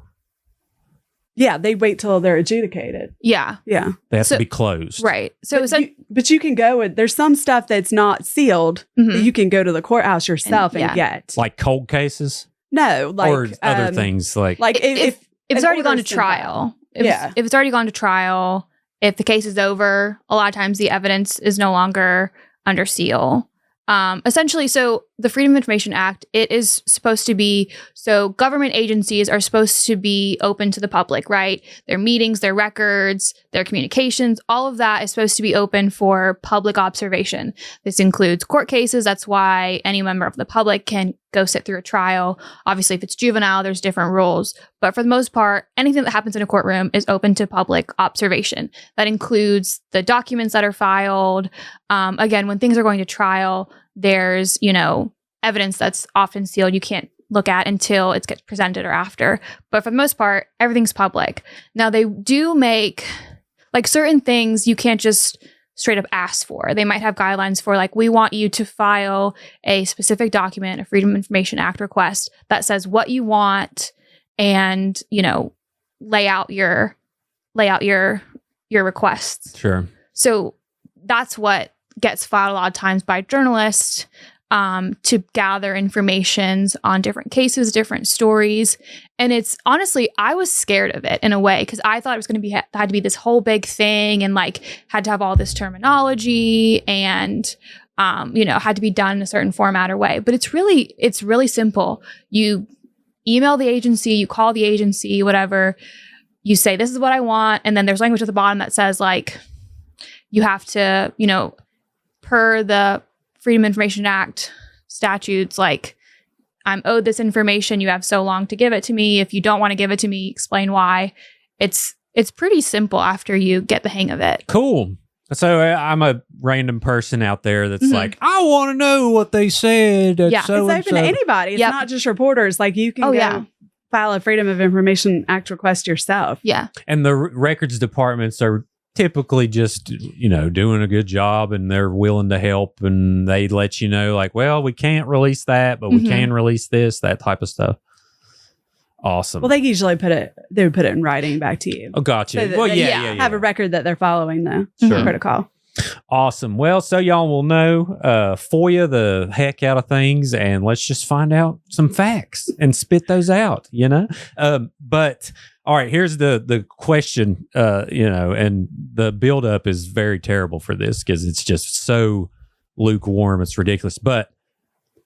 Yeah, they wait till they're adjudicated. Yeah. Yeah. They have to be closed. Right. So but you can go with, there's some stuff that's not sealed that you can go to the courthouse yourself and get. Like cold cases? No, like or other things like if it's already gone to trial. If it's already gone to trial, if the case is over, a lot of times the evidence is no longer under seal. Essentially, so the Freedom of Information Act, it is supposed to be, so government agencies are supposed to be open to the public, right? Their meetings, their records, their communications, all of that is supposed to be open for public observation. This includes court cases. That's why any member of the public can go sit through a trial. Obviously, if it's juvenile, there's different rules. But for the most part, anything that happens in a courtroom is open to public observation. That includes the documents that are filed. Again, when things are going to trial, there's, evidence that's often sealed you can't look at until it gets presented or after. But for the most part, everything's public. Now, they do make, like, certain things you can't just straight up ask for. They might have guidelines for, like, we want you to file a specific document, a Freedom of Information Act request that says what you want and, lay out your requests. Sure. So that's what gets filed a lot of times by journalists to gather informations on different cases, different stories. And it's honestly, I was scared of it in a way because I thought it was going to be had to be this whole big thing and had to have all this terminology and had to be done in a certain format or way. But it's really simple. You email the agency, you call the agency, whatever. You say, this is what I want. And then there's language at the bottom that says, you have to, per the Freedom of Information Act statutes, I'm owed this information. You have so long to give it to me. If you don't want to give it to me, explain why. It's pretty simple after you get the hang of it. Cool. So I'm a random person out there that's like, I want to know what they said. It's open to anybody. It's not just reporters. You can file a Freedom of Information Act request yourself. Yeah. And the records departments are typically just, doing a good job and they're willing to help and they let you know like, well, we can't release that, but we can release this, that type of stuff. Awesome. Well, they usually they would put it in writing back to you. Oh, gotcha. So that Well, they yeah. have a record that they're following the Sure. protocol. Awesome. Well, so y'all will know FOIA the heck out of things, and let's just find out some facts and spit those out, But all right, here's the question, and the buildup is very terrible for this because it's just so lukewarm. It's ridiculous. But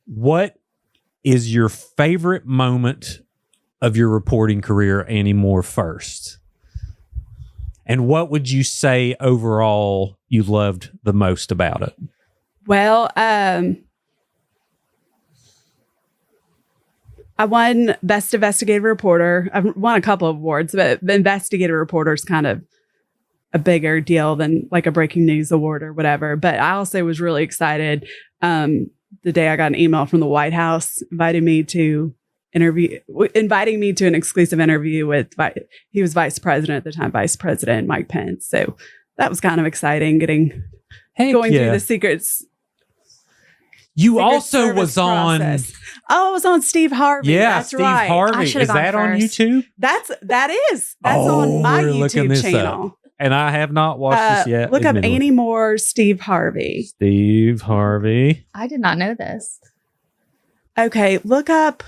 what is your favorite moment of your reporting career, Annie Moore, first? And what would you say overall you loved the most about it? Well, I won Best Investigative Reporter. I've won a couple of awards, but the Investigative Reporter is kind of a bigger deal than like a breaking news award or whatever. But I also was really excited the day I got an email from the White House inviting me to an exclusive interview with, he was vice president at the time, Vice President Mike Pence. So that was kind of exciting going through the secrets. You also was on. Oh, I was on Steve Harvey. Yeah, that's Steve right. Harvey. Is that on YouTube? That's on my YouTube channel. Up. And I have not watched this yet. Look up Annie Moore, Steve Harvey. Steve Harvey. I did not know this. Okay, look up.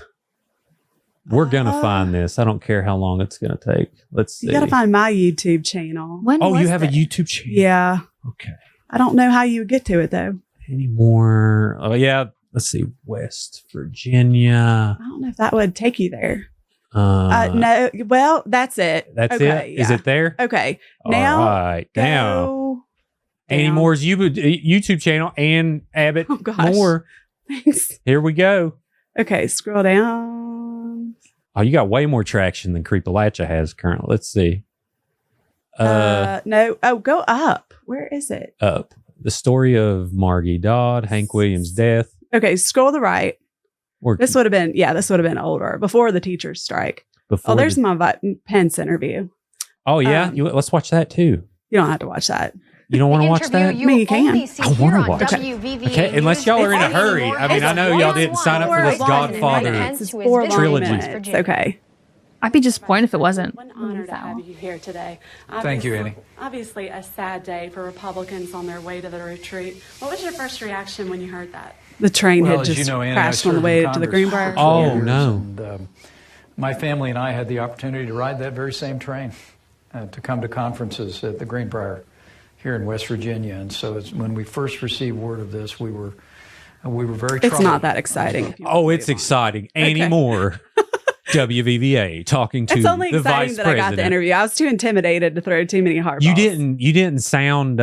We're gonna find this. I don't care how long it's gonna take. Let's see. You gotta find my YouTube channel. You have a YouTube channel? Yeah. Okay. I don't know how you would get to it though. Any more? Oh yeah. Let's see. West Virginia. I don't know if that would take you there. No. Well, that's it. That's okay, it. yeah. Is it there? Okay. All right. Now, Annie Moore's YouTube channel and Abbott Moore. Thanks. Here we go. Okay. Scroll down. Oh, you got way more traction than Creepalachia has currently. Let's see. No. Oh, go up. Where is it? Up. The story of Margie Dodd, Hank Williams' death. Okay, scroll to the right. This would have been older, before the teachers' strike. There's my Pence interview. Oh, yeah? Let's watch that, too. You don't have to watch that. You don't want to watch that? You can. I want to watch it. Okay, unless y'all are in a hurry. I mean, I know y'all didn't sign up for this Godfather trilogy. It's okay. I'd be disappointed if it wasn't. What an honor to have you here today. Thank you, Annie. Obviously, a sad day for Republicans on their way to the retreat. What was your first reaction when you heard that? The train had just crashed on the way to the Greenbrier. Oh, no. And, my family and I had the opportunity to ride that very same train to come to conferences at the Greenbrier here in West Virginia. And so when we first received word of this, we were very troubled. It's not that exciting. Oh, it's exciting. Annie Moore. WVVA talking to it's only the exciting vice that president. I got the interview. I was too intimidated to throw too many hard balls. You didn't sound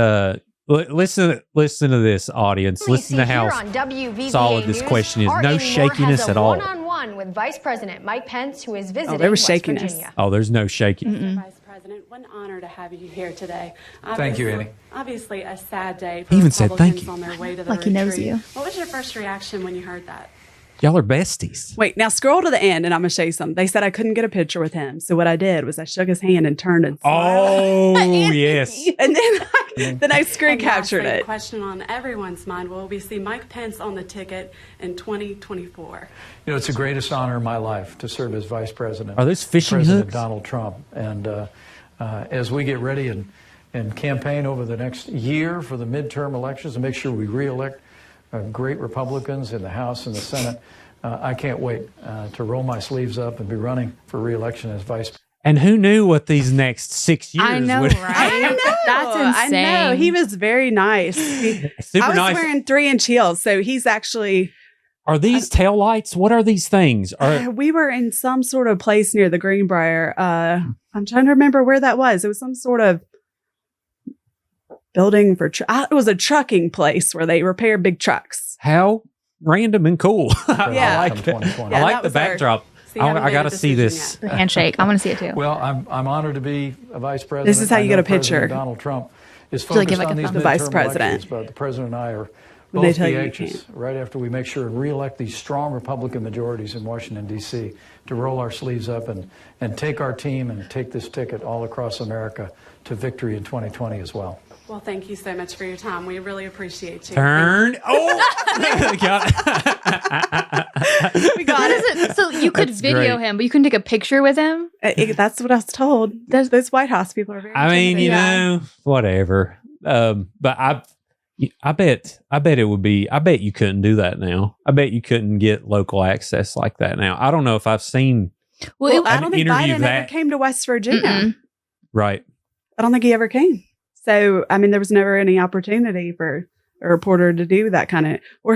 listen to this, audience. Listen to how solid this question is. No shakiness at all. One-on-one with Vice President Mike Pence, who is visiting there was West shakiness. Virginia. Oh, there's no shaking. Vice President, what an honor to have you here today. Thank you, Annie. Obviously, a sad day for He even said thank Republicans you. on their way to the Like he knows retreat. you. What was your first reaction when you heard that? Y'all are besties. Wait, now scroll to the end and I'm going to show you something. They said I couldn't get a picture with him. So what I did was I shook his hand and turned and smiled. Oh, yes. And then I screen captured it. Question on everyone's mind: will we see Mike Pence on the ticket in 2024? You know, it's the greatest honor of my life to serve as vice president. Are those fishing President hooks? Donald Trump. And as we get ready and campaign over the next year for the midterm elections and make sure we reelect great Republicans in the House and the Senate, I can't wait to roll my sleeves up and be running for reelection as vice president. And who knew what these next 6 years I know, would right? That's insane. I know. He was very nice. Super I was nice. wearing 3-inch heels, so he's actually... Are these taillights? What are these things? We were in some sort of place near the Greenbrier. I'm trying to remember where that was. It was some sort of building for... it was a trucking place where they repair big trucks. How random and cool. Yeah. I like that. Yeah, I like that the was our- backdrop. See, I haven't I made got to a see decision this. The handshake. I want to see it too. Well, I'm honored to be a vice president. This is how you I get know a picture. President Donald Trump is Should I focused give like on a these thumb? The vice midterm president. elections, but the president and I are when they both tell be you you anxious can't. right after we make sure and reelect these strong Republican majorities in Washington, D.C., to roll our sleeves up and take our team and take this ticket all across America to victory in 2020 as well. Well, thank you so much for your time. We really appreciate you. Turn. Oh, We got it. So you could That's video great. him, but you couldn't take a picture with him. That's what I was told. Those White House people are very I mean, you intimidating. know, whatever. But I bet it would be. I bet you couldn't do that now. I bet you couldn't get local access like that now. I don't know if I've seen. Well, I an don't think interview Biden that- ever came to West Virginia. Right. I don't think he ever came. So, I mean, there was never any opportunity for a reporter to do that kind of. Or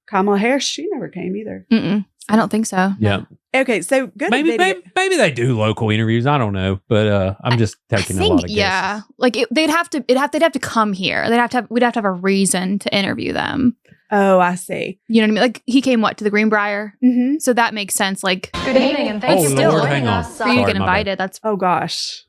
Kamala Harris, she never came either. I don't think so. Yeah. Okay, so good. Maybe they do local interviews. I don't know, but I'm just taking a lot of guesses. Yeah, like they'd have to come here. We'd have to have a reason to interview them. Oh, I see. You know what I mean? Like he came to the Greenbrier, mm-hmm. so that makes sense. Like Good evening, and thank you for Lord, joining hang on. us. for you to Sorry, get my bad. invited. That's Oh gosh.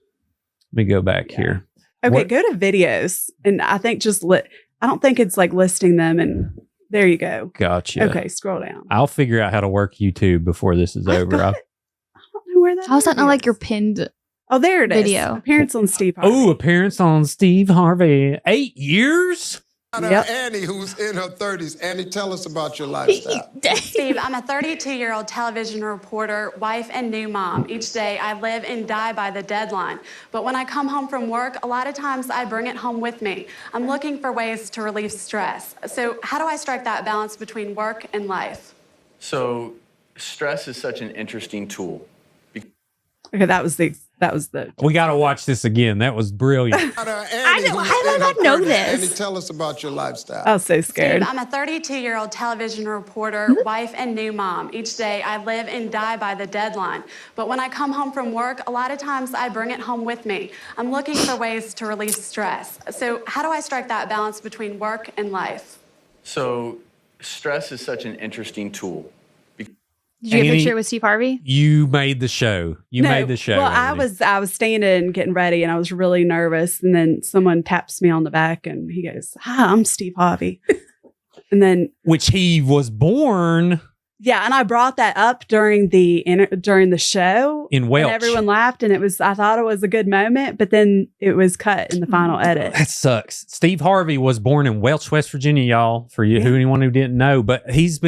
Let me go back here. Okay, What- go to videos, and I think I don't think it's like listing them, and there you go. Gotcha. Okay, scroll down. I'll figure out how to work YouTube before this is over. I don't know where that. how's that not is. like your pinned? Oh, there it is. video? Appearance on Steve Harvey. Oh, appearance on Steve Harvey. 8 years? Yep. Annie, who's in her 30s. Annie, tell us about your lifestyle. Steve, I'm a 32-year-old television reporter, wife, and new mom. Each day I live and die by the deadline. But when I come home from work, a lot of times I bring it home with me. I'm looking for ways to relieve stress. So how do I strike that balance between work and life? So, stress is such an interesting tool. Okay, that was the. We got to watch this again. That was brilliant. Annie, how did I not know this? Annie, tell us about your lifestyle. I was so scared. Steve, I'm a 32-year-old television reporter, wife, and new mom. Each day I live and die by the deadline. But when I come home from work, a lot of times I bring it home with me. I'm looking for ways to relieve stress. So how do I strike that balance between work and life? So, stress is such an interesting tool. Did you get a Annie, picture with Steve Harvey? You made the show. You No, made the show. Well, Annie. I was standing getting ready, and I was really nervous. And then someone taps me on the back, and he goes, "Hi, I'm Steve Harvey." And then, which he was born yeah, and I brought that up during the show in Welch. and everyone laughed, and I thought it was a good moment, but then it was cut in the final edit. That sucks. Steve Harvey was born in Welch, West Virginia, y'all, for you, anyone who didn't know. But he's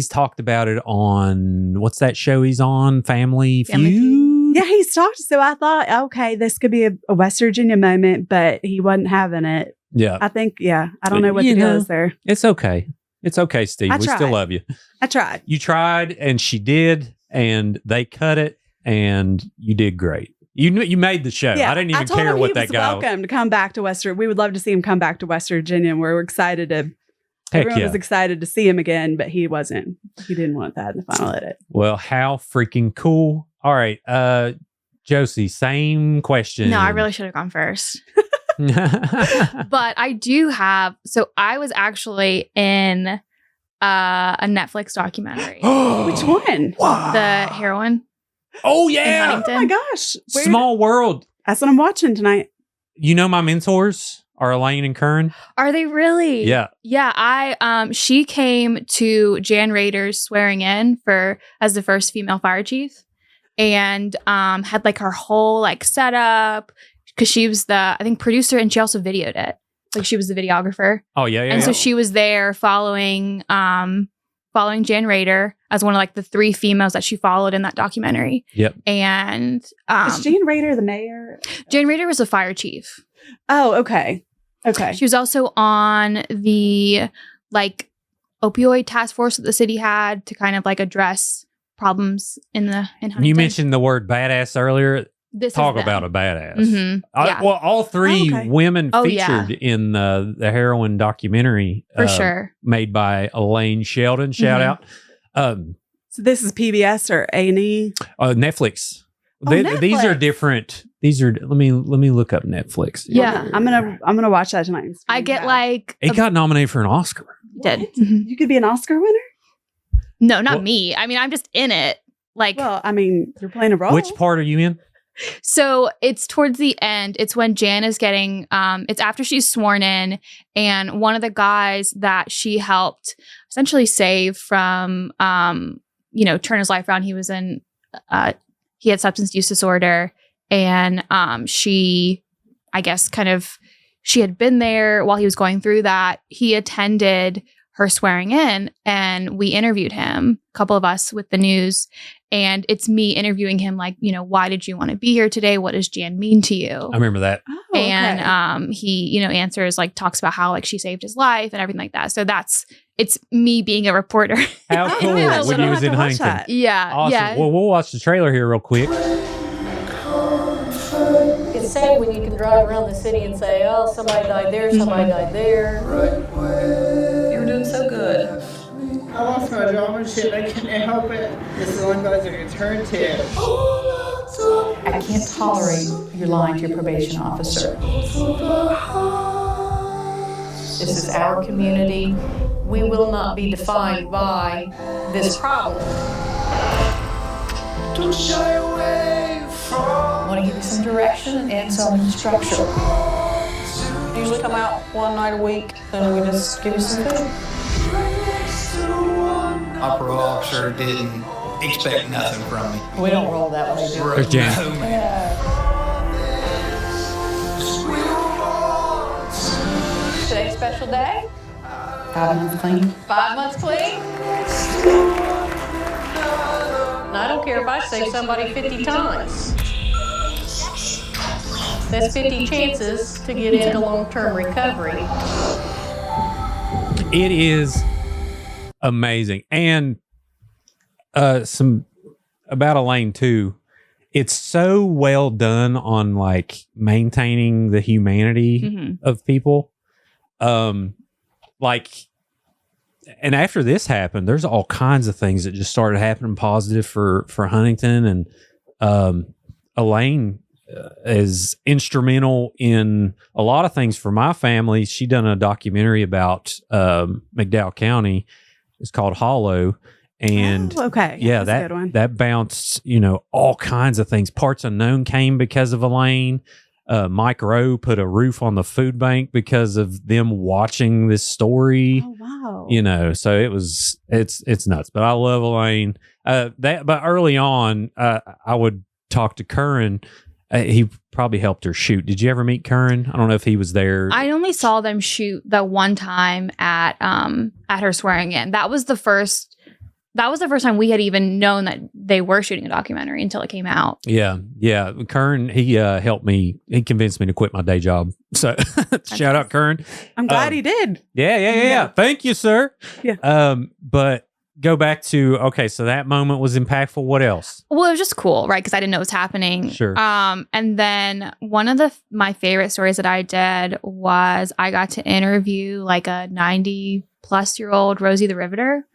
talked about it on, what's that show he's on? Family Feud? Yeah, he's talked. So I thought, okay, this could be a West Virginia moment, but he wasn't having it. Yeah. I think, I don't know what the deal is there. It's okay. It's okay, Steve. I We still tried. love you. I tried. You tried, and she did, and they cut it, and you did great. You made the show. I didn't even told care him what he that was guy. welcome to come back to West Virginia. We would love to see him come back to West Virginia, and we're excited to. Everyone was excited to see him again, but he wasn't. He didn't want that in the final edit. Well, how freaking cool! All right, Josie, same question. No, I really should have gone first. But I do have. So I was actually in a Netflix documentary. Which one? The Heroin. Oh in yeah! Huntington. Oh my gosh! Small World. That's what I'm watching tonight. You know my mentors are Elaine and Curran. Are they really? Yeah. Yeah. She came to Jan Rader's swearing in as the first female fire chief, and had like her whole like setup because she was the producer, and she also videoed it. Like she was the videographer. Oh yeah. And so she was there following Jan Rader as one of like the 3 females that she followed in that documentary. Yep. And Is Jan Rader the mayor? Jan Rader was the fire chief. Oh, okay. Okay. She was also on the like opioid task force that the city had to kind of like address problems in Huntington. You mentioned the word badass earlier. This is Talk them. about a badass. Mhm. Yeah. Well, all 3 women Oh, featured in the Heroin documentary. For sure. Made by Elaine Sheldon. Shout Mhm. out. So this is PBS or A&E? Netflix. Oh, These are Netflix. different. These are. Let me look up Netflix. Yeah. I'm gonna watch that tonight. I get like It got nominated for an Oscar. did. You could be an Oscar winner. No, not me. I mean, I'm just in it. Like, Well, I mean, you're playing a role. Which part are you in? So it's towards the end. It's when Jan is getting, it's after she's sworn in, and one of the guys that she helped essentially save from, turn his life around. He was he had substance use disorder, and she had been there while he was going through that. He attended her swearing in, and we interviewed him, a couple of us with the news. And it's me interviewing him, like, why did you want to be here today? What does Jan mean to you? I remember that. Oh, And he, answers, like, talks about how, like, she saved his life and everything like that. So it's me being a reporter. How cool when you was in Huntington. Yeah. Awesome. Yeah. Well, we'll watch the trailer here real quick. It's sad when you can drive around the city and say, oh, somebody died there, somebody died there. You were doing so good. I lost my job and shit. I couldn't help it. This is the one place I could turn to. I can't tolerate you lying to your probation officer. This is our community. We will not be defined by this problem. Don't shy away from. I want to give you some direction and some structure. Usually come out one night a week, then we just give you some food. Our parole officer didn't expect nothing from me. We don't roll that way, do we? There's Jan. No, man. Today's special day? 5 months clean. 5 months clean? And I don't care if I save somebody 50 times. That's 50 chances to get into long-term recovery. It is amazing. And some about Elaine too. It's so well done on, like, maintaining the humanity of people. And after this happened, there's all kinds of things that just started happening positive for Huntington, and Elaine is instrumental in a lot of things for my family. She done a documentary about McDowell County. It's called Hollow. And yeah, that's a good one. That bounced, all kinds of things. Parts Unknown came because of Elaine. Mike Rowe put a roof on the food bank because of them watching this story. Oh, wow. So it's nuts. But I love Elaine. But early on, I would talk to Curran. He probably helped her shoot. Did you ever meet Curran? I don't know if he was there. I only saw them shoot the one time at her swearing in. That was the first time we had even known that they were shooting a documentary until it came out. Yeah. Curran, he helped me. He convinced me to quit my day job. So shout out, Curran. I'm glad he did. Yeah. Thank you, sir. Yeah. But go back to, so that moment was impactful. What else? Well, it was just cool, right? Because I didn't know what was happening. Sure. And then one of my favorite stories that I did was I got to interview like a 90-plus-year-old Rosie the Riveter.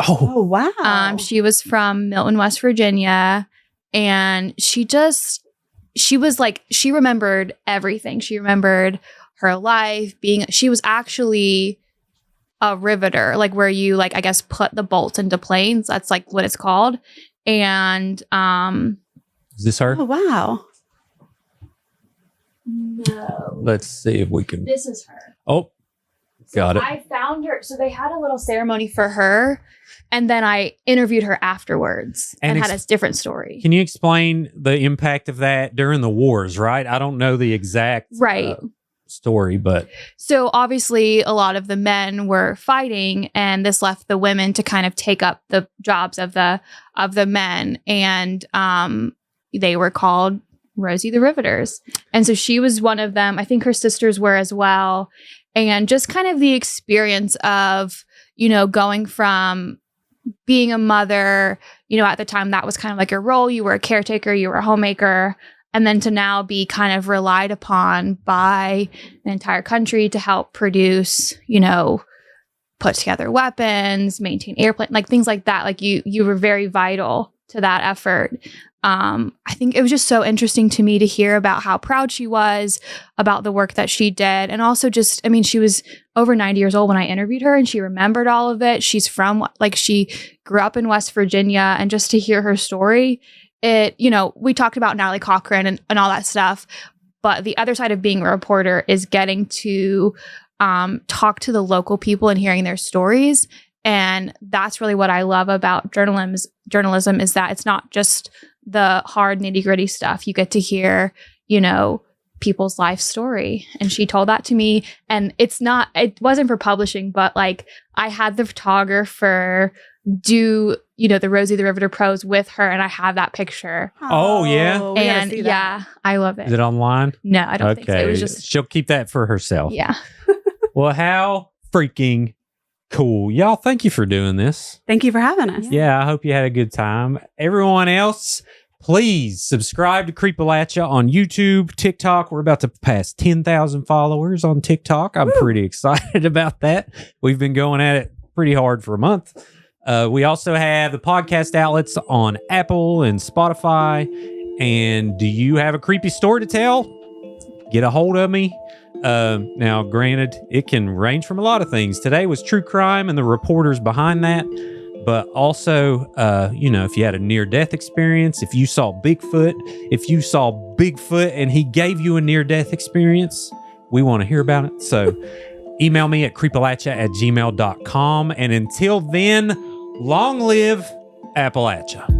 Oh, wow. She was from Milton, West Virginia, and she remembered everything. She remembered her life she was actually a riveter, like where you, like, I guess, put the bolts into planes. That's like what it's called. And is this her? Oh, wow. No. Let's see if we can. This is her. Oh, got it. I found her. So they had a little ceremony for her, and then I interviewed her afterwards and had a different story. Can you explain the impact of that during the wars, right? I don't know the exact story, but so obviously a lot of the men were fighting, and this left the women to kind of take up the jobs of the men, and they were called Rosie the Riveters. And so she was one of them. I think her sisters were as well. And just kind of the experience of, going from being a mother, at the time that was kind of like your role. You were a caretaker, you were a homemaker, and then to now be kind of relied upon by an entire country to help produce, put together weapons, maintain airplanes, like things like that. Like you were very vital to that effort. I think it was just so interesting to me to hear about how proud she was about the work that she did. And also just, she was over 90 years old when I interviewed her, and she remembered all of it. She's from, she grew up in West Virginia, and just to hear her story, we talked about Natalie Cochran and all that stuff, but the other side of being a reporter is getting to talk to the local people and hearing their stories. And that's really what I love about journalism is that it's not just the hard nitty gritty stuff. You get to hear, people's life story. And she told that to me. And it wasn't for publishing, but like I had the photographer do, the Rosie the Riveter prose with her. And I have that picture. Oh yeah. And yeah, I love it. Is it online? No, I don't think so. It was just, she'll keep that for herself. yeah. Well, how freaking cool. Y'all, thank you for doing this. Thank you for having us. Yeah, I hope you had a good time. Everyone else, please subscribe to Creepalachia on YouTube, TikTok. We're about to pass 10,000 followers on TikTok. I'm pretty excited about that. We've been going at it pretty hard for a month. We also have the podcast outlets on Apple and Spotify. And do you have a creepy story to tell? Get a hold of me. Now, granted, it can range from a lot of things. Today was true crime and the reporters behind that. But also, if you had a near-death experience, if you saw Bigfoot and he gave you a near-death experience, we want to hear about it. So email me at creepalachia@gmail.com. And until then, long live Appalachia.